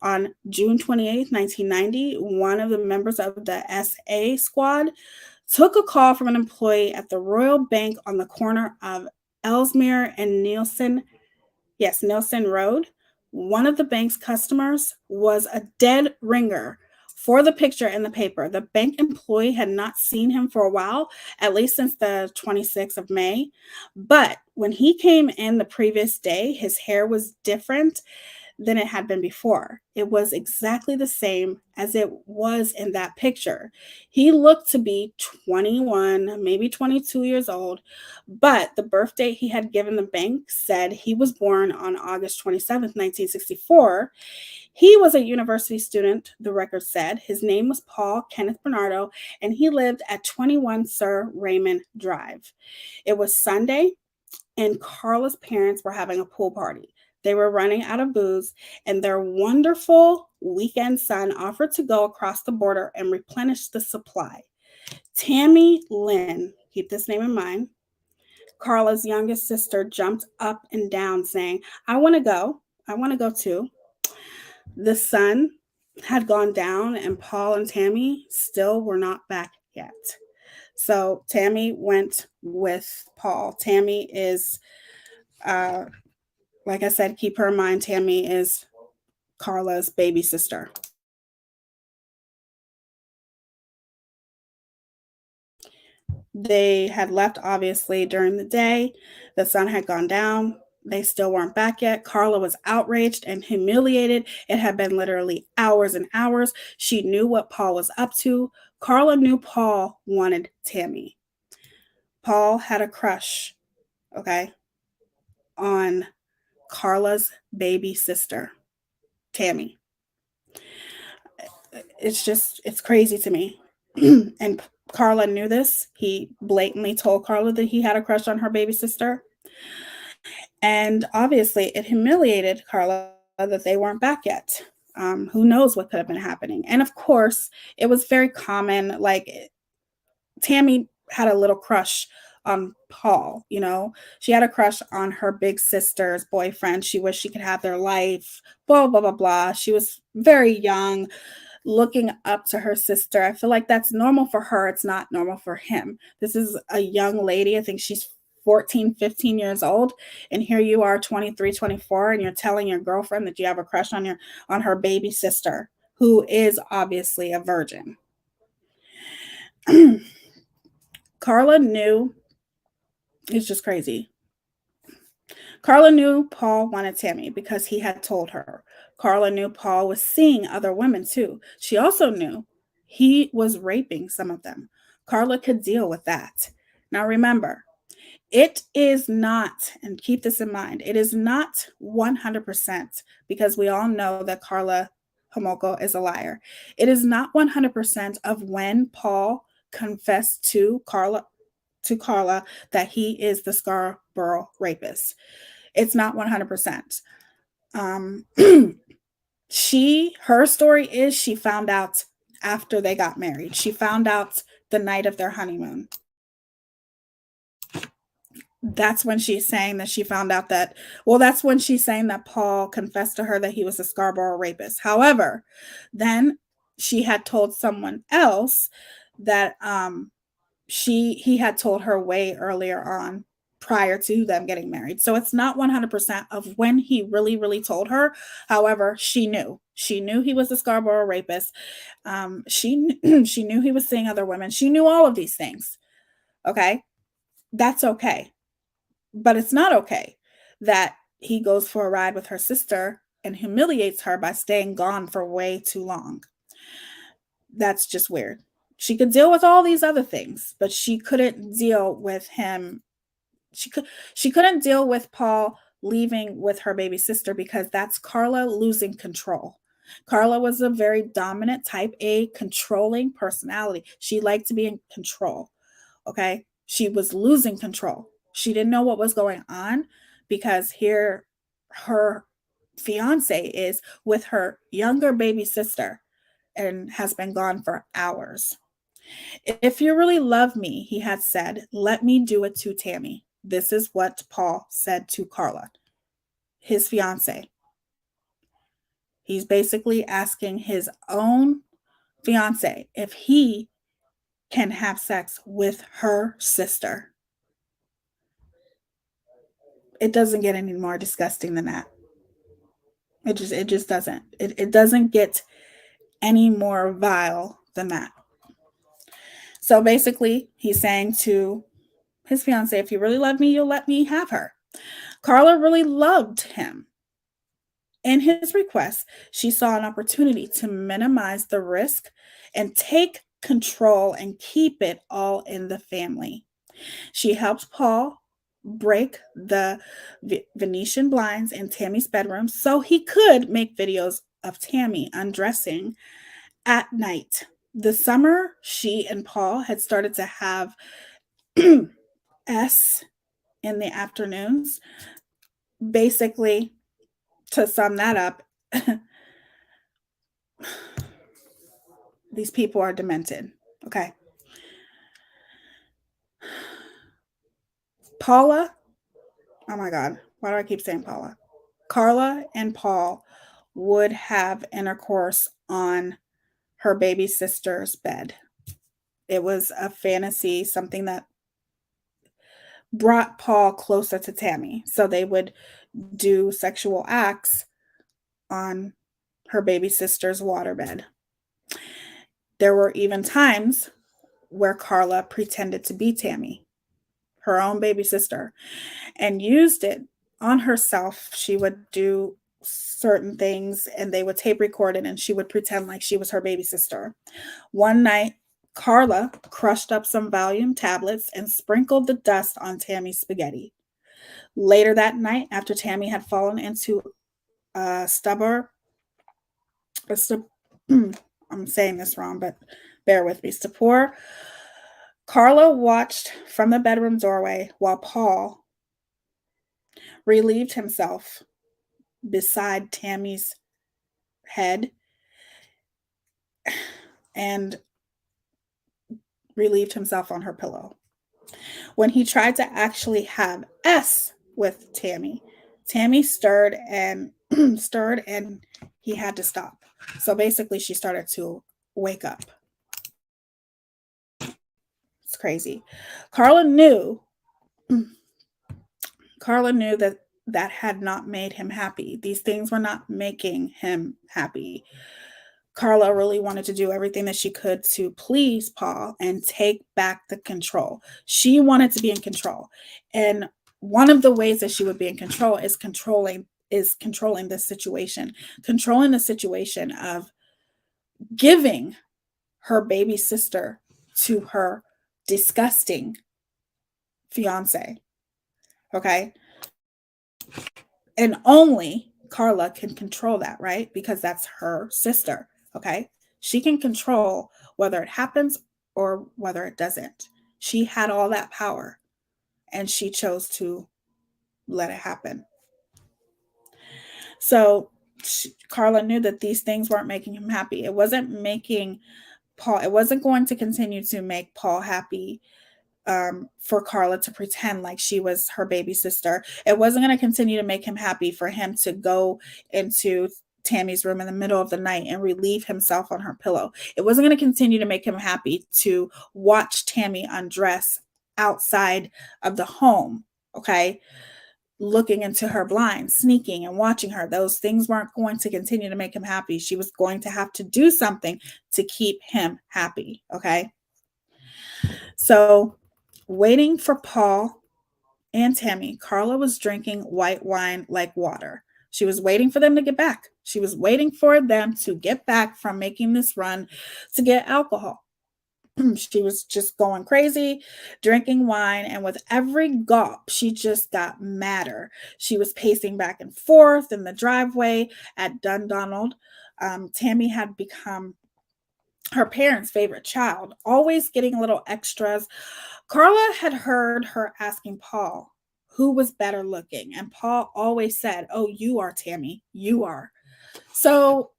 On June 28, 1990, one of the members of the SA squad took a call from an employee at the Royal Bank on the corner of Ellesmere and Nielsen Road. One of the bank's customers was a dead ringer for the picture in the paper. The bank employee had not seen him for a while, at least since the 26th of May. But when he came in the previous day, his hair was different than it had been before. It was exactly the same as it was in that picture. He looked to be 21, maybe 22 years old, but the birth date he had given the bank said he was born on August 27th, 1964. He was a university student, the record said. His name was Paul Kenneth Bernardo, and he lived at 21 Sir Raymond Drive. It was Sunday, and Carla's parents were having a pool party. They were running out of booze, and their wonderful weekend son offered to go across the border and replenish the supply. Tammy Lynn, keep this name in mind, Carla's youngest sister, jumped up and down saying, "I want to go. I want to go too." The sun had gone down, and Paul and Tammy still were not back yet. So Tammy went with Paul. Tammy is, like I said, keep her in mind, Tammy is Carla's baby sister. They had left, obviously, during the day. The sun had gone down. They still weren't back yet. Carla was outraged and humiliated. It had been literally hours and hours. She knew what Paul was up to. Carla knew Paul wanted Tammy. Paul had a crush, okay, on Carla's baby sister, Tammy. It's crazy to me. And Carla knew this. He blatantly told Carla that he had a crush on her baby sister. And obviously, it humiliated Carla that they weren't back yet. Who knows what could have been happening? And of course, it was very common. Like, Tammy had a little crush on Paul, you know, she had a crush on her big sister's boyfriend. She wished she could have their life, blah, blah, blah, blah. She was very young, looking up to her sister. I feel like that's normal for her. It's not normal for him. This is a young lady. I think she's 14, 15 years old. And here you are, 23, 24, and you're telling your girlfriend that you have a crush on her baby sister, who is obviously a virgin. Carla knew, it's just crazy. Carla knew Paul wanted Tammy because he had told her. Carla knew Paul was seeing other women too. She also knew he was raping some of them. Carla could deal with that. Now remember, it is not, and keep this in mind, it is not 100%, because we all know that Carla Homolko is a liar. It is not 100% of when Paul confessed to Carla that he is the Scarborough rapist. It's not 100%. Her story is she found out after they got married. She found out the night of their honeymoon. That's when she's saying that she found out that, well, that's when she's saying that Paul confessed to her that he was a Scarborough rapist. However, then she had told someone else that he had told her way earlier on, prior to them getting married. So it's not 100% of when he really told her. However, she knew he was a Scarborough rapist. She she knew he was seeing other women. She knew all of these things. Okay, that's okay. But it's not okay that he goes for a ride with her sister and humiliates her by staying gone for way too long. That's just weird. She could deal with all these other things, but she couldn't deal with him. She couldn't deal with Paul leaving with her baby sister, because that's Carla losing control. Carla was a very dominant type A controlling personality. She liked to be in control. Okay? She was losing control. She didn't know what was going on, because here her fiance is with her younger baby sister and has been gone for hours. If you really love me, he had said, let me do it to Tammy. This is what Paul said to Carla, his fiance. He's basically asking his own fiance if he can have sex with her sister. It doesn't get any more disgusting than that. It just doesn't. It doesn't get any more vile than that. So basically, he's saying to his fiance, if you really love me, you'll let me have her. Carla really loved him. In his request, she saw an opportunity to minimize the risk and take control and keep it all in the family. She helped Paul break the Venetian blinds in Tammy's bedroom so he could make videos of Tammy undressing at night. The summer, she and Paul had started to have S in the afternoons. Basically, to sum that up, these people are demented. Okay. Paula, oh my God, why do I keep saying Paula? Carla and Paul would have intercourse on her baby sister's bed. It was a fantasy, something that brought Paul closer to Tammy. So they would do sexual acts on her baby sister's waterbed. There were even times where Carla pretended to be Tammy, her own baby sister, and used it on herself. She would do certain things and they would tape record it and she would pretend like she was her baby sister. One night, Carla crushed up some Valium tablets and sprinkled the dust on Tammy's spaghetti. Later that night, after Tammy had fallen into a I'm saying this wrong, but bear with me, stupor, Carla watched from the bedroom doorway while Paul relieved himself beside Tammy's head and relieved himself on her pillow. When he tried to actually have S with Tammy, Tammy stirred and stirred and he had to stop. So basically she started to wake up. It's crazy. Carla knew that that had not made him happy. These things were not making him happy. Carla really wanted to do everything that she could to please Paul and take back the control. She wanted to be in control. And one of the ways that she would be in control is controlling the situation. Controlling the situation of giving her baby sister to her disgusting fiance. Okay? And only Carla can control that, right? Because that's her sister. Okay. She can control whether it happens or whether it doesn't. She had all that power and she chose to let it happen. So Carla knew that these things weren't making him happy. It wasn't making Paul, it wasn't going to continue to make Paul happy for Carla to pretend like she was her baby sister. It wasn't going to continue to make him happy for him to go into Tammy's room in the middle of the night and relieve himself on her pillow. It wasn't going to continue to make him happy to watch Tammy undress outside of the home, okay? Looking into her blind, sneaking and watching her. Those things weren't going to continue to make him happy. She was going to have to do something to keep him happy, okay? So, waiting for Paul and Tammy, Carla was drinking white wine like water. She was waiting for them to get back. She was waiting for them to get back from making this run to get alcohol. She was just going crazy, drinking wine, and with every gulp, she just got madder. She was pacing back and forth in the driveway at Dundonald. Tammy had become her parents' favorite child, always getting little extras. Carla had heard her asking Paul who was better looking, and Paul always said, "Oh, you are, Tammy, you are." So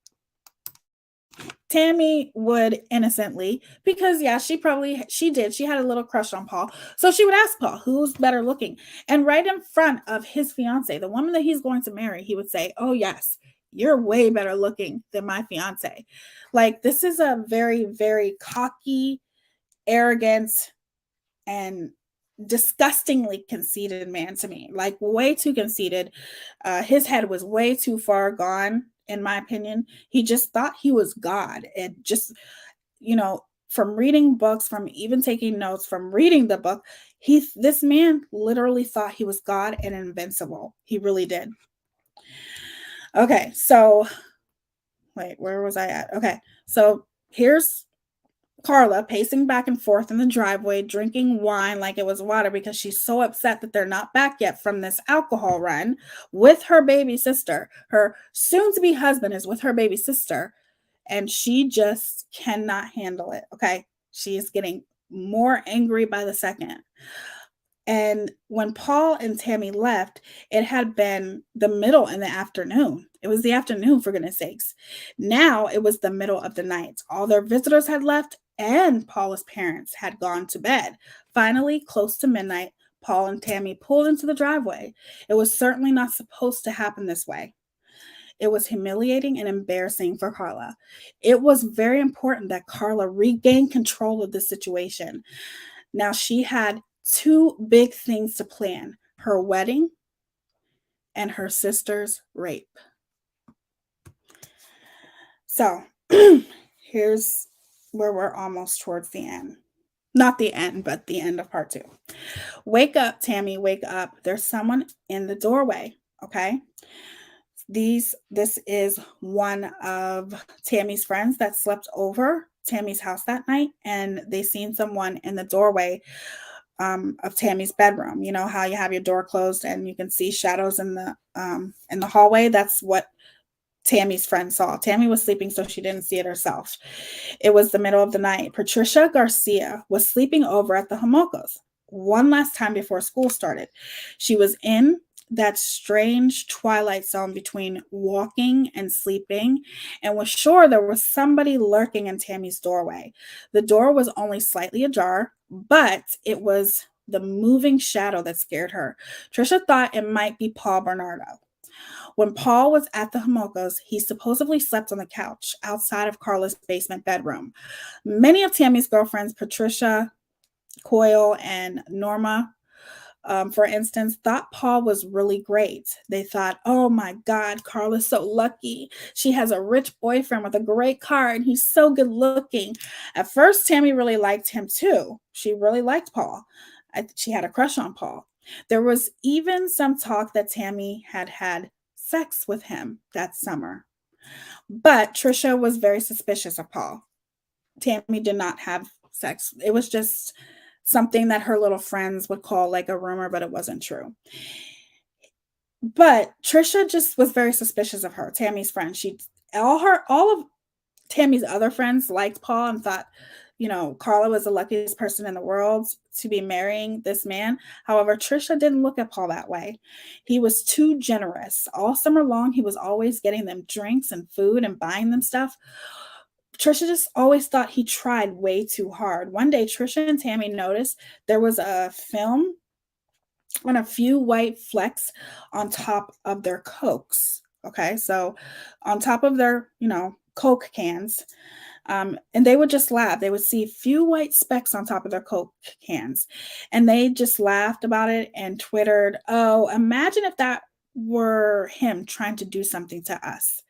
Tammy would innocently, because yeah, she had a little crush on Paul. So she would ask Paul, who's better looking? And right in front of his fiance, the woman that he's going to marry, he would say, "Oh yes, you're way better looking than my fiance." Like, this is a very, very cocky, arrogant, and disgustingly conceited man to me. Like, way too conceited. His head was way too far gone, in my opinion. He just thought he was God. And just, from reading books, from even taking notes, from reading the book, this man literally thought he was God and invincible. He really did. Okay, so wait, where was I at? Okay, so here's Carla pacing back and forth in the driveway, drinking wine like it was water because she's so upset that they're not back yet from this alcohol run with her baby sister. Her soon-to-be husband is with her baby sister, and she just cannot handle it, okay? She is getting more angry by the second. And when Paul and Tammy left, it had been the middle in the afternoon. It was the afternoon, for goodness sakes. Now it was the middle of the night. All their visitors had left, and Paula's parents had gone to bed. Finally, close to midnight, Paul and Tammy pulled into the driveway. It was certainly not supposed to happen this way. It was humiliating and embarrassing for Carla. It was very important that Carla regain control of the situation. Now, she had two big things to plan: her wedding and her sister's rape. So here's where we're almost towards the end. Not the end, but the end of part 2. Wake up, Tammy, wake up. There's someone in the doorway, okay? This is one of Tammy's friends that slept over Tammy's house that night, and they seen someone in the doorway of Tammy's bedroom. You know how you have your door closed and you can see shadows in the hallway? That's what Tammy's friend saw. Tammy was sleeping, so she didn't see it herself. It was the middle of the night. Patricia Garcia was sleeping over at the Homolkas one last time before school started. She was in that strange twilight zone between walking and sleeping, and was sure there was somebody lurking in Tammy's doorway. The door was only slightly ajar, but it was the moving shadow that scared her. Trisha thought it might be Paul Bernardo. When Paul was at the Homolkas, he supposedly slept on the couch outside of Carla's basement bedroom. Many of Tammy's girlfriends, Patricia, Coyle, and Norma, for instance, thought Paul was really great. They thought, "Oh my God, Carla's so lucky. She has a rich boyfriend with a great car, and he's so good looking." At first, Tammy really liked him too. She really liked Paul. She had a crush on Paul. There was even some talk that Tammy had had sex with him that summer. But Trisha was very suspicious of Paul. Tammy did not have sex. It was just something that her little friends would call like a rumor, but it wasn't true. But Trisha just was very suspicious of her, Tammy's friend. All of Tammy's other friends liked Paul and thought, Carla was the luckiest person in the world to be marrying this man. However, Trisha didn't look at Paul that way. He was too generous. All summer long, he was always getting them drinks and food and buying them stuff. Trisha just always thought he tried way too hard. One day, Trisha and Tammy noticed there was a film and a few white flecks on top of their Cokes. Okay, so on top of their, Coke cans. And they would just laugh. They would see a few white specks on top of their Coke cans. And they just laughed about it and twittered, "Oh, imagine if that were him trying to do something to us."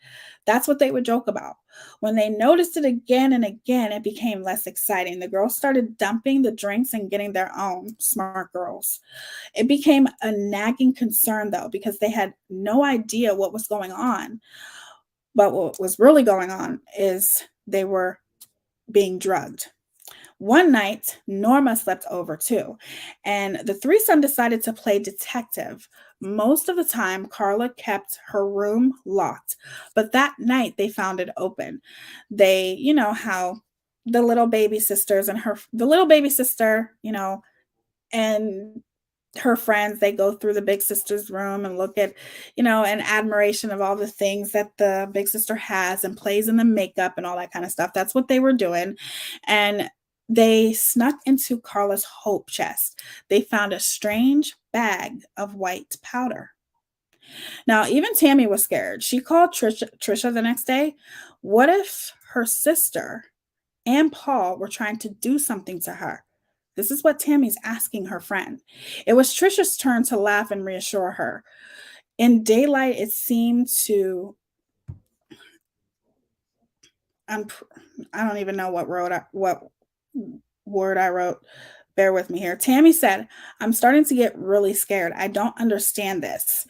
That's what they would joke about. When they noticed it again and again, it became less exciting. The girls started dumping the drinks and getting their own, smart girls. It became a nagging concern, though, because they had no idea what was going on. But what was really going on is they were being drugged. One night, Norma slept over too, and the threesome decided to play detective. Most of the time, Carla kept her room locked, but that night they found it open. They, how the little baby sisters and the little baby sister, and her friends, they go through the big sister's room and look at, an admiration of all the things that the big sister has and plays in the makeup and all that kind of stuff. That's what they were doing. And they snuck into Carla's hope chest. They found a strange bag of white powder. Now, even Tammy was scared. She called Trisha the next day. What if her sister and Paul were trying to do something to her? This is what Tammy's asking her friend. It was Trisha's turn to laugh and reassure her. In daylight, it seemed to I don't even know what word I wrote. Bear with me here. Tammy said, "I'm starting to get really scared. I don't understand this."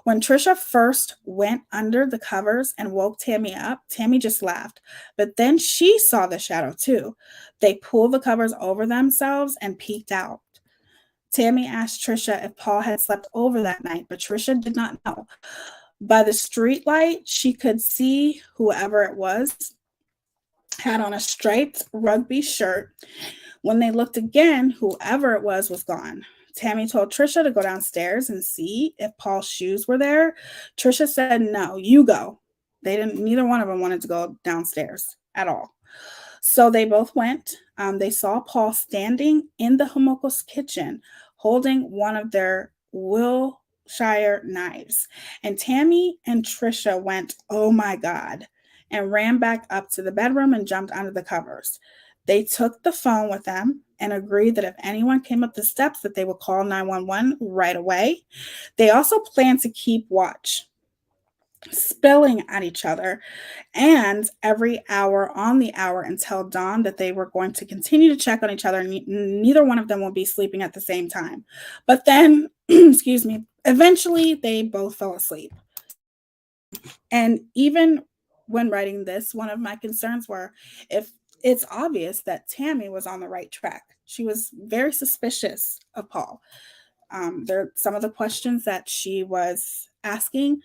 When Trisha first went under the covers and woke Tammy up, Tammy just laughed. But then she saw the shadow too. They pulled the covers over themselves and peeked out. Tammy asked Trisha if Paul had slept over that night, but Trisha did not know. By the street light, she could see whoever it was had on a striped rugby shirt. When they looked again, whoever it was gone. Tammy told Trisha to go downstairs and see if Paul's shoes were there. Trisha said, "No, you go." Neither one of them wanted to go downstairs at all. So they both went. They saw Paul standing in the Homoko's kitchen holding one of their Wilshire knives. And Tammy and Trisha went, "Oh my God," and ran back up to the bedroom and jumped under the covers. They took the phone with them and agreed that if anyone came up the steps that they would call 911 right away. They also planned to keep watch, spilling at each other, and every hour on the hour until dawn, that they were going to continue to check on each other. Neither one of them will be sleeping at the same time. But then, excuse me, eventually they both fell asleep. And even when writing this, one of my concerns were if it's obvious that Tammy was on the right track. She was very suspicious of Paul. Some of the questions that she was asking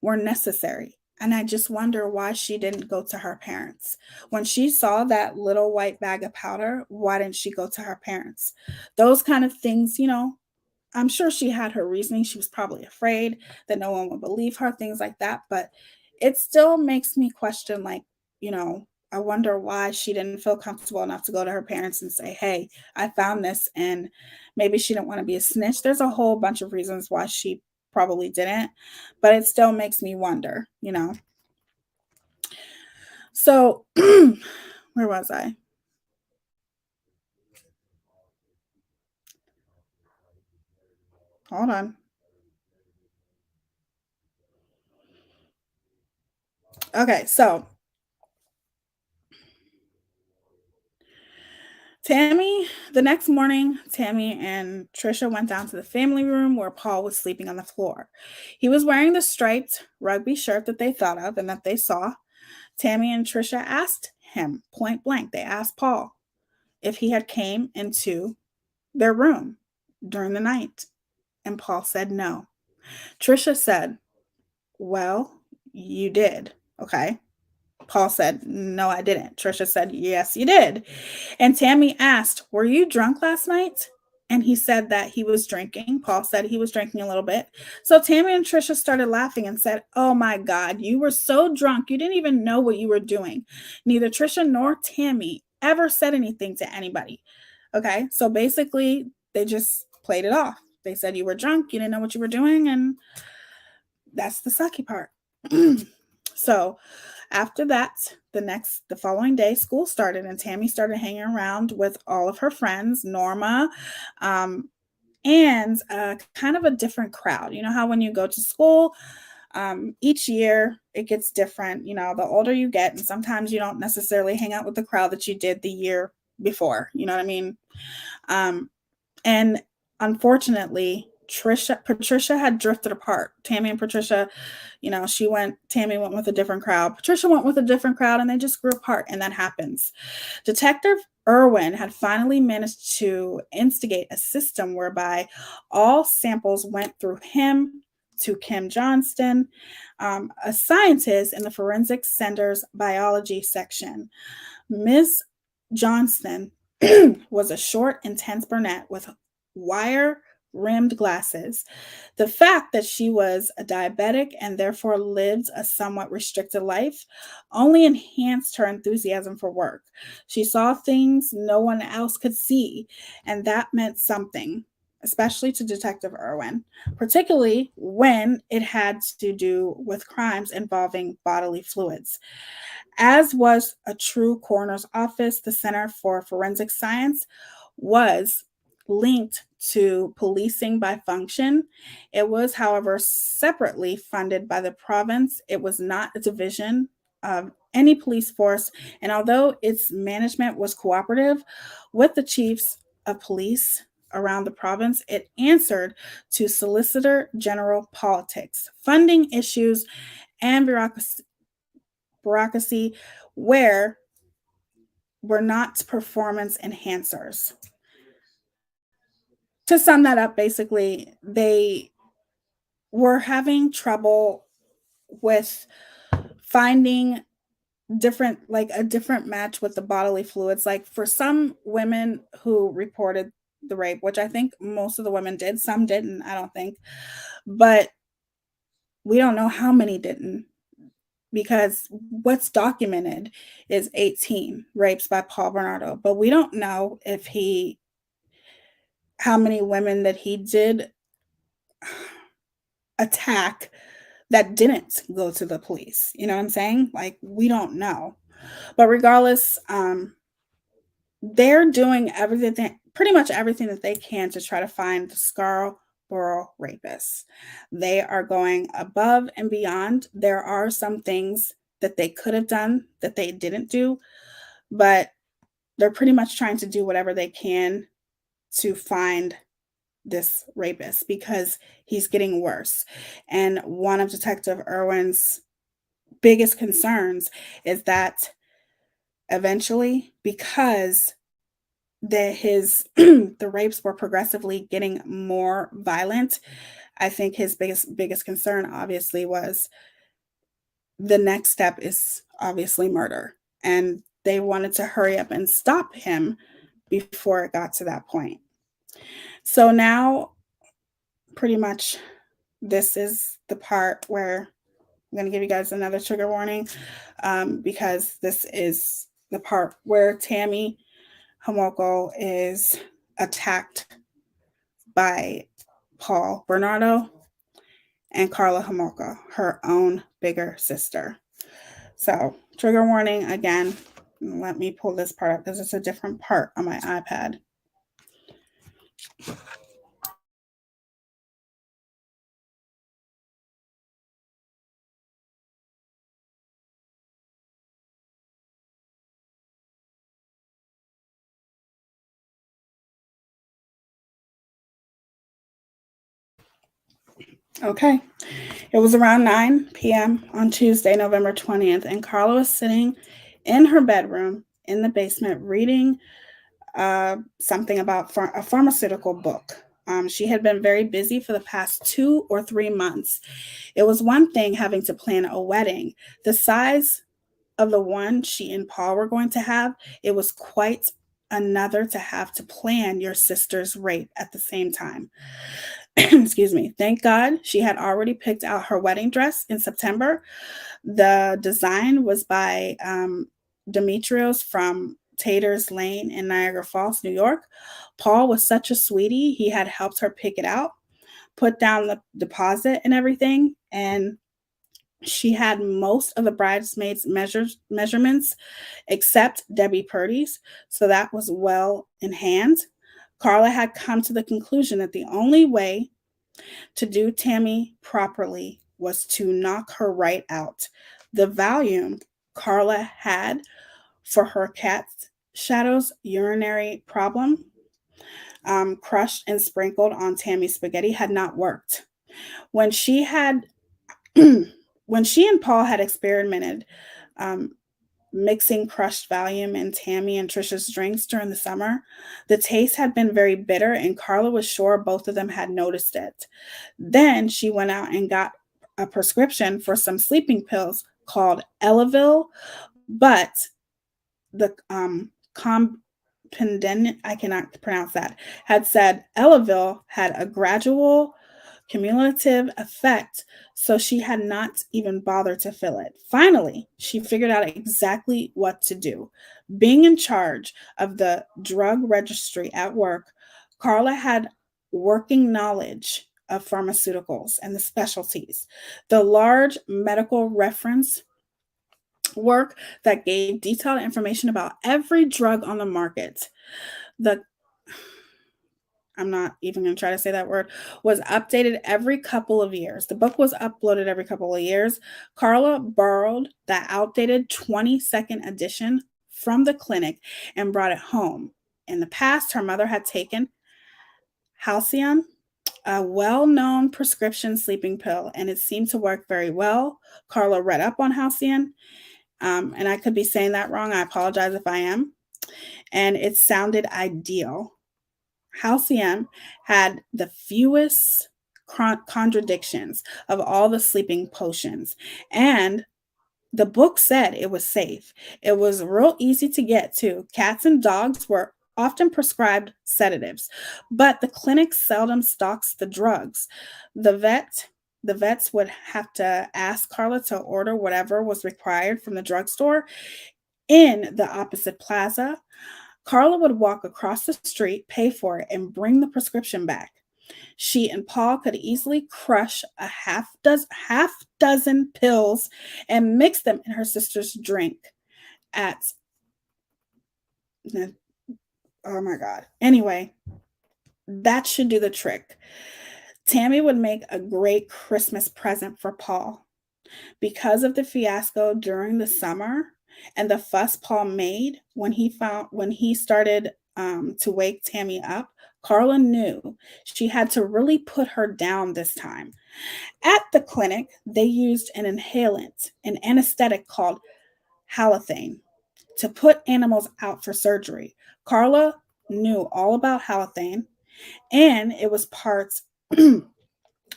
were necessary. And I just wonder why she didn't go to her parents. When she saw that little white bag of powder, why didn't she go to her parents? Those kind of things, I'm sure she had her reasoning. She was probably afraid that no one would believe her, things like that. But it still makes me question, like, I wonder why she didn't feel comfortable enough to go to her parents and say, "Hey, I found this." And maybe she didn't want to be a snitch. There's a whole bunch of reasons why she probably didn't, but it still makes me wonder. So, where was I? Hold on. Okay, so the next morning, Tammy and Trisha went down to the family room where Paul was sleeping on the floor. He was wearing the striped rugby shirt that they thought of and that they saw. Tammy and Trisha asked him point blank. They asked Paul if he had came into their room during the night, and Paul said no. Trisha said, "Well, you did." Okay. Paul said, "No, I didn't." Trisha said, "Yes, you did." And Tammy asked, "Were you drunk last night?" and he said that he was drinking. Paul said he was drinking a little bit. So Tammy and Trisha started laughing and said, "Oh my God, you were so drunk, you didn't even know what you were doing." Neither Trisha nor Tammy ever said anything to anybody. Okay, so basically, they just played it off. They said you were drunk, you didn't know what you were doing, and that's the sucky part. So after that, the following day, school started, and Tammy started hanging around with all of her friends, Norma, and kind of a different crowd. You know how when you go to school, each year it gets different. You know, the older you get, and sometimes you don't necessarily hang out with the crowd that you did the year before. You know what I mean? And unfortunately, Patricia had drifted apart. Tammy and Patricia, you know, Tammy went with a different crowd. Patricia went with a different crowd, and they just grew apart, and that happens. Detective Irwin had finally managed to instigate a system whereby all samples went through him to Kim Johnston, a scientist in the Forensic Center's biology section. Ms. Johnston was a short, intense brunette with wire rimmed glasses. The fact that she was a diabetic and therefore lived a somewhat restricted life only enhanced her enthusiasm for work. She saw things no one else could see, and that meant something, especially to Detective Irwin, particularly when it had to do with crimes involving bodily fluids. As was a true coroner's office, the Center for Forensic Science was linked to policing by function. It was, however, separately funded by the province. It was not a division of any police force, and although its management was cooperative with the chiefs of police around the province, it answered to Solicitor General politics, funding issues, and bureaucracy where were not performance enhancers. To sum that up, basically, they were having trouble with finding a different match with the bodily fluids. Like for some women who reported the rape, which I think most of the women did, some didn't, I don't think, but we don't know how many didn't, because what's documented is 18 rapes by Paul Bernardo, but we don't know how many women that he did attack that didn't go to the police. You know what I'm saying? Like, we don't know. But regardless, they're doing pretty much everything that they can to try to find the Scarborough rapists. They are going above and beyond. There are some things that they could have done that they didn't do, but they're pretty much trying to do whatever they can to find this rapist because he's getting worse. And one of Detective Irwin's biggest concerns is that eventually, because the rapes were progressively getting more violent, I think his biggest concern obviously was the next step is obviously murder, and they wanted to hurry up and stop him before it got to that point. So now pretty much this is the part where I'm going to give you guys another trigger warning, because this is the part where Tammy Homoko is attacked by Paul Bernardo and Carla Homoko, her own bigger sister. So, trigger warning again. Let me pull this part up because it's a different part on my iPad. Okay. It was around 9 p.m. on Tuesday, November 20th, and Carla was sitting in her bedroom in the basement reading something about a pharmaceutical book. She had been very busy for the past 2 or 3 months. It was one thing having to plan a wedding. The size of the one she and Paul were going to have, it was quite another to have to plan your sister's rape at the same time. Excuse me. Thank God she had already picked out her wedding dress in September. The design was by Demetrios from Tater's Lane in Niagara Falls, New York. Paul was such a sweetie. He had helped her pick it out, put down the deposit and everything. And she had most of the bridesmaids' measurements except Debbie Purdy's. So that was well in hand. Carla had come to the conclusion that the only way to do Tammy properly was to knock her right out. The volume Carla had for her cat's shadow's urinary problem, crushed and sprinkled on Tammy's spaghetti, had not worked. When she had, when she and Paul had experimented mixing crushed Valium in Tammy and Trisha's drinks during the summer, the taste had been very bitter, and Carla was sure both of them had noticed it. Then she went out and got a prescription for some sleeping pills called Elavil, but the compendent, I cannot pronounce that, had said Elavil had a gradual cumulative effect, so she had not even bothered to fill it. Finally, she figured out exactly what to do. Being in charge of the drug registry at work, Carla had working knowledge of pharmaceuticals and the specialties. The large medical reference work that gave detailed information about every drug on the market. I'm not even going to try to say that word, was updated every couple of years. The book was uploaded every couple of years. Carla borrowed the outdated 22nd edition from the clinic and brought it home. In the past, her mother had taken Halcyon, a well-known prescription sleeping pill, and it seemed to work very well. Carla read up on Halcyon, and I could be saying that wrong. I apologize if I am. And it sounded ideal. Halcyon had the fewest contradictions of all the sleeping potions, and the book said it was safe. It was real easy to get to. Cats and dogs were often prescribed sedatives, but the clinic seldom stocks the drugs. The vets would have to ask Carla to order whatever was required from the drugstore in the opposite plaza. Carla would walk across the street, pay for it, and bring the prescription back. She and Paul could easily crush a half dozen pills and mix them in her sister's drink oh my God. Anyway, that should do the trick. Tammy would make a great Christmas present for Paul. Because of the fiasco during the summer and the fuss Paul made when he started to wake Tammy up, Carla knew she had to really put her down this time. At the clinic, they used an inhalant, an anesthetic called halothane, to put animals out for surgery. Carla knew all about halothane, and it was parts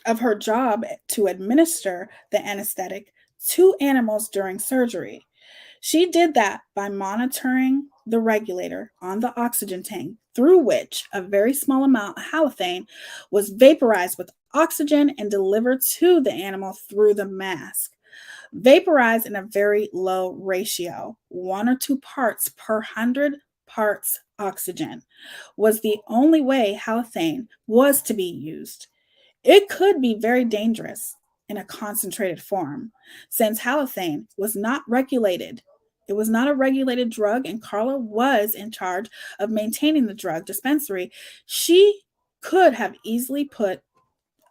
of her job to administer the anesthetic to animals during surgery. She did that by monitoring the regulator on the oxygen tank, through which a very small amount of halothane was vaporized with oxygen and delivered to the animal through the mask. Vaporized in a very low ratio, 1 or 2 parts per 100 parts oxygen, was the only way halothane was to be used. It could be very dangerous in a concentrated form, since halothane was not regulated. It was not a regulated drug, and Carla was in charge of maintaining the drug dispensary. She could have easily put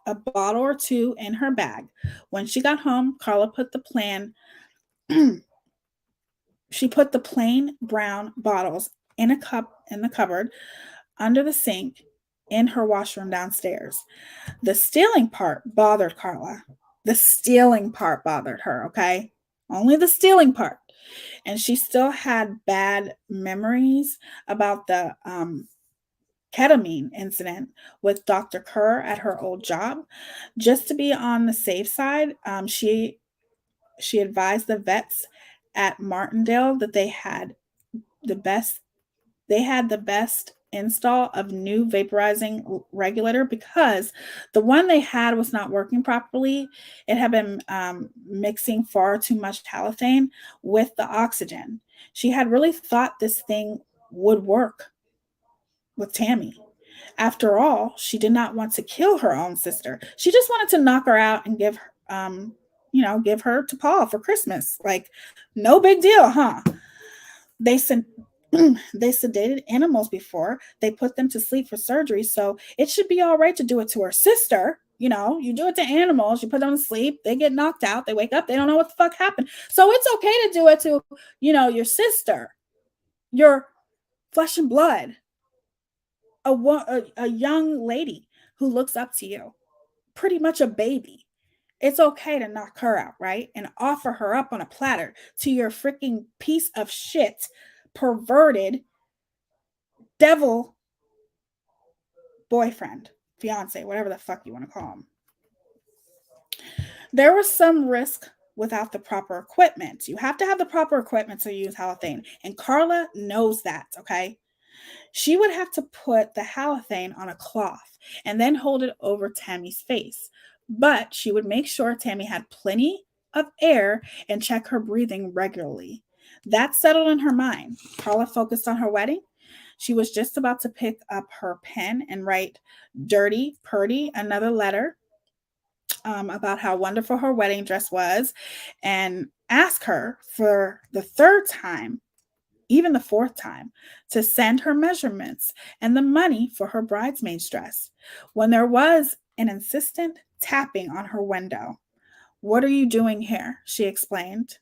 a bottle or 2 in her bag. When she got home, Carla put the plain brown bottles in a cup in the cupboard under the sink in her washroom downstairs. The stealing part bothered Carla. The stealing part bothered her, okay? Only the stealing part. And she still had bad memories about the ketamine incident with Dr. Kerr at her old job. Just to be on the safe side, she advised the vets at Martindale that they They had the best install of new vaporizing regulator because the one they had was not working properly. It had been mixing far too much halothane with the oxygen. She had really thought this thing would work with Tammy. After all, she did not want to kill her own sister. She just wanted to knock her out and give give her to Paul for Christmas. Like, no big deal, huh? They sent they sedated animals before they put them to sleep for surgery, so it should be all right to do it to her sister. You do it to animals, you put them to sleep, they get knocked out, they wake up, they don't know what the fuck happened. So it's okay to do it to, your sister, your flesh and blood, a young lady who looks up to you, pretty much a baby. It's okay to knock her out, right? And offer her up on a platter to your freaking piece of shit, perverted devil boyfriend, fiance, whatever the fuck you want to call him. There was some risk without the proper equipment. You have to have the proper equipment to use halothane. And Carla knows that, okay? She would have to put the halothane on a cloth and then hold it over Tammy's face. But she would make sure Tammy had plenty of air and check her breathing regularly. That settled in her mind. Carla focused on her wedding. She was just about to pick up her pen and write Dirty Purdy another letter about how wonderful her wedding dress was and ask her for the third time, even the fourth time, to send her measurements and the money for her bridesmaid's dress, when there was an insistent tapping on her window. "What are you doing here?" she explained.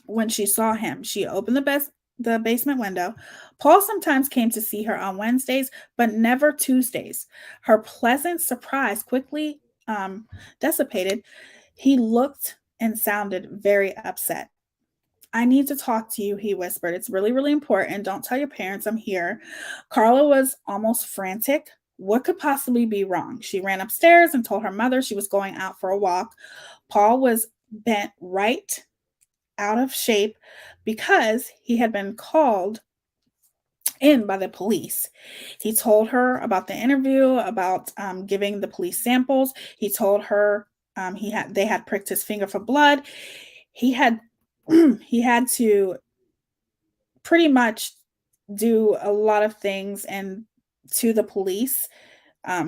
When she saw him, she opened the basement window. Paul sometimes came to see her on Wednesdays, but never Tuesdays. Her pleasant surprise quickly dissipated. He looked and sounded very upset. "I need to talk to you," he whispered. "It's really, really important. Don't tell your parents I'm here." Carla was almost frantic. What could possibly be wrong? She ran upstairs and told her mother she was going out for a walk. Paul was bent right out of shape because he had been called in by the police. He told her about the interview, about giving the police samples. He told her they had pricked his finger for blood. He had he had to pretty much do a lot of things, and to the police,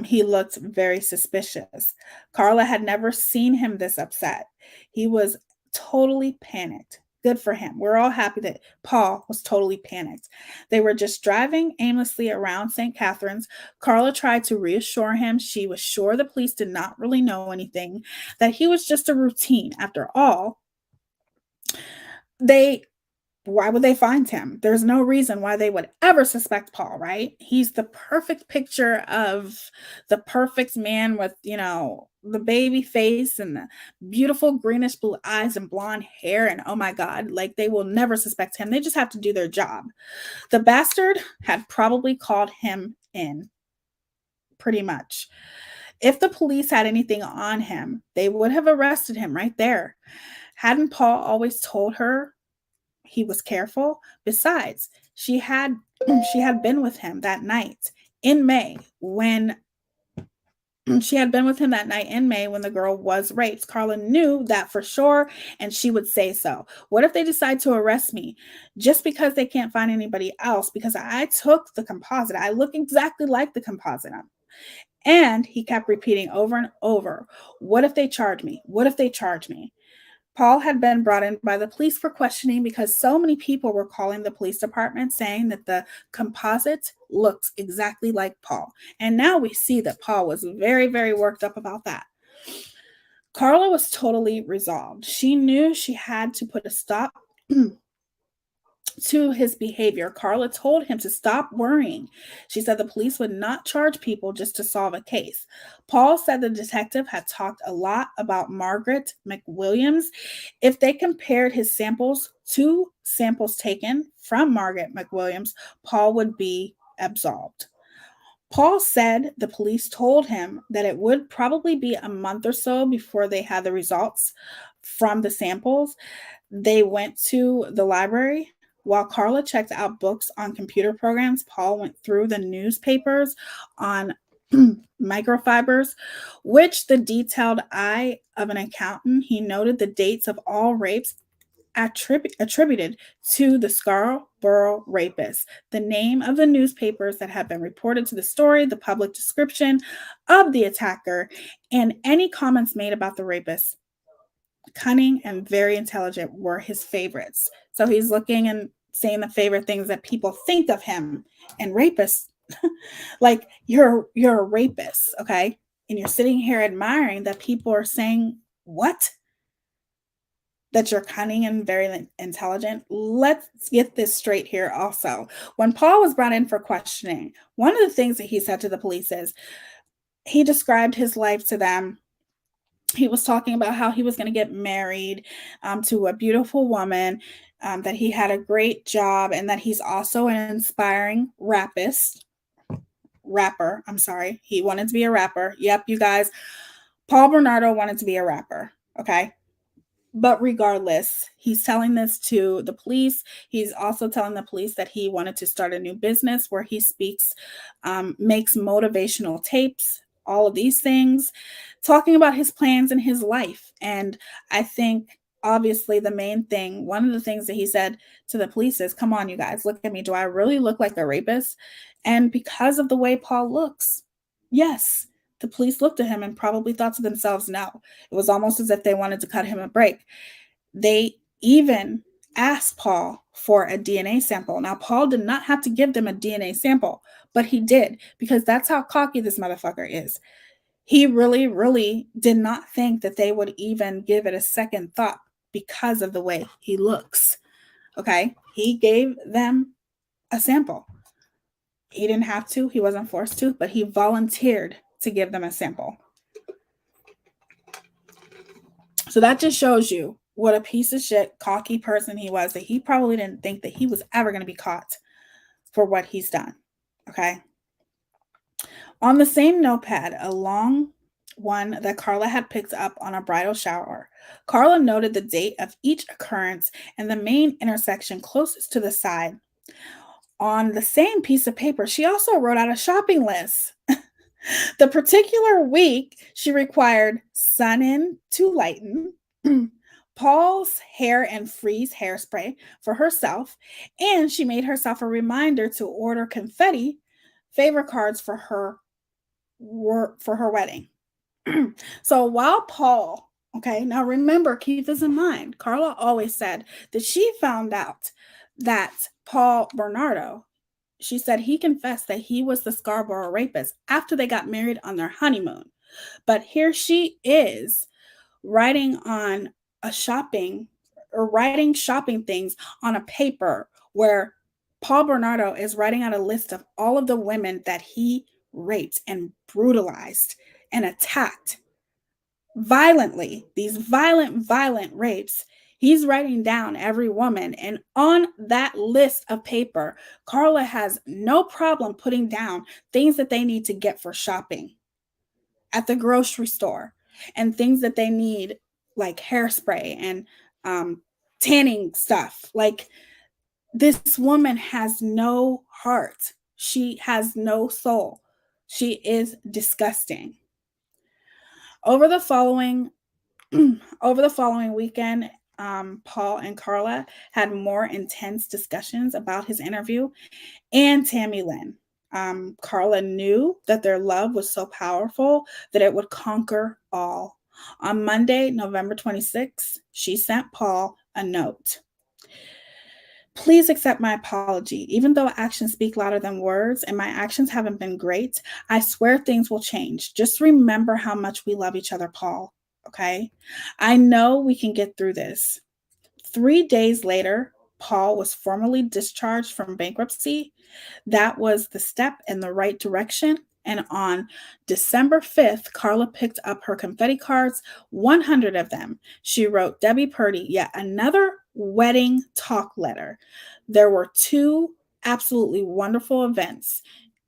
he looked very suspicious. Carla had never seen him this upset. He was totally panicked. Good for him. We're all happy that Paul was totally panicked. They were just driving aimlessly around St. Catharines. Carla tried to reassure him she was sure the police did not really know anything, that he was just a routine. After all, why would they find him? There's no reason why they would ever suspect Paul, right? He's the perfect picture of the perfect man with, the baby face and the beautiful greenish blue eyes and blonde hair. And oh my God, like, they will never suspect him. They just have to do their job. The bastard had probably called him in, pretty much. If the police had anything on him, they would have arrested him right there. Hadn't Paul always told her he was careful? Besides, she had been with him that night in May when the girl was raped. Carla knew that for sure, and she would say so. What if they decide to arrest me just because they can't find anybody else? Because I took the composite. I look exactly like the composite. And he kept repeating over and over, what if they charge me? What if they charge me? Paul had been brought in by the police for questioning because so many people were calling the police department saying that the composite looks exactly like Paul. And now we see that Paul was very, very worked up about that. Carla was totally resolved. She knew she had to put a stop to his behavior. Carla told him to stop worrying. She said the police would not charge people just to solve a case. Paul said the detective had talked a lot about Margaret McWilliams. If they compared his samples to samples taken from Margaret McWilliams, Paul would be absolved. Paul said the police told him that it would probably be a month or so before they had the results from the samples. They went to the library While Carla checked out books on computer programs, Paul went through the newspapers on microfibers, which the detailed eye of an accountant. He noted the dates of all rapes attributed to the Scarborough rapists, the name of the newspapers that had been reported to the story, the public description of the attacker, and any comments made about the rapist. Cunning and very intelligent were his favorites. So he's looking and saying the favorite things that people think of him. And rapists, like you're a rapist, okay? And you're sitting here admiring that people are saying what? That you're cunning and very intelligent. Let's get this straight here also. When Paul was brought in for questioning, one of the things that he said to the police is he described his life to them. He was talking about how he was going to get married to a beautiful woman, that he had a great job, and that he's also an inspiring rapper. I'm sorry. He wanted to be a rapper. Yep, you guys. Paul Bernardo wanted to be a rapper. Okay. But regardless, he's telling this to the police. He's also telling the police that he wanted to start a new business where he speaks, makes motivational tapes, all of these things, talking about his plans in his life. And I think obviously the main thing, one of the things that he said to the police is, come on, you guys, look at me. Do I really look like a rapist? And because of the way Paul looks, yes, the police looked at him and probably thought to themselves, no. It was almost as if they wanted to cut him a break. They even asked Paul for a DNA sample. Now, Paul did not have to give them a DNA sample, but he did, because that's how cocky this motherfucker is. He really, really did not think that they would even give it a second thought because of the way he looks. Okay? He gave them a sample. He didn't have to. He wasn't forced to, but he volunteered to give them a sample. So that just shows you what a piece of shit, cocky person he was, that he probably didn't think that he was ever going to be caught for what he's done. Okay. On the same notepad, a long one that Carla had picked up on a bridal shower, Carla noted the date of each occurrence and the main intersection closest to the side. On the same piece of paper, she also wrote out a shopping list. The particular week, she required sun in to lighten, Paul's hair and freeze hairspray for herself, and she made herself a reminder to order confetti favor cards for her wedding. So while Paul, okay, now remember, keep this in mind, Carla always said that she found out that Paul Bernardo, she said he confessed that he was the Scarborough rapist after they got married on their honeymoon. But here she is writing on a shopping things on a paper where Paul Bernardo is writing out a list of all of the women that he raped and brutalized and attacked violently. These violent rapes. He's writing down every woman, and on that list of paper, Carla has no problem putting down things that they need to get for shopping at the grocery store and things that they need, like hairspray and tanning stuff. Like, this woman has no heart. She has no soul. She is disgusting. Over the following weekend, Paul and Carla had more intense discussions about his interview and Tammy Lynn. Carla knew that their love was so powerful that it would conquer all. On Monday, November 26th, she sent Paul a note. Please accept my apology. Even though actions speak louder than words and my actions haven't been great, I swear things will change. Just remember how much we love each other, Paul. Okay? I know we can get through this. 3 days later, Paul was formally discharged from bankruptcy. That was the step in the right direction. And on December 5th, Carla picked up her confetti cards, 100 of them. She wrote Debbie Purdy yet another wedding talk letter. There were 2 absolutely wonderful events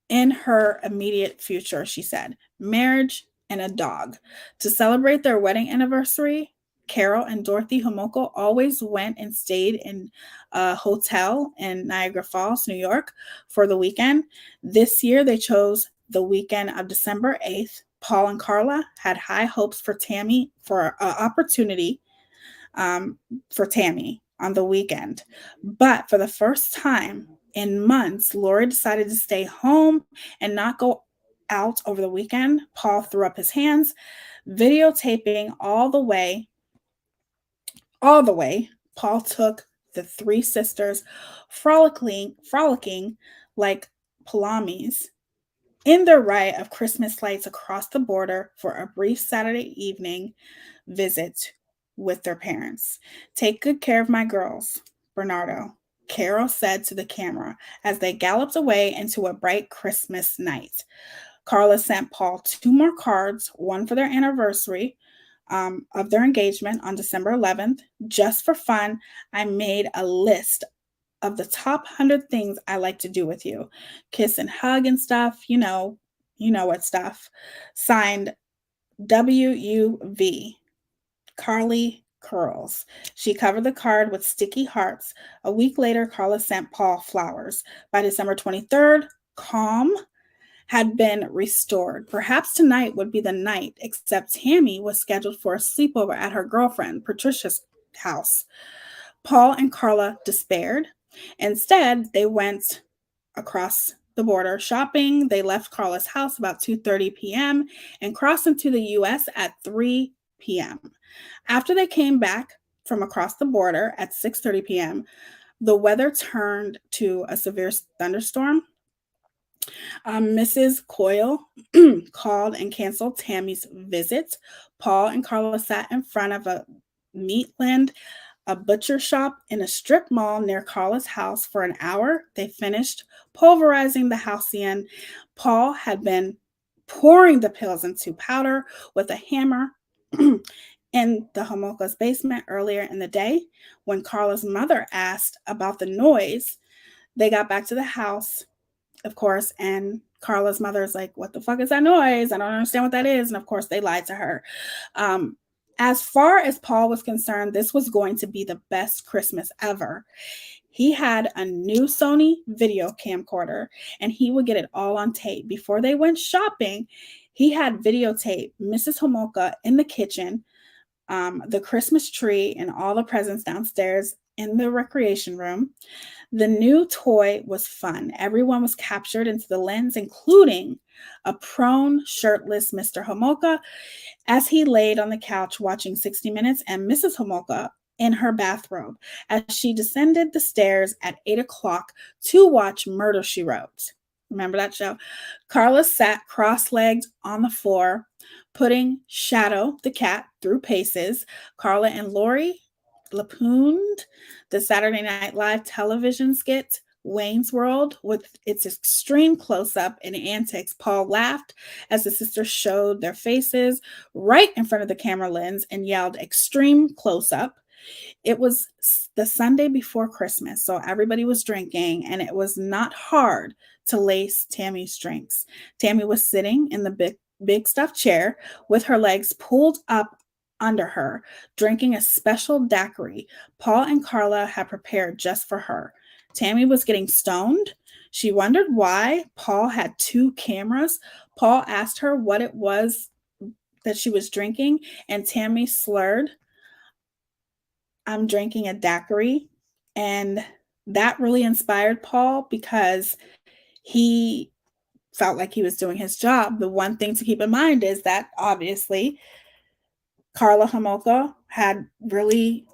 in her immediate future, she said, marriage and a dog. To celebrate their wedding anniversary, Carol and Dorothy Homolka always went and stayed in a hotel in Niagara Falls, New York for the weekend. This year, they chose the weekend of December 8th. Paul and Carla had high hopes for Tammy, for an opportunity for Tammy on the weekend. But for the first time in months, Lori decided to stay home and not go out over the weekend. Paul threw up his hands, videotaping all the way. Paul took the three sisters frolicking like palamis in their riot of Christmas lights across the border for a brief Saturday evening visit with their parents. "Take good care of my girls, Bernardo," Carol said to the camera as they galloped away into a bright Christmas night. Carla sent Paul 2 more cards, one for their anniversary of their engagement on December 11th. "Just for fun, I made a list of the top 100 things I like to do with you. Kiss and hug and stuff, you know what stuff. Signed, WUV, Carly Curls." She covered the card with sticky hearts. A week later, Carla sent Paul flowers. By December 23rd, calm had been restored. Perhaps tonight would be the night, except Tammy was scheduled for a sleepover at her girlfriend, Patricia's house. Paul and Carla despaired. Instead, they went across the border shopping. They left Carla's house about 2:30 p.m. and crossed into the U.S. at 3 p.m. After they came back from across the border at 6:30 p.m., the weather turned to a severe thunderstorm. Mrs. Coyle called and canceled Tammy's visit. Paul and Carla sat in front of a Meatland, a butcher shop in a strip mall near Carla's house for an hour. They finished pulverizing the halcyon. Paul had been pouring the pills into powder with a hammer in the Homolka's basement earlier in the day. When Carla's mother asked about the noise, they got back to the house, of course, and Carla's mother is like, "What the fuck is that noise? I don't understand what that is." And of course, they lied to her. As far as Paul was concerned, this was going to be the best Christmas ever. He had a new Sony video camcorder, and he would get it all on tape. Before they went shopping, he had videotape Mrs. Homolka in the kitchen, the Christmas tree, and all the presents downstairs in the recreation room. The new toy was fun. Everyone was captured into the lens, including a prone, shirtless Mr. Homolka as he laid on the couch watching 60 Minutes, and Mrs. Homolka in her bathrobe as she descended the stairs at 8 o'clock to watch Murder, She Wrote. Remember that show? Carla sat cross-legged on the floor, putting Shadow, the cat, through paces. Carla and Lori lampooned the Saturday Night Live television skit Wayne's World with its extreme close-up and antics. Paul laughed as the sisters showed their faces right in front of the camera lens and yelled, "Extreme close-up." It was the Sunday before Christmas, so everybody was drinking, and it was not hard to lace Tammy's drinks. Tammy was sitting in the big stuffed chair with her legs pulled up under her, drinking a special daiquiri Paul and Carla had prepared just for her. Tammy was getting stoned. She wondered why Paul had 2 cameras. Paul asked her what it was that she was drinking, and Tammy slurred, "I'm drinking a daiquiri." And that really inspired Paul because he felt like he was doing his job. The one thing to keep in mind is that obviously Carla Homolka had really,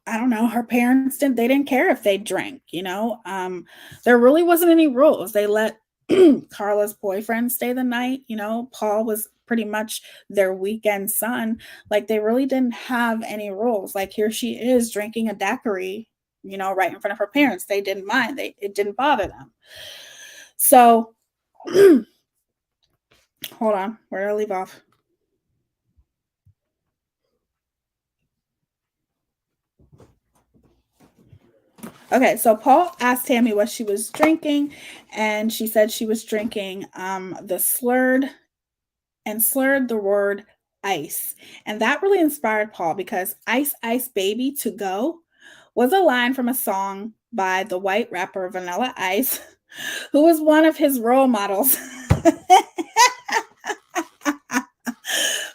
I don't know, her parents didn't care if they drank, there really wasn't any rules. They let Carla's boyfriend stay the night, Paul was pretty much their weekend son. Like, they really didn't have any rules. Like, here she is drinking a daiquiri, right in front of her parents. They didn't mind. It didn't bother them. So, hold on, where did I leave off? Okay, so Paul asked Tammy what she was drinking, and she said she was drinking the slurred the word Ice. And that really inspired Paul because Ice Ice Baby to Go was a line from a song by the white rapper Vanilla Ice, who was one of his role models.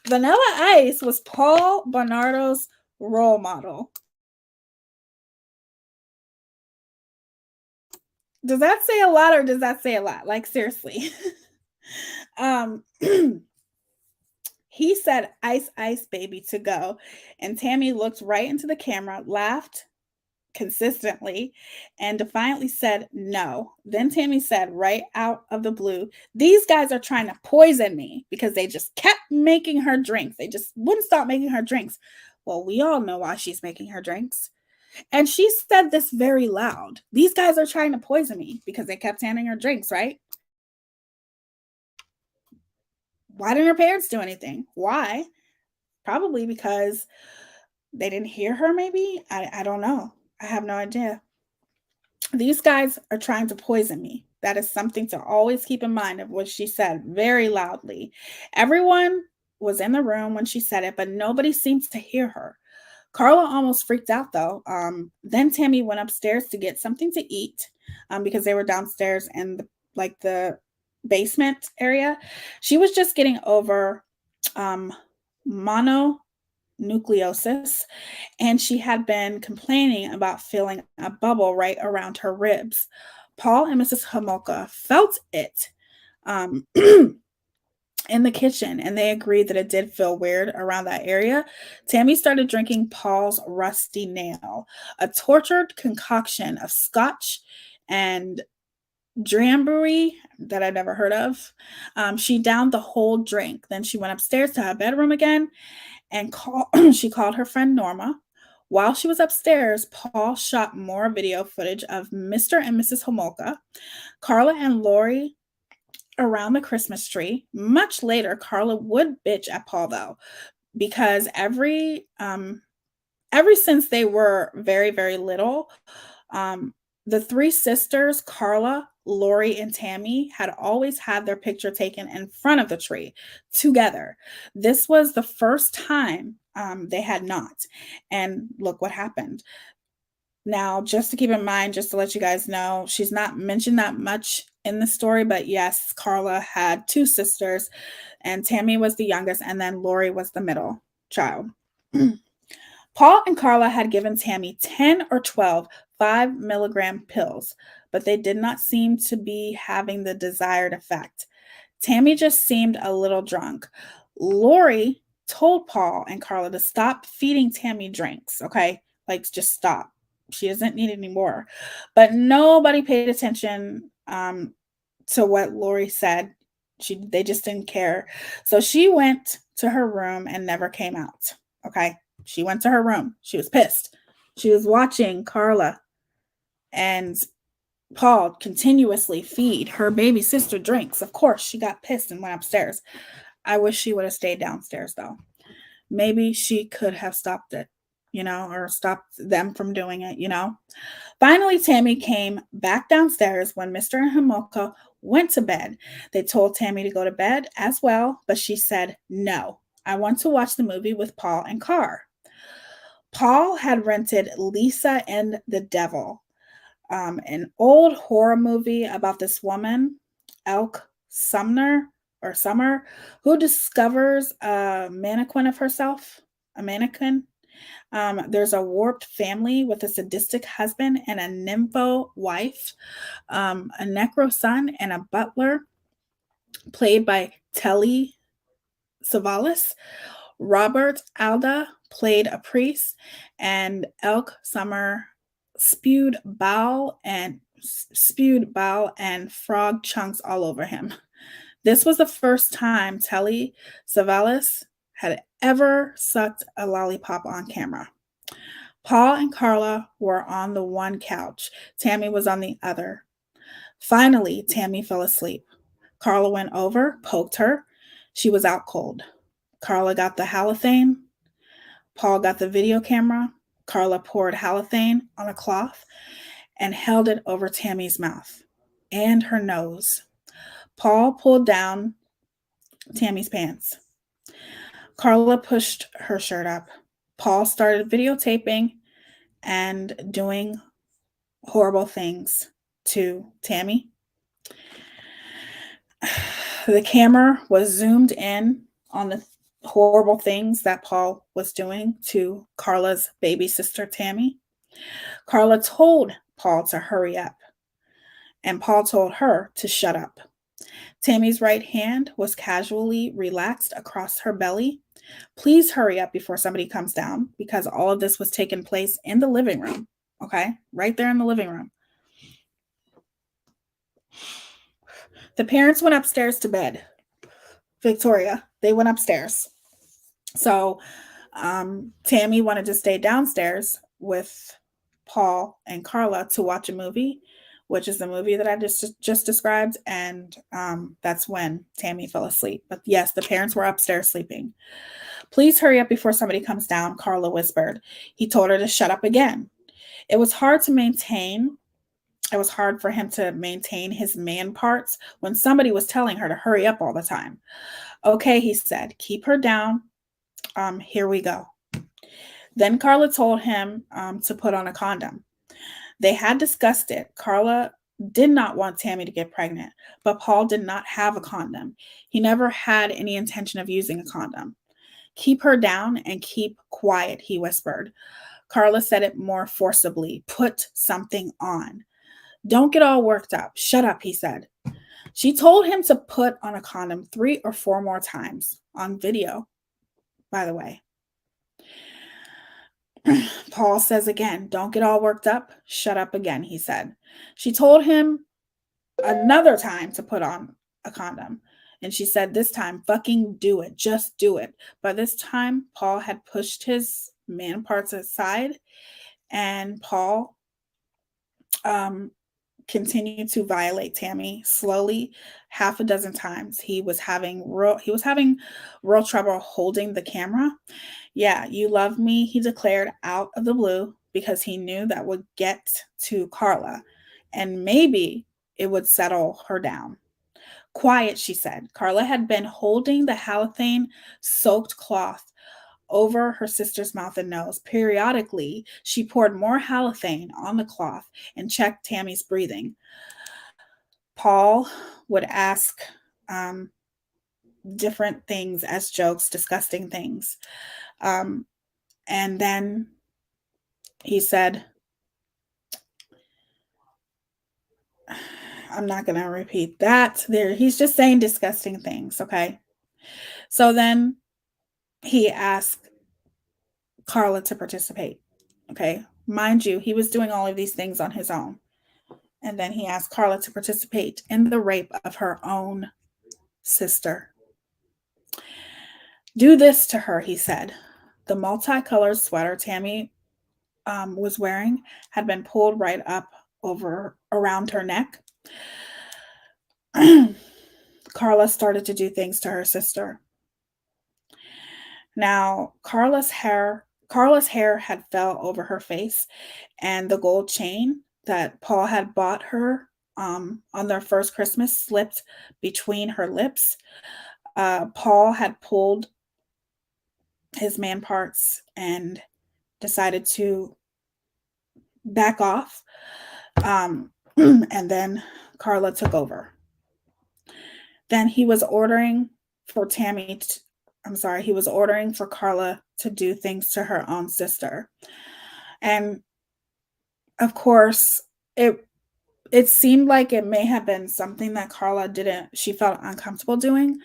Vanilla Ice was Paul Bernardo's role model. Does that say a lot or does that say a lot? Like, seriously. He said, Ice, Ice, baby, to go. And Tammy looked right into the camera, laughed consistently, and defiantly said, no. Then Tammy said, right out of the blue, these guys are trying to poison me because they just kept making her drinks. They just wouldn't stop making her drinks. Well, we all know why she's making her drinks. And she said this very loud. These guys are trying to poison me because they kept handing her drinks, right? Why didn't her parents do anything? Why? Probably because they didn't hear her, maybe? I don't know. I have no idea. These guys are trying to poison me. That is something to always keep in mind of what she said very loudly. Everyone was in the room when she said it, but nobody seems to hear her. Carla almost freaked out though. Then Tammy went upstairs to get something to eat because they were downstairs in the basement area. She was just getting over mononucleosis, and she had been complaining about feeling a bubble right around her ribs. Paul and Mrs. Homolka felt it in the kitchen, and they agreed that it did feel weird around that area. Tammy started drinking Paul's Rusty Nail, a tortured concoction of scotch and drambuie that I'd never heard of. She downed the whole drink. Then she went upstairs to her bedroom again and she called her friend Norma. While she was upstairs, Paul shot more video footage of Mr. and Mrs. Homolka, Carla and Lori around the Christmas tree. Much later, Carla would bitch at Paul though, because ever since they were very, very little, the three sisters, Carla, Lori, and Tammy, had always had their picture taken in front of the tree together. This was the first time they had not. And look what happened. Now, just to keep in mind, just to let you guys know, she's not mentioned that much in the story, but yes, Carla had two sisters, and Tammy was the youngest, and then Lori was the middle child. Paul and Carla had given Tammy 10 or 12 5-milligram pills, but they did not seem to be having the desired effect. Tammy just seemed a little drunk. Lori told Paul and Carla to stop feeding Tammy drinks, okay? Like, just stop. She doesn't need any more. But nobody paid attention to what Lori said. They just didn't care. So she went to her room and never came out, okay? She went to her room. She was pissed. She was watching Carla and Paul continuously feed her baby sister drinks. Of course, she got pissed and went upstairs. I wish she would have stayed downstairs, though. Maybe she could have stopped it, or stopped them from doing it, Finally, Tammy came back downstairs when Mr. and Homolka went to bed. They told Tammy to go to bed as well, but she said, no, I want to watch the movie with Paul and Carr. Paul had rented Lisa and the Devil, an old horror movie about this woman, Elk Summer, who discovers a mannequin of herself, a mannequin. There's a warped family with a sadistic husband and a nympho wife, a necro son, and a butler, played by Telly Savalas. Robert Alda played a priest, and Elk Summer spewed bile and frog chunks all over him. This was the first time Telly Savalas had ever sucked a lollipop on camera. Paul and Carla were on the one couch. Tammy was on the other. Finally, Tammy fell asleep. Carla went over, poked her. She was out cold. Carla got the halothane. Paul got the video camera. Carla poured halothane on a cloth and held it over Tammy's mouth and her nose. Paul pulled down Tammy's pants. Carla pushed her shirt up. Paul started videotaping and doing horrible things to Tammy. The camera was zoomed in on the horrible things that Paul was doing to Carla's baby sister, Tammy. Carla told Paul to hurry up, and Paul told her to shut up. Tammy's right hand was casually relaxed across her belly. Please hurry up before somebody comes down, because all of this was taking place in the living room. Okay, right there in the living room. The parents went upstairs to bed. Victoria, they went upstairs. So Tammy wanted to stay downstairs with Paul and Carla to watch a movie, which is the movie that I just described. And that's when Tammy fell asleep. But yes, the parents were upstairs sleeping. Please hurry up before somebody comes down, Carla whispered. He told her to shut up again. It was hard for him to maintain his man parts when somebody was telling her to hurry up all the time. Okay, he said, keep her down. Here we go. Then Carla told him to put on a condom. They had discussed it. Carla did not want Tammy to get pregnant, but Paul did not have a condom. He never had any intention of using a condom. Keep her down and keep quiet, he whispered. Carla said it more forcibly. Put something on. Don't get all worked up. Shut up, he said. She told him to put on a condom 3 or 4 more times on video, by the way. Paul says again, don't get all worked up. Shut up again, he said. She told him another time to put on a condom. And she said, this time, fucking do it. Just do it. By this time, Paul had pushed his man parts aside, and Paul continued to violate Tammy slowly, half a dozen times. He was having real trouble holding the camera. Yeah, you love me, he declared out of the blue, because he knew that would get to Carla, and maybe it would settle her down. Quiet, she said. Carla had been holding the halothane-soaked cloth over her sister's mouth and nose. Periodically, she poured more halothane on the cloth and checked Tammy's breathing. Paul would ask different things as jokes, disgusting things. And then he said, I'm not going to repeat that. He's just saying disgusting things, okay? So then he asked Carla to participate, okay? Mind you, he was doing all of these things on his own. And then he asked Carla to participate in the rape of her own sister. Do this to her, he said. The multicolored sweater Tammy was wearing had been pulled right up around her neck. Carla started to do things to her sister. Now, Carla's hair had fell over her face, and the gold chain that Paul had bought her on their first Christmas slipped between her lips. Paul had pulled his man parts and decided to back off. And then Carla took over. Then he was ordering for Carla to do things to her own sister. And of course, it seemed like it may have been something that she felt uncomfortable doing,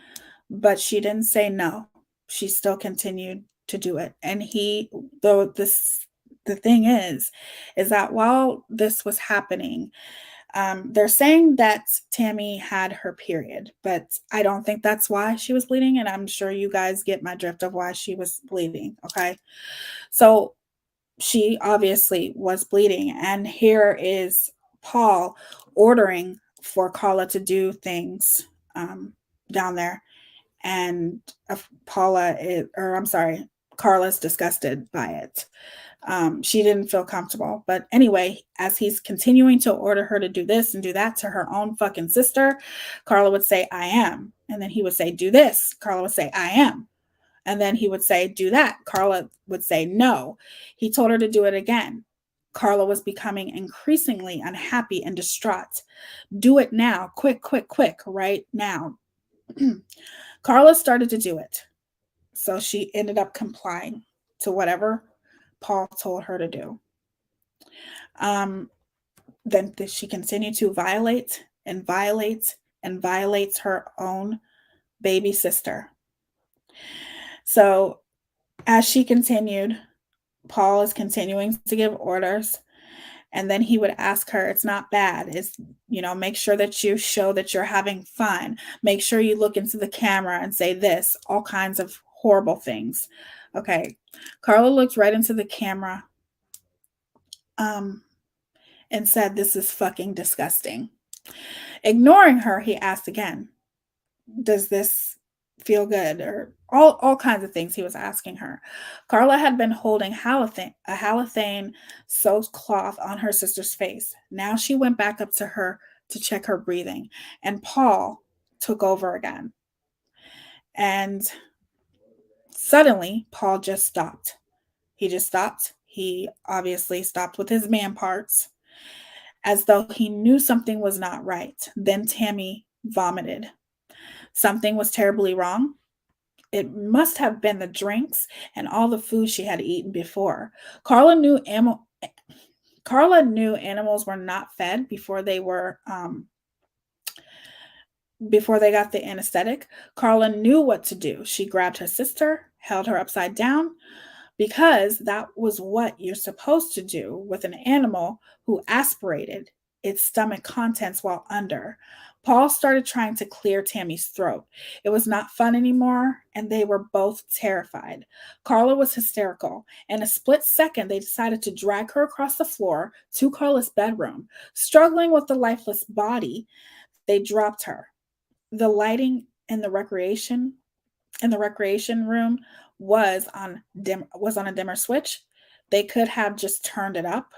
but she didn't say no. She still continued to do it. And the thing is that while this was happening, they're saying that Tammy had her period, but I don't think that's why she was bleeding. And I'm sure you guys get my drift of why she was bleeding. Okay. So she obviously was bleeding. And here is Paul ordering for Carla to do things down there. And Carla's disgusted by it. She didn't feel comfortable. But anyway, as he's continuing to order her to do this and do that to her own fucking sister, Carla would say, I am. And then he would say, do this. Carla would say, I am. And then he would say, do that. Carla would say, no. He told her to do it again. Carla was becoming increasingly unhappy and distraught. Do it now. Quick, quick, quick, right now. Carla started to do it. So she ended up complying to whatever Paul told her to do. Then she continued to violate and violates her own baby sister. So as she continued, Paul is continuing to give orders. And then he would ask her, it's not bad. It's, make sure that you show that you're having fun. Make sure you look into the camera and say this, all kinds of horrible things. Okay. Carla looked right into the camera and said, this is fucking disgusting. Ignoring her, he asked again, does this feel good? Or all kinds of things he was asking her. Carla had been holding a halothane soaked cloth on her sister's face. Now she went back up to her to check her breathing, and Paul took over again. And suddenly, Paul just stopped. He just stopped. He obviously stopped with his man parts, as though he knew something was not right. Then Tammy vomited. Something was terribly wrong. It must have been the drinks and all the food she had eaten before. Carla knew animals were not fed before they got the anesthetic. Carla knew what to do. She grabbed her sister, held her upside down, because that was what you're supposed to do with an animal who aspirated its stomach contents while under. Paul started trying to clear Tammy's throat. It was not fun anymore, and they were both terrified. Carla was hysterical. In a split second, they decided to drag her across the floor to Carla's bedroom. Struggling with the lifeless body, they dropped her. The lighting in the recreation room was on a dimmer switch. They could have just turned it up,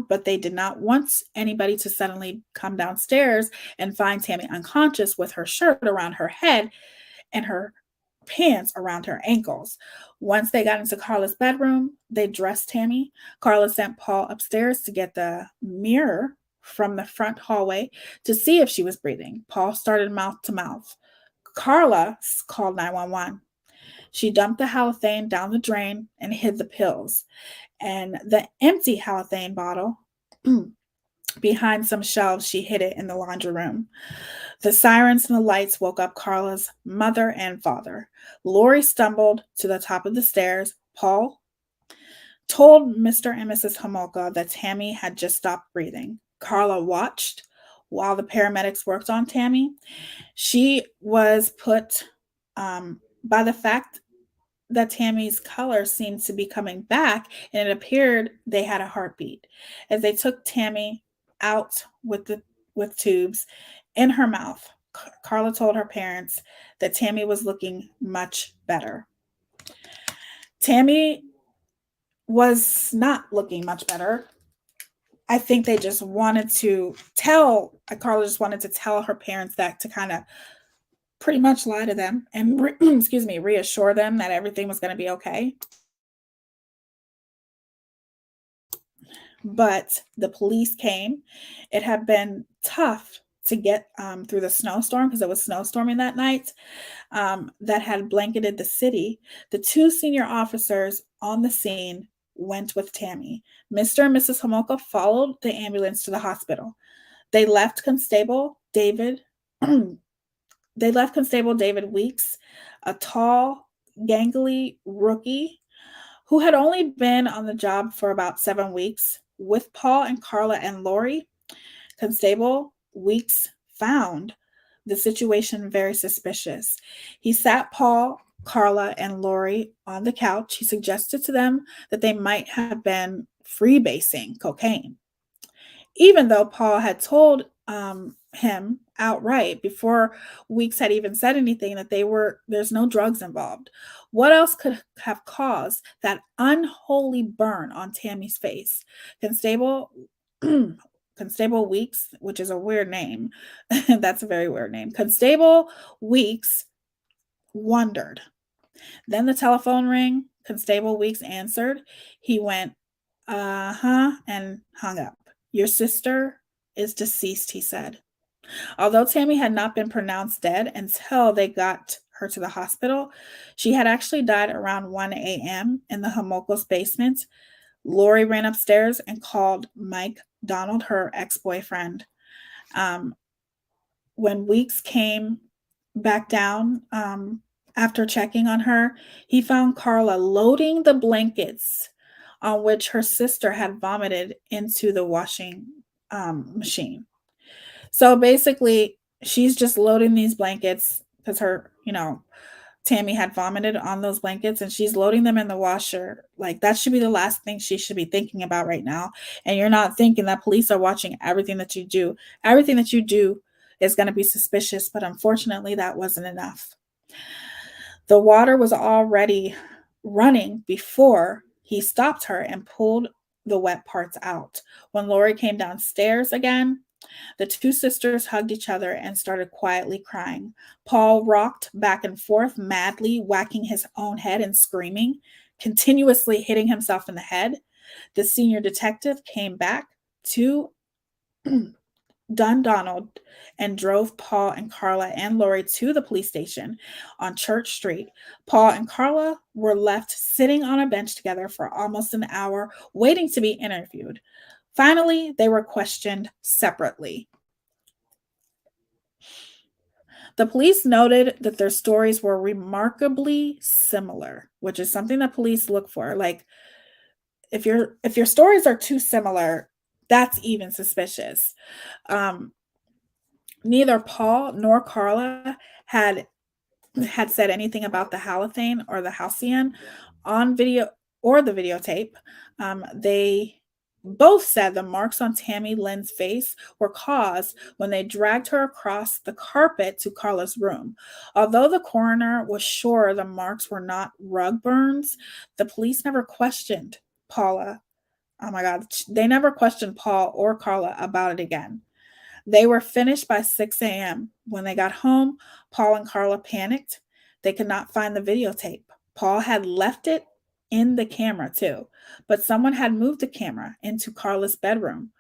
but they did not want anybody to suddenly come downstairs and find Tammy unconscious with her shirt around her head and her pants around her ankles. Once they got into Carla's bedroom, they dressed Tammy. Carla sent Paul upstairs to get the mirror from the front hallway to see if she was breathing. Paul started mouth to mouth. Carla called 911. She dumped the halothane down the drain and hid the pills and the empty halothane bottle behind some shelves. She hid it in the laundry room. The sirens and the lights woke up Carla's mother and father. Lori stumbled to the top of the stairs. Paul told Mr. and Mrs. Homolka that Tammy had just stopped breathing. Carla watched while the paramedics worked on Tammy. She was put by the fact that Tammy's color seemed to be coming back, and it appeared they had a heartbeat. As they took Tammy out with tubes in her mouth, Carla told her parents that Tammy was looking much better. Tammy was not looking much better. I think they just wanted to Carla just wanted to tell her parents that, to kind of pretty much lie to them and reassure them that everything was going to be okay. But the police came. It had been tough to get through the snowstorm, because it was snowstorming that night, that had blanketed the city. The two senior officers on the scene went with Tammy. Mr. and Mrs. Homolka followed the ambulance to the hospital. They left Constable David Weeks, a tall, gangly rookie who had only been on the job for about 7 weeks, with Paul and Carla and Lori. Constable Weeks found the situation very suspicious. He sat Paul, Carla, and Lori on the couch. He suggested to them that they might have been freebasing cocaine, even though Paul had told him outright, before Weeks had even said anything, that there's no drugs involved. What else could have caused that unholy burn on Tammy's face? Constable Weeks, which is a weird name. That's a very weird name. Constable Weeks wondered. Then the telephone rang. Constable Weeks answered. He went, and hung up. Your sister is deceased, he said. Although Tammy had not been pronounced dead until they got her to the hospital, she had actually died around 1 a.m. in the Homolka's basement. Lori ran upstairs and called Mike Donald, her ex-boyfriend. When Weeks came back down after checking on her, he found Carla loading the blankets on which her sister had vomited into the washing machine. So basically, she's just loading these blankets because her, Tammy had vomited on those blankets and she's loading them in the washer. Like, that should be the last thing she should be thinking about right now. And you're not thinking that police are watching everything that you do. Everything that you do is going to be suspicious, but unfortunately, that wasn't enough. The water was already running before he stopped her and pulled the wet parts out. When Lori came downstairs again, the two sisters hugged each other and started quietly crying. Paul rocked back and forth, madly whacking his own head and screaming, continuously hitting himself in the head. The senior detective came back to Dundonald and drove Paul and Carla and Lori to the police station on Church Street. Paul and Carla were left sitting on a bench together for almost an hour, waiting to be interviewed. Finally, they were questioned separately. The police noted that their stories were remarkably similar, which is something that police look for. Like, if your stories are too similar, that's even suspicious. Neither Paul nor Carla had said anything about the halothane or the halcyon on video or the videotape. They both said the marks on Tammy Lynn's face were caused when they dragged her across the carpet to Carla's room. Although the coroner was sure the marks were not rug burns, the police never questioned Paula. Oh my God, they never questioned Paul or Carla about it again. They were finished by 6 a.m. When they got home, Paul and Carla panicked. They could not find the videotape. Paul had left it in the camera too, but someone had moved the camera into Carla's bedroom.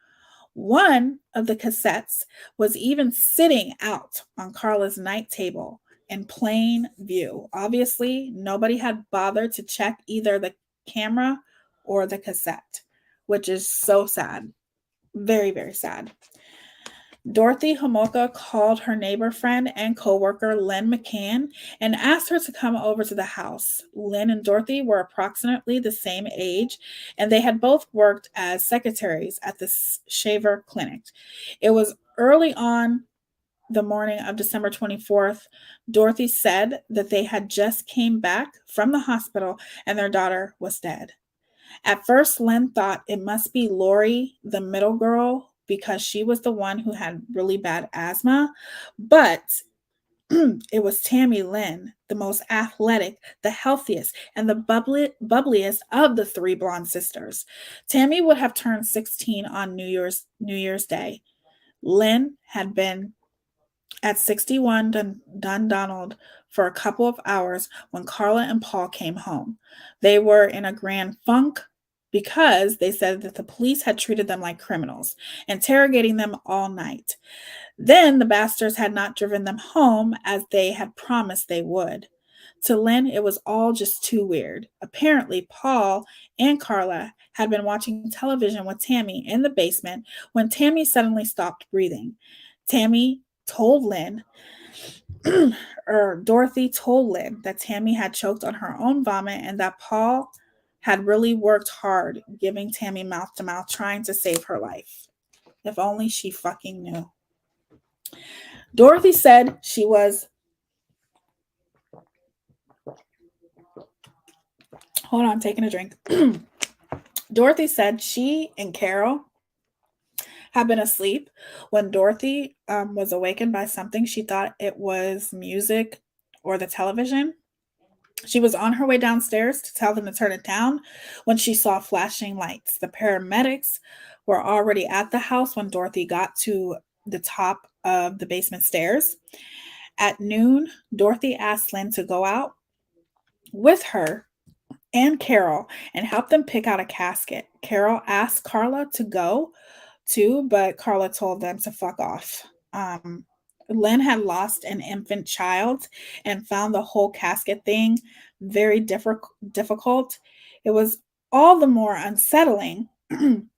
One of the cassettes was even sitting out on Carla's night table in plain view. Obviously, nobody had bothered to check either the camera or the cassette, which is so sad. Very, very sad. Dorothy Homolka called her neighbor friend and coworker Lynn McCann and asked her to come over to the house. Lynn and Dorothy were approximately the same age, and they had both worked as secretaries at the Shaver Clinic. It was early on the morning of December 24th. Dorothy said that they had just came back from the hospital and their daughter was dead. At first, Lynn thought it must be Lori, the middle girl, because she was the one who had really bad asthma, but it was Tammy Lynn, the most athletic, the healthiest, and the bubbliest of the three blonde sisters. Tammy would have turned 16 on New Year's Day. Lynn had been at 61 Dundonald for a couple of hours when Carla and Paul came home. They were in a grand funk because they said that the police had treated them like criminals, interrogating them all night. Then the bastards had not driven them home as they had promised they would. To Lynn, it was all just too weird. Apparently, Paul and Carla had been watching television with Tammy in the basement when Tammy suddenly stopped breathing. Tammy told Lynn, or Dorothy told Lynn, that Tammy had choked on her own vomit and that Paul had really worked hard giving Tammy mouth to mouth, trying to save her life. If only she fucking knew. Dorothy said she was... Hold on, I'm taking a drink. Dorothy said she and Carol had been asleep when Dorothy was awakened by something. She thought it was music or the television. She was on her way downstairs to tell them to turn it down when she saw flashing lights. The paramedics were already at the house when Dorothy got to the top of the basement stairs. At noon, Dorothy asked Lynn to go out with her and Carol and helped them pick out a casket. Carol asked Carla to go too, but Carla told them to fuck off. Um, Lynn had lost an infant child and found the whole casket thing very difficult. It was all the more unsettling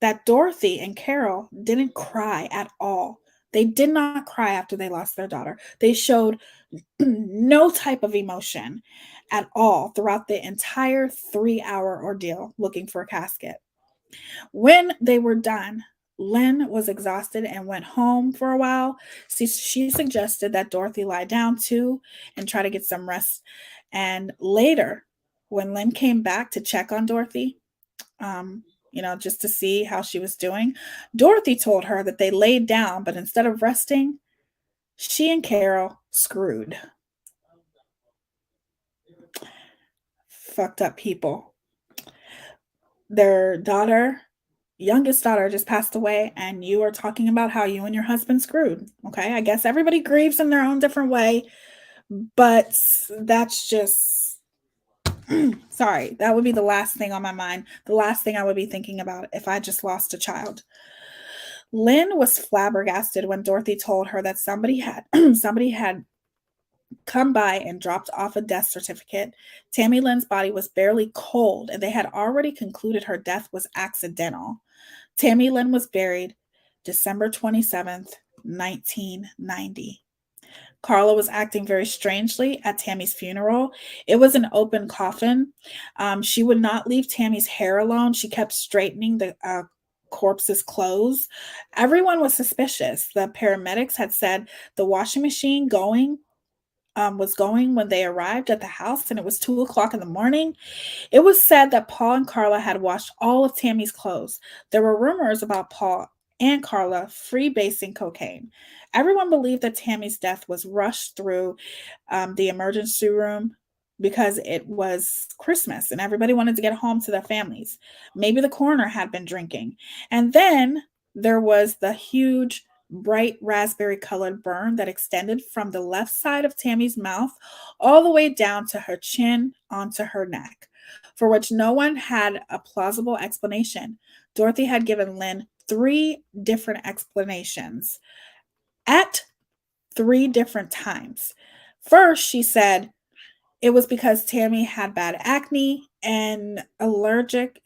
that Dorothy and Carol didn't cry at all. They did not cry after they lost their daughter. They showed no type of emotion at all throughout the entire 3 hour ordeal looking for a casket. When they were done, Lynn was exhausted and went home for a while. She suggested that Dorothy lie down too and try to get some rest. And later, when Lynn came back to check on Dorothy, just to see how she was doing, Dorothy told her that they laid down, but instead of resting, she and Carol screwed. Fucked up people. Their youngest daughter just passed away, and you are talking about how you and your husband screwed. Okay, I guess everybody grieves in their own different way, but that's just sorry, that would be the last thing on my mind, the last thing I would be thinking about if I just lost a child. Lynn was flabbergasted when Dorothy told her that somebody had somebody had come by and dropped off a death certificate. Tammy Lynn's body was barely cold, and they had already concluded her death was accidental. Tammy Lynn was buried December 27th, 1990. Carla was acting very strangely at Tammy's funeral. It was an open coffin. She would not leave Tammy's hair alone. She kept straightening the corpse's clothes. Everyone was suspicious. The paramedics had said the washing machine was going when they arrived at the house, and it was 2 o'clock in the morning. It was said that Paul and Carla had washed all of Tammy's clothes. There were rumors about Paul and Carla freebasing cocaine. Everyone believed that Tammy's death was rushed through the emergency room because it was Christmas and everybody wanted to get home to their families. Maybe the coroner had been drinking. And then there was the huge bright raspberry colored burn that extended from the left side of Tammy's mouth all the way down to her chin onto her neck, for which no one had a plausible explanation. Dorothy had given Lynn 3 different explanations at 3 different times. First, she said it was because Tammy had bad acne and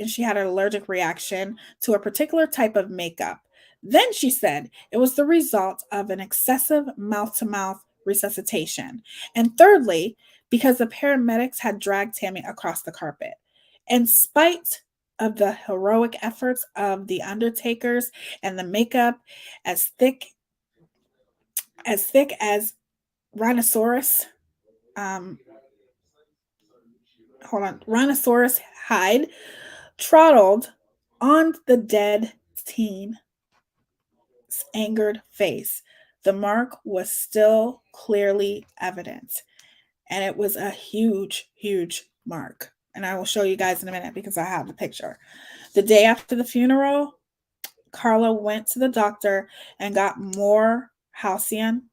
she had an allergic reaction to a particular type of makeup. Then she said it was the result of an excessive mouth to mouth resuscitation. And thirdly, because the paramedics had dragged Tammy across the carpet. In spite of the heroic efforts of the undertakers and the makeup as thick as rhinoceros, um, rhinoceros hide trottled on the dead teen's angered face. The mark was still clearly evident, and it was a huge, huge mark. And I will show you guys in a minute because I have the picture. The day after the funeral, Carla went to the doctor and got more halcyon.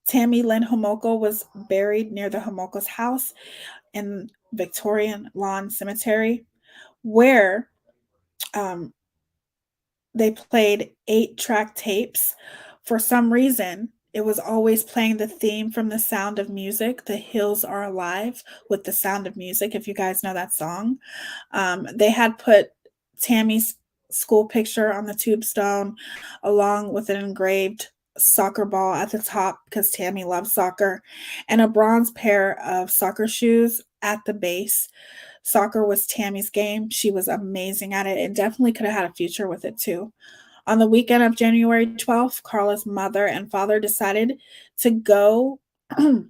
Tammy Lynn Homoko was buried near the Homoko's house in Victorian Lawn Cemetery, where they played 8-track tapes. For some reason, it was always playing the theme from The Sound of Music, The Hills Are Alive with The Sound of Music, if you guys know that song. They had put Tammy's school picture on the tombstone along with an engraved soccer ball at the top because Tammy loves soccer, and a bronze pair of soccer shoes at the base. Soccer was Tammy's game. She was amazing at it and definitely could have had a future with it too. On the weekend of January 12th, Carla's mother and father decided to go to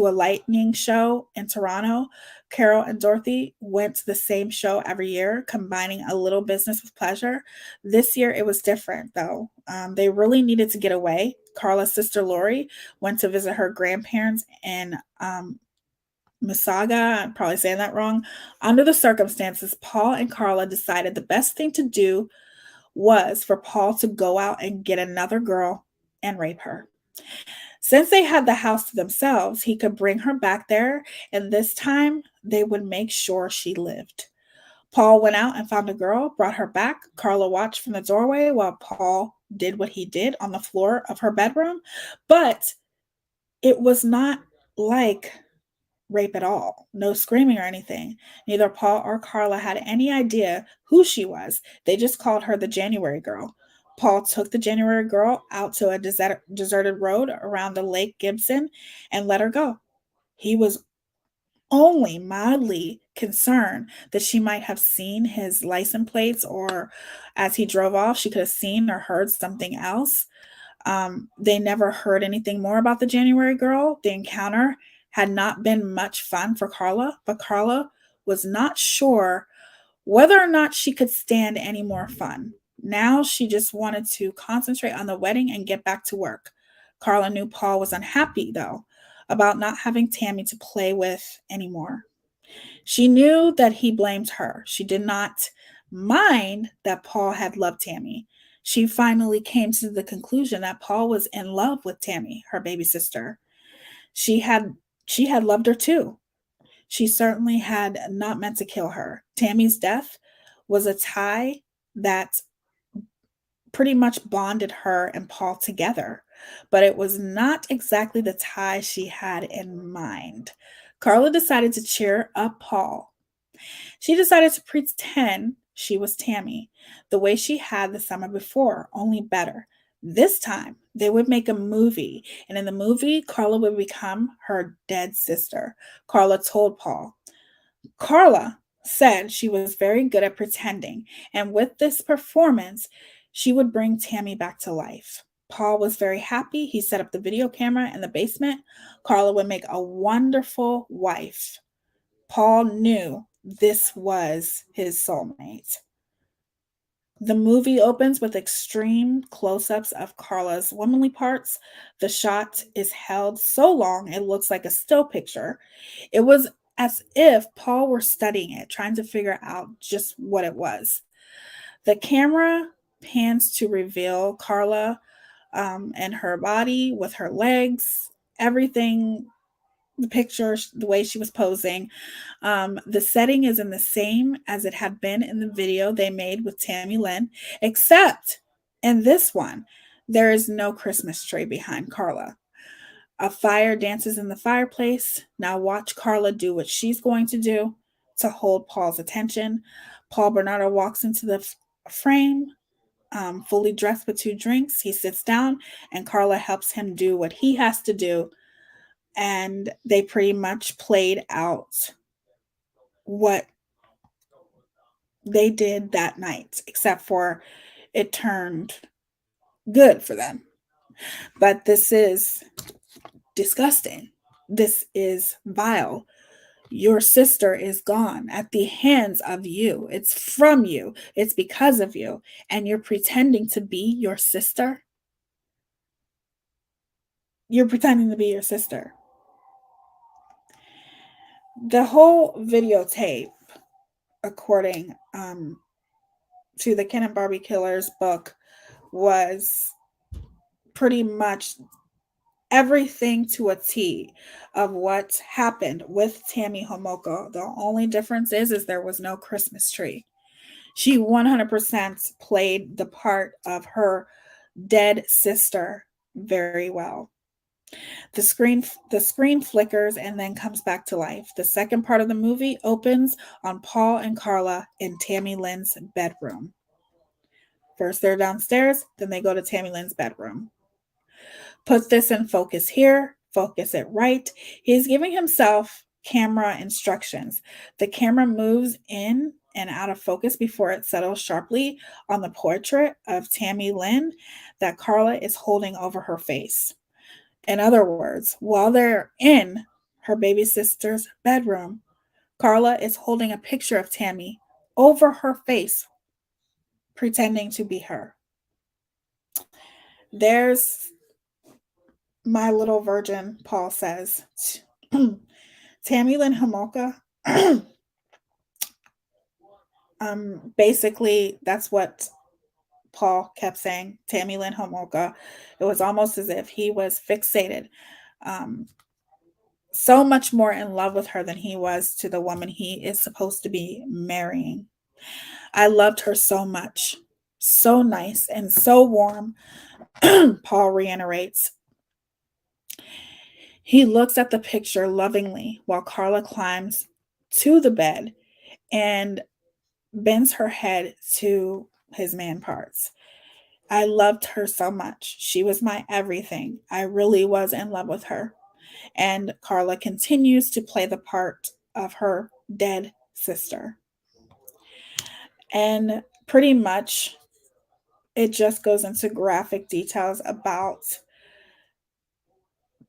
a lightning show in Toronto. Carol and Dorothy went to the same show every year, combining a little business with pleasure. This year, it was different, though. They really needed to get away. Carla's sister Lori went to visit her grandparents in Mississauga. I'm probably saying that wrong. Under the circumstances, Paul and Carla decided the best thing to do was for Paul to go out and get another girl and rape her. Since they had the house to themselves, he could bring her back there, and this time they would make sure she lived. Paul went out and found a girl, brought her back. Carla watched from the doorway while Paul did what he did on the floor of her bedroom. But it was not like rape at all. No screaming or anything. Neither Paul or Carla had any idea who she was. They just called her the January girl. Paul took the January girl out to a deserted road around the Lake Gibson and let her go. He was only mildly concerned that she might have seen his license plates, or as he drove off, she could have seen or heard something else. They never heard anything more about the January girl. The encounter had not been much fun for Carla, but Carla was not sure whether or not she could stand any more fun. Now she just wanted to concentrate on the wedding and get back to work. Carla knew Paul was unhappy, though, about not having Tammy to play with anymore. She knew that he blamed her. She did not mind that Paul had loved Tammy. She finally came to the conclusion that Paul was in love with Tammy, her baby sister. She had she had loved her too. She certainly had not meant to kill her. Tammy's death was a tie that pretty much bonded her and Paul together, but it was not exactly the tie she had in mind. Carla decided to cheer up Paul. She decided to pretend she was Tammy, the way she had the summer before, only better. This time, they would make a movie, and in the movie, Carla would become her dead sister. Carla told Paul. Carla said she was very good at pretending, and with this performance, she would bring Tammy back to life. Paul was very happy. He set up the video camera in the basement. Carla would make a wonderful wife. Paul knew this was his soulmate. The movie opens with extreme close ups of Carla's womanly parts. The shot is held so long it looks like a still picture. It was as if Paul were studying it, trying to figure out just what it was. The camera pans to reveal Carla and her body with her legs, everything, the picture, the way she was posing. The setting is in the same as it had been in the video they made with Tammy Lynn, except in this one, there is no Christmas tree behind Carla. A fire dances in the fireplace. Now watch Carla do what she's going to do to hold Paul's attention. Paul Bernardo walks into the frame, fully dressed with two drinks. He sits down, and Carla helps him do what he has to do. And they pretty much played out what they did that night, except for it turned good for them. But this is disgusting. This is vile. Your sister is gone at the hands of you. It's from you. It's because of you. And you're pretending to be your sister. You're pretending to be your sister. The whole videotape, according to the Ken and Barbie Killers book, was pretty much everything to a T of what happened with Tammy Homoko. The only difference is there was no Christmas tree. She 100% played the part of her dead sister very well. The screen flickers and then comes back to life. The second part of the movie opens on Paul and Carla in Tammy Lynn's bedroom. First they're downstairs, then they go to Tammy Lynn's bedroom. Put this in focus here, focus it right. He's giving himself camera instructions. The camera moves in and out of focus before it settles sharply on the portrait of Tammy Lynn that Carla is holding over her face. In other words, while they're in her baby sister's bedroom, Carla is holding a picture of Tammy over her face, pretending to be her. There's my little virgin, Paul says. Tammy Lynn Homolka, basically, that's what Paul kept saying, Tammy Lynn Homolka. It was almost as if he was fixated. so much more in love with her than he was to the woman he is supposed to be marrying. I loved her so much. So nice and so warm. Paul reiterates. He looks at the picture lovingly while Carla climbs to the bed and bends her head to his man parts. I loved her so much. She was my everything. I really was in love with her. And Carla continues to play the part of her dead sister. And pretty much it just goes into graphic details about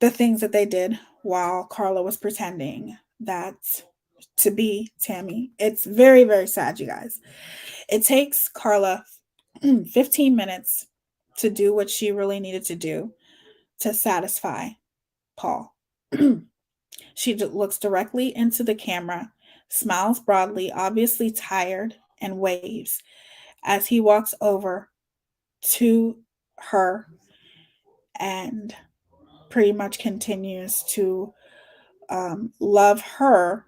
the things that they did while Carla was pretending that to be Tammy. It's very, very sad, you guys. It takes Carla 15 minutes to do what she really needed to do to satisfy Paul. She looks directly into the camera, smiles broadly, obviously tired, and waves as he walks over to her and pretty much continues to love her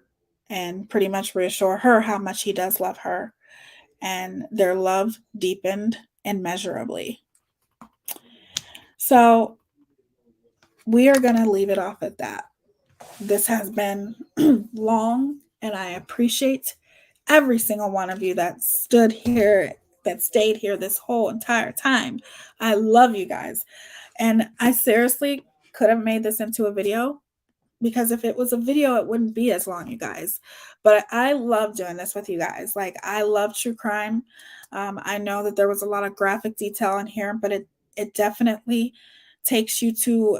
and pretty much reassure her how much he does love her. And their love deepened immeasurably. So we are going to leave it off at that. This has been long, and I appreciate every single one of you that stood here, that stayed here this whole entire time. I love you guys. And I seriously could have made this into a video, because if it was a video, it wouldn't be as long, you guys. But I love doing this with you guys. Like, I love true crime. I know that there was a lot of graphic detail in here, but it definitely takes you to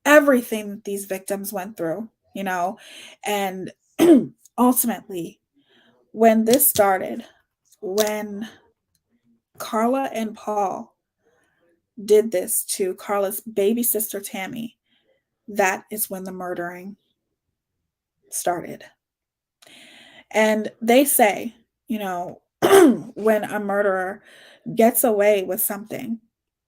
everything that these victims went through, you know. And ultimately, when this started, when Carla and Paul did this to Carla's baby sister Tammy, that is when the murdering started. And they say, you know, when a murderer gets away with something,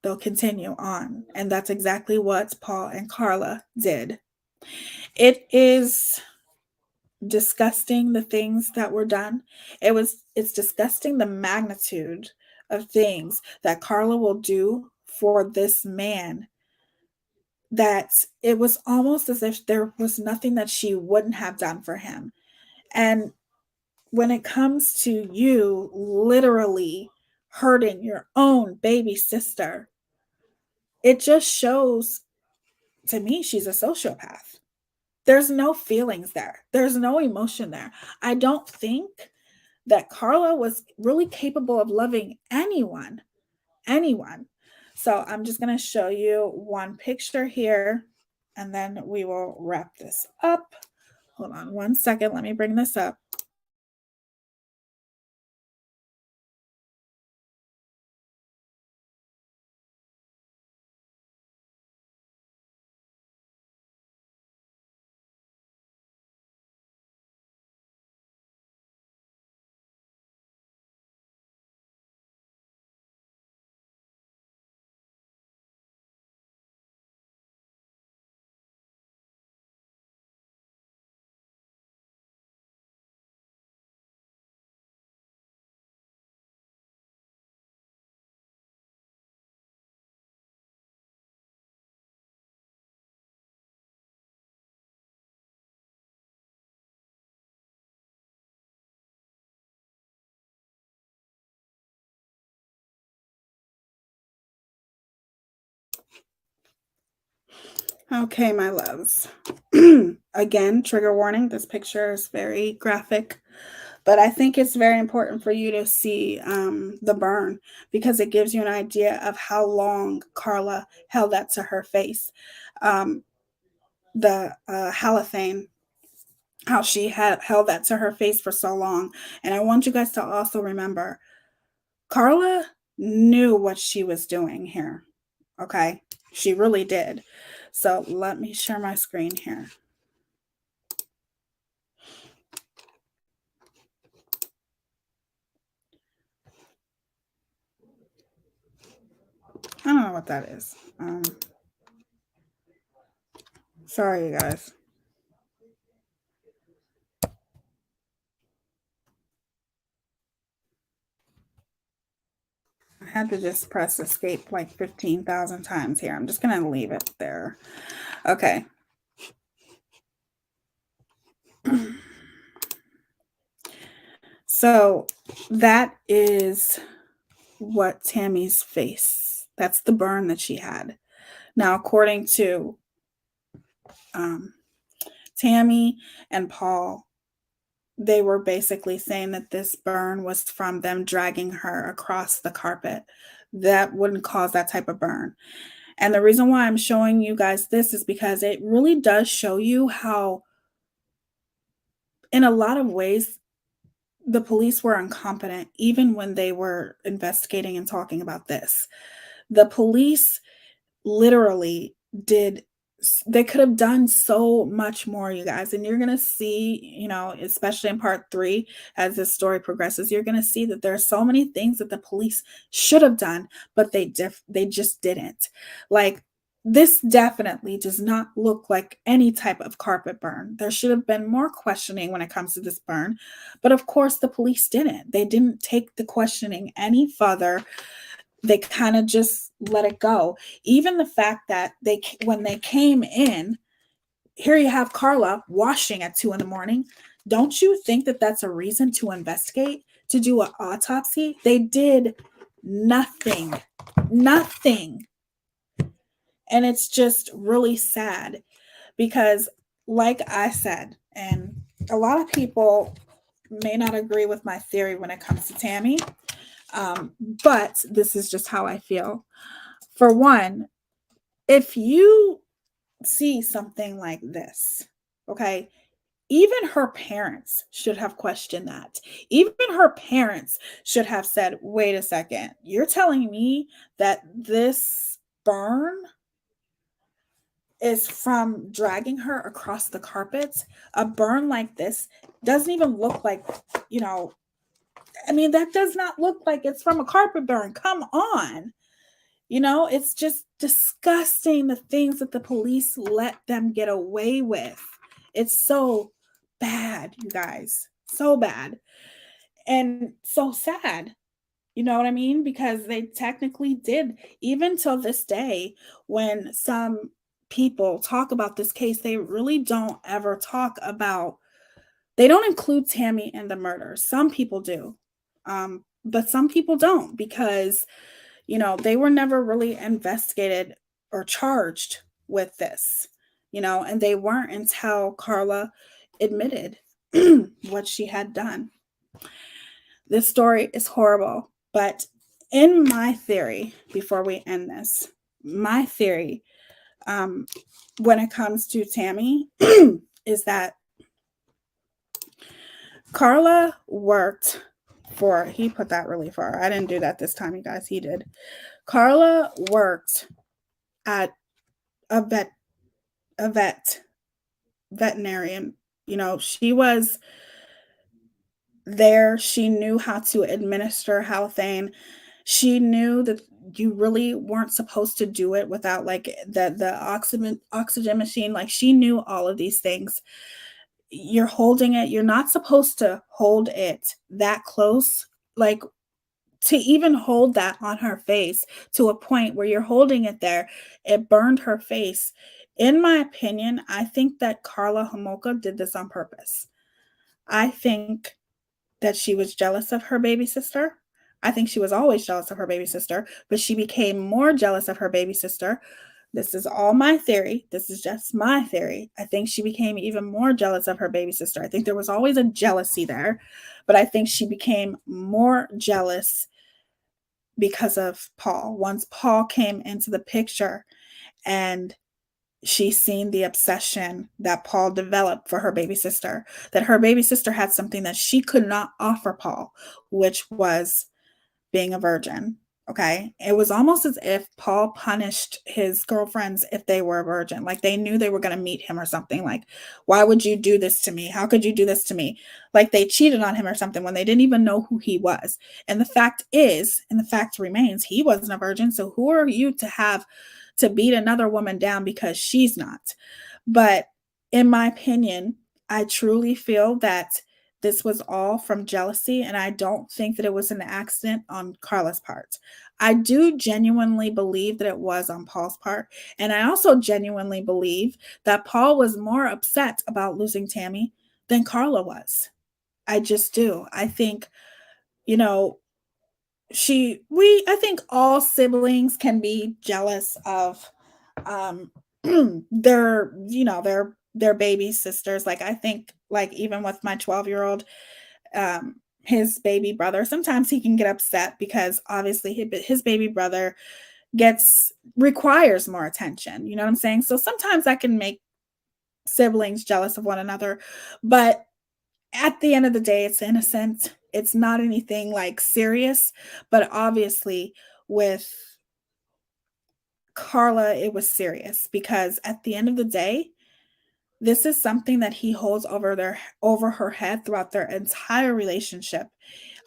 they'll continue on. And that's exactly what Paul and Carla did. It is disgusting, the things that were done. It's disgusting, the magnitude of things that Carla will do for this man, that it was almost as if there was nothing that she wouldn't have done for him. And when it comes to you literally hurting your own baby sister, it just shows, to me, she's a sociopath. There's no feelings there. There's no emotion there. I don't think that Carla was really capable of loving anyone. So I'm just going to show you one picture here, and then we will wrap this up. Hold on one second. Let me bring this up. Okay, my loves. Again, trigger warning. This picture is very graphic, but I think it's very important for you to see the burn, because it gives you an idea of how long Carla held that to her face. The halothane, how she had held that to her face for so long. And I want you guys to also remember, Carla knew what she was doing here. Okay, she really did. So let me share my screen here. I don't know what that is. Sorry, you guys. had to just press escape like 15,000 times here. I'm just going to leave it there. Okay. So that is what Tammy's face, that's the burn that she had. Now, according to Tammy and Paul, they were basically saying that this burn was from them dragging her across the carpet. That wouldn't cause that type of burn. And the reason why I'm showing you guys this is because it really does show you how, in a lot of ways, the police were incompetent, even when they were investigating and talking about this. The police literally they could have done so much more, you guys. And you're going to see, especially in part 3, as this story progresses, you're going to see that there are so many things that the police should have done, but they just didn't. Like, this definitely does not look like any type of carpet burn. There should have been more questioning when it comes to this burn. But of course, the police didn't. They didn't take the questioning any further. They kind of just let it go. Even the fact that when they came in, here you have Carla washing at 2 a.m. Don't you think that that's a reason to investigate, to do an autopsy? They did nothing. And it's just really sad because, like I said, and a lot of people may not agree with my theory when it comes to Tammy, but this is just how I feel. For one, if you see something like this, okay, even her parents should have questioned that. Even her parents should have said, wait a second, you're telling me that this burn is from dragging her across the carpets? A burn like this doesn't even look like, that does not look like it's from a carpet burn. Come on. It's just disgusting, the things that the police let them get away with. It's so bad, you guys. So bad. And so sad. You know what I mean? Because they technically did. Even till this day, when some people talk about this case, they really don't ever talk about, they don't include Tammy in the murder. Some people do. But some people don't, because they were never really investigated or charged with this, and they weren't until Carla admitted what she had done. This story is horrible, but in my theory, before we end this, my theory, when it comes to Tammy, is that Carla worked for, he put that really far. I didn't do that this time, you guys. He did. Carla worked at a veterinarian. She was there. She knew how to administer halothane. She knew that you really weren't supposed to do it without like the oxygen machine. Like, she knew all of these things. You're holding it. You're not supposed to hold it that close. Like, to even hold that on her face to a point where you're holding it there, it burned her face. In my opinion, I think that Carla Homolka did this on purpose. I think that she was jealous of her baby sister. I think she was always jealous of her baby sister, but she became more jealous of her baby sister. This is all my theory. This is just my theory. I think she became even more jealous of her baby sister. I think there was always a jealousy there, but I think she became more jealous because of Paul. Once Paul came into the picture and she seen the obsession that Paul developed for her baby sister, that her baby sister had something that she could not offer Paul, which was being a virgin. Okay. It was almost as if Paul punished his girlfriends if they were a virgin. Like, they knew they were going to meet him or something. Like, why would you do this to me? How could you do this to me? Like, they cheated on him or something when they didn't even know who he was. And the fact is, and the fact remains, he wasn't a virgin. So who are you to have to beat another woman down because she's not? But in my opinion, I truly feel that this was all from jealousy, and I don't think that it was an accident on Carla's part. I do genuinely believe that it was on Paul's part, and I also genuinely believe that Paul was more upset about losing Tammy than Carla was. I just do. I think, you know, I think all siblings can be jealous of um their baby sisters. Like, I think, like, even with my 12-year-old, his baby brother, sometimes he can get upset because obviously his baby brother requires more attention, you know what I'm saying? So sometimes that can make siblings jealous of one another, but at the end of the day, it's innocent. It's not anything like serious, but obviously with Carla, it was serious because at the end of the day, this is something that he holds over her head throughout their entire relationship.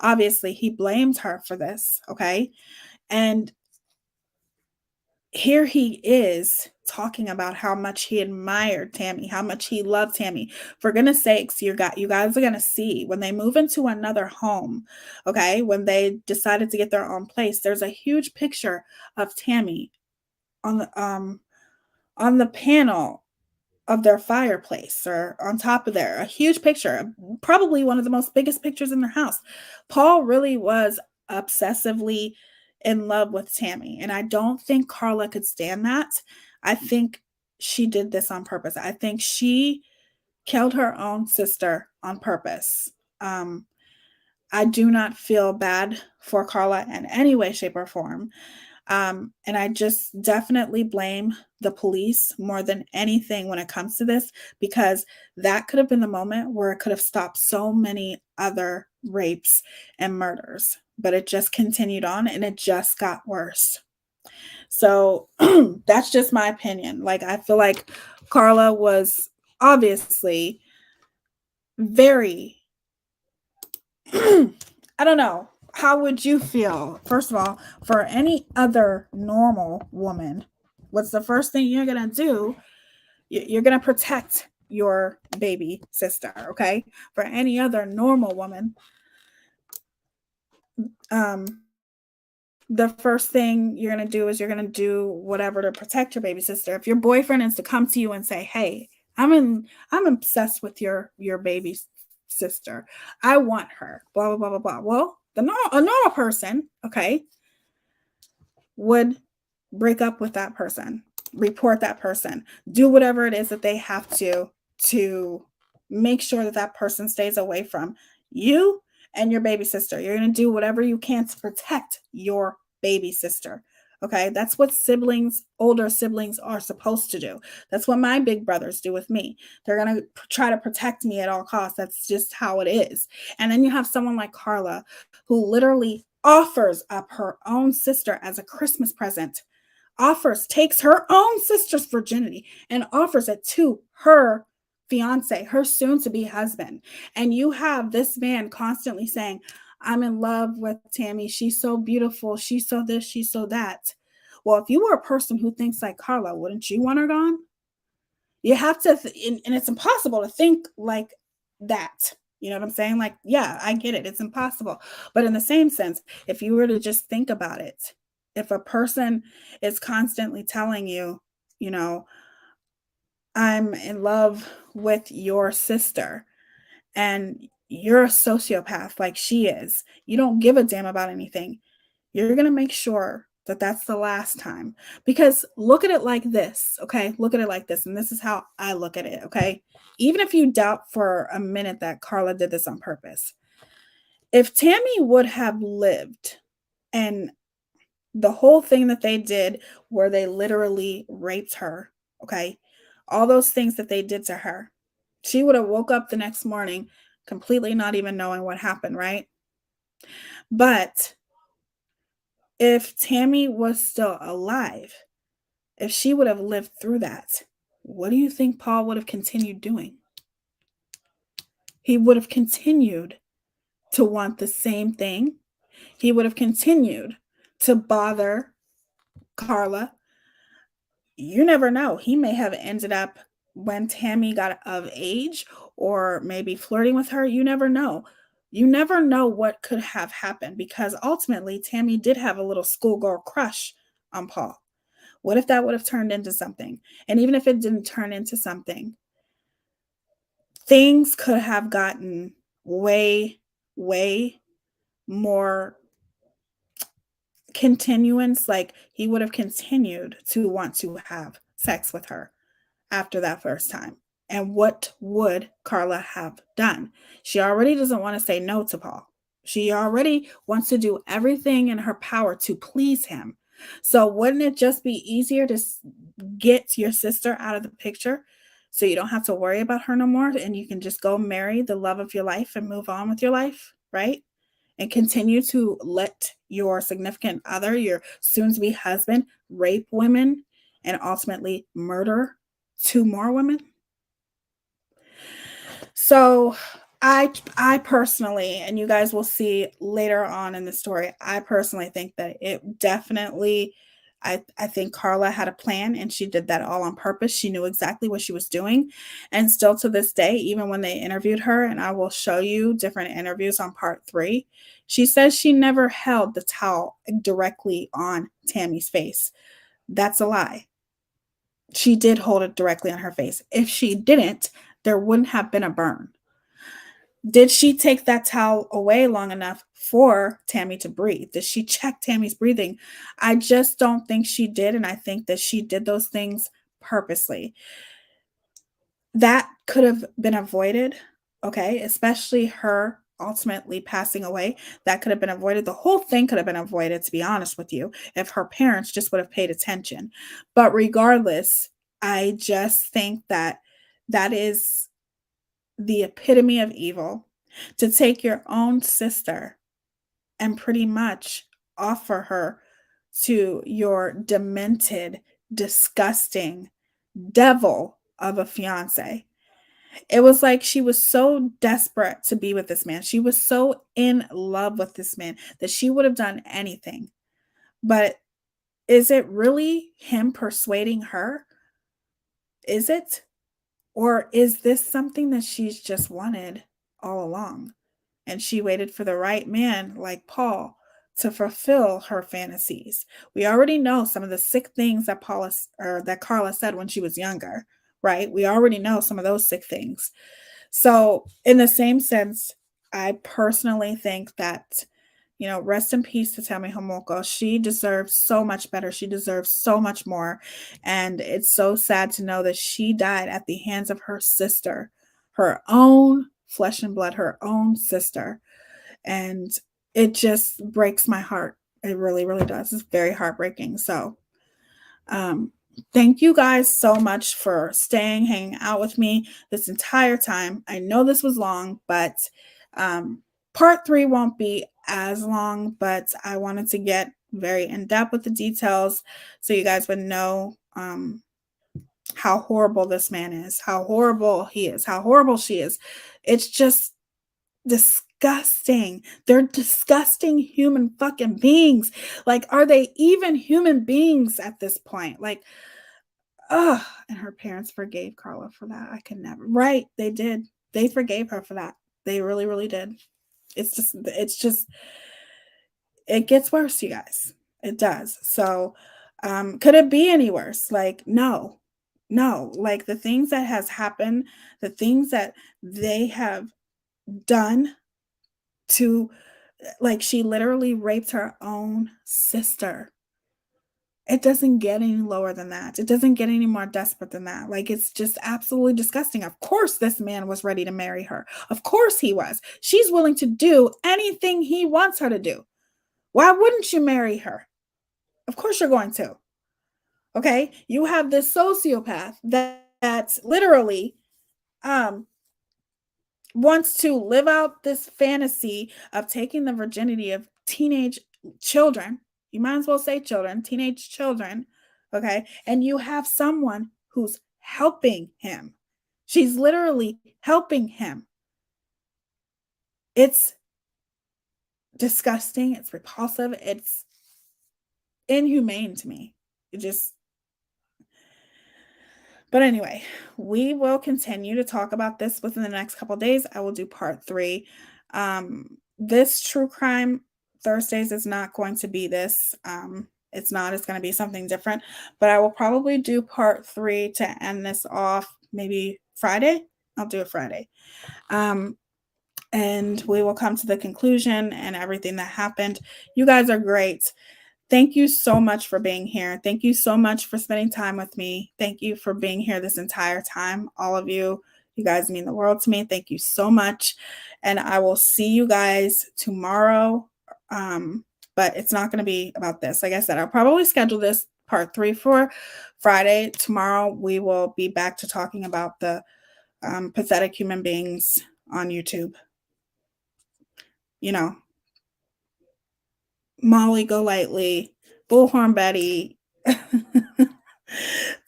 Obviously, he blames her for this, okay? And here he is talking about how much he admired Tammy, how much he loved Tammy. For goodness sakes, you guys are going to see when they move into another home, okay? When they decided to get their own place, there's a huge picture of Tammy on the panel of their fireplace, or on top of there, a huge picture, probably one of the most biggest pictures in their house. Paul really was obsessively in love with Tammy, and I don't think Carla could stand that. I think she did this on purpose. I think she killed her own sister on purpose. I do not feel bad for Carla in any way, shape, or form. And I just definitely blame the police more than anything when it comes to this, because that could have been the moment where it could have stopped so many other rapes and murders. But it just continued on, and it just got worse. So that's just my opinion. Like, I feel like Carla was obviously very, I don't know. How would you feel, first of all, for any other normal woman? What's the first thing you're going to do? You're going to protect your baby sister, okay? For any other normal woman, the first thing you're going to do is you're going to do whatever to protect your baby sister. If your boyfriend is to come to you and say, "Hey, I'm obsessed with your baby sister. I want her." Blah blah blah blah blah. Well, a normal person, okay, would break up with that person, report that person, do whatever it is that they have to make sure that that person stays away from you and your baby sister. You're going to do whatever you can to protect your baby sister. Okay, that's what older siblings are supposed to do. That's what my big brothers do with me. They're going to try to protect me at all costs. That's just how it is. And then you have someone like Carla, who literally offers up her own sister as a Christmas present, takes her own sister's virginity and offers it to her fiance, her soon to be husband. And you have this man constantly saying, "I'm in love with Tammy. She's so beautiful. She's so this, she's so that." Well, if you were a person who thinks like Carla, wouldn't you want her gone? You have to, and it's impossible to think like that. You know what I'm saying? Like, yeah, I get it. It's impossible. But in the same sense, if you were to just think about it, if a person is constantly telling you, you know, "I'm in love with your sister," and you're a sociopath like she is, you don't give a damn about anything, you're going to make sure that that's the last time. Because look at it like this, okay? Look at it like this. And this is how I look at it, okay? Even if you doubt for a minute that Carla did this on purpose, if Tammy would have lived, and the whole thing that they did where they literally raped her, okay? All those things that they did to her, she would have woke up the next morning completely not even knowing what happened, right? But if Tammy was still alive, if she would have lived through that, what do you think Paul would have continued doing? He would have continued to want the same thing. He would have continued to bother Carla. You never know. He may have ended up, when Tammy got of age, or maybe flirting with her. You never know. You never know what could have happened, because ultimately Tammy did have a little schoolgirl crush on Paul. What if that would have turned into something? And even if it didn't turn into something, things could have gotten way, way more continuance. Like, he would have continued to want to have sex with her after that first time. And what would Carla have done? She already doesn't want to say no to Paul. She already wants to do everything in her power to please him. So wouldn't it just be easier to get your sister out of the picture so you don't have to worry about her no more, and you can just go marry the love of your life and move on with your life, right? And continue to let your significant other, your soon to be husband, rape women and ultimately murder 2 more women. So I personally, and you guys will see later on in the story, I personally think that it definitely, I think Carla had a plan, and she did that all on purpose. She knew exactly what she was doing. And still to this day, even when they interviewed her, and I will show you different interviews on part 3, she says she never held the towel directly on Tammy's face. That's a lie. She did hold it directly on her face. If she didn't, there wouldn't have been a burn. Did she take that towel away long enough for Tammy to breathe? Did she check Tammy's breathing? I just don't think she did, and I think that she did those things purposely. That could have been avoided, okay? Especially her ultimately passing away. That could have been avoided. The whole thing could have been avoided, to be honest with you, if her parents just would have paid attention. But regardless, I just think that that is the epitome of evil, to take your own sister and pretty much offer her to your demented, disgusting devil of a fiance. It was like she was so desperate to be with this man. She was so in love with this man that she would have done anything. But is it really him persuading her? Is it? Or is this something that she's just wanted all along? And she waited for the right man like Paul to fulfill her fantasies. We already know some of the sick things that that Carla said when she was younger, right? We already know some of those sick things. So, in the same sense, I personally think that, rest in peace to Tammy Homolka. She deserves so much better. She deserves so much more. And it's so sad to know that she died at the hands of her sister, her own flesh and blood, her own sister. And it just breaks my heart. It really, really does. It's very heartbreaking. So, thank you guys so much for hanging out with me this entire time. I know this was long, but part 3 won't be as long, but I wanted to get very in depth with the details so you guys would know how horrible this man is, how horrible he is, how horrible she is. It's just disgusting. They're disgusting human fucking beings. Like, are they even human beings at this point? Like, ugh. And her parents forgave Carla for that. I could never. Right. They did. They forgave her for that. They really, really did. It's just, it gets worse, you guys. It does. So, could it be any worse? Like, no. Like, the things that has happened, the things that they have done to, like, she literally raped her own sister. It doesn't get any lower than that. It doesn't get any more desperate than that. Like, it's just absolutely disgusting. Of course, this man was ready to marry her. Of course he was. She's willing to do anything he wants her to do. Why wouldn't you marry her? Of course you're going to. Okay? You have this sociopath that literally wants to live out this fantasy of taking the virginity of teenage children. You might as well say children, teenage children. Okay. And you have someone who's helping him. She's literally helping him. It's disgusting. It's repulsive. It's inhumane to me. It just, But anyway, we will continue to talk about this within the next couple of days. I will do part 3. This true crime Thursdays is not going to be this. It's not. It's going to be something different. But I will probably do part 3 to end this off. Maybe Friday. I'll do it Friday. And we will come to the conclusion and everything that happened. You guys are great. Thank you so much for being here. Thank you so much for spending time with me. Thank you for being here this entire time. All of you, you guys mean the world to me. Thank you so much. And I will see you guys tomorrow. But it's not going to be about this. Like I said, I'll probably schedule this part 3 for Friday. Tomorrow, we will be back to talking about the pathetic human beings on YouTube. You know, Molly Golightly, Bullhorn Betty,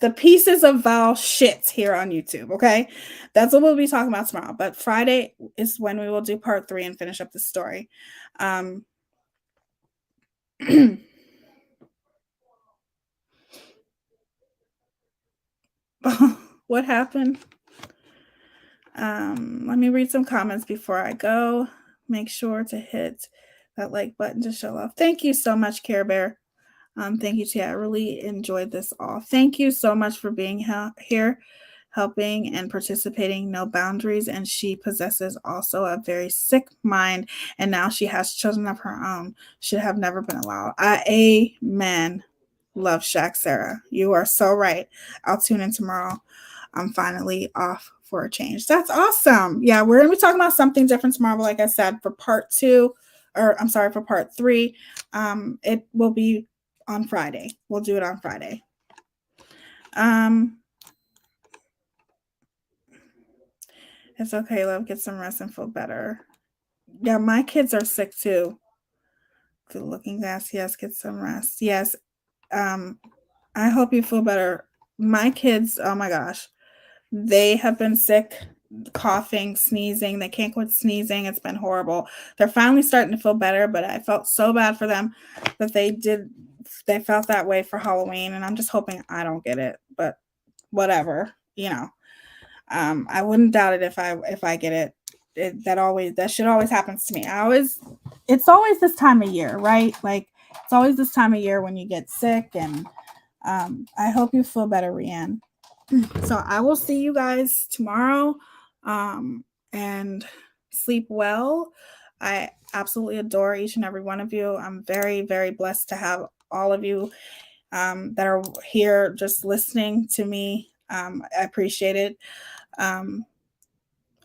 the pieces of vile shit here on YouTube, okay? That's what we'll be talking about tomorrow. But Friday is when we will do part 3 and finish up the story. What happened? Let me read some comments before I go. Make sure to hit that like button to show love. Thank you so much, Care Bear. Thank you, Tia. I really enjoyed this all. Thank you so much for being here, helping and participating. No boundaries. And she possesses also a very sick mind. And now she has children of her own. Should have never been allowed. Amen. Love Shaq Sarah. You are so right. I'll tune in tomorrow. I'm finally off for a change. That's awesome. Yeah, we're going to be talking about something different tomorrow. Like I said, for part 2, or I'm sorry, for part 3, it will be on Friday. We'll do it on Friday. It's okay, love. Get some rest and feel better. Yeah, my kids are sick too. Good looking glass. Yes, get some rest. Yes. I hope you feel better. My kids, oh my gosh, they have been sick, coughing, sneezing. They can't quit sneezing. It's been horrible. They're finally starting to feel better, but I felt so bad for them that they felt that way for Halloween, and I'm just hoping I don't get it, but whatever, you know. I wouldn't doubt it if I get it. That shit always happens to me. It's always this time of year, right? Like, it's always this time of year when you get sick, and I hope you feel better, Rianne. So I will see you guys tomorrow, and sleep well. I absolutely adore each and every one of you. I'm very, very blessed to have all of you that are here just listening to me. I appreciate it.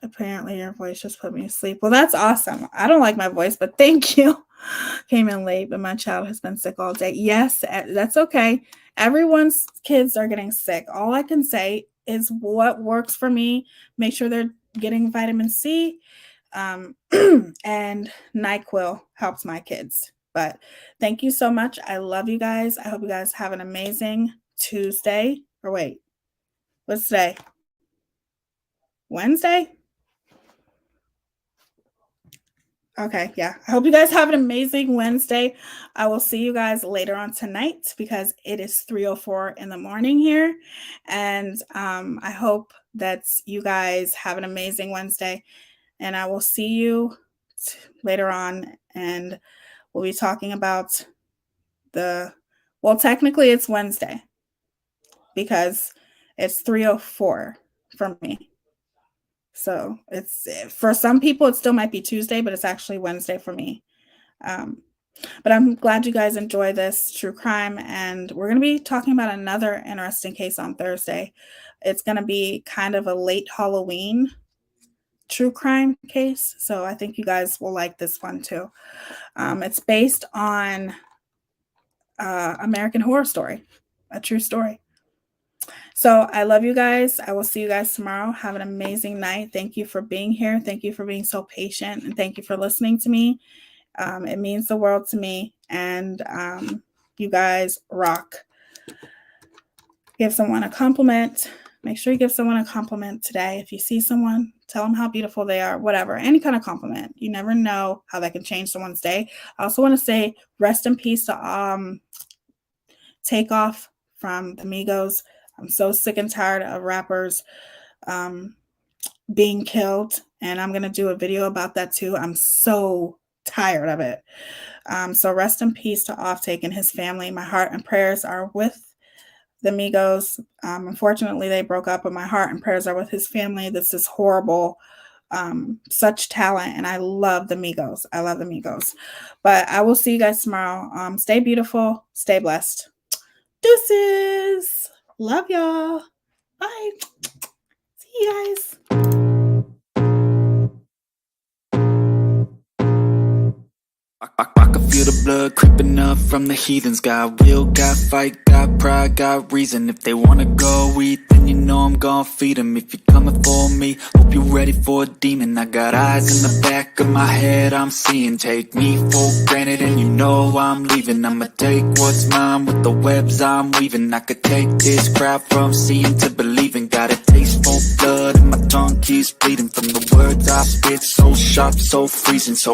Apparently your voice just put me to sleep. Well, that's awesome. I don't like my voice, but thank you. Came in late, but my child has been sick all day. Yes, that's okay. Everyone's kids are getting sick. All I can say is what works for me. Make sure they're getting vitamin C, and NyQuil helps my kids. But thank you so much. I love you guys. I hope you guys have an amazing Tuesday. Or wait, what's today? Wednesday? Okay, yeah. I hope you guys have an amazing Wednesday. I will see you guys later on tonight because it is 3:04 in the morning here. And I hope that you guys have an amazing Wednesday. And I will see you later on. And we'll be talking about well, technically it's Wednesday because it's 3:04 for me. So it's, for some people, it still might be Tuesday, but it's actually Wednesday for me. But I'm glad you guys enjoy this true crime. And we're going to be talking about another interesting case on Thursday. It's going to be kind of a late Halloween true crime case. So I think you guys will like this one too. It's based on American Horror Story, a true story. So I love you guys. I will see you guys tomorrow. Have an amazing night. Thank you for being here. Thank you for being so patient. And thank you for listening to me. It means the world to me. And you guys rock. Give someone a compliment. Make sure you give someone a compliment today. If you see someone, tell them how beautiful they are, whatever, any kind of compliment. You never know how that can change someone's day. I also want to say rest in peace to Takeoff from the Migos. I'm so sick and tired of rappers being killed, and I'm going to do a video about that too. I'm so tired of it. So rest in peace to Offtake and his family. My heart and prayers are with the Migos. Unfortunately, they broke up, but my heart and prayers are with his family. This is horrible. Such talent, and I love the Migos. I love the Migos. But I will see you guys tomorrow. Stay beautiful. Stay blessed. Deuces. Love y'all. Bye. See you guys. I can feel the blood creeping up from the heathens. Got will, got fight, got pride, got reason. If they wanna go eat, then you know I'm gon' feed them. If you're coming for me, hope you're ready for a demon. I got eyes in the back of my head, I'm seeing. Take me for granted and you know I'm leaving. I'ma take what's mine with the webs I'm weaving. I could take this crowd from seeing to believing. Got a taste for blood and my tongue keeps bleeding from the words I spit. So sharp, so freezing, so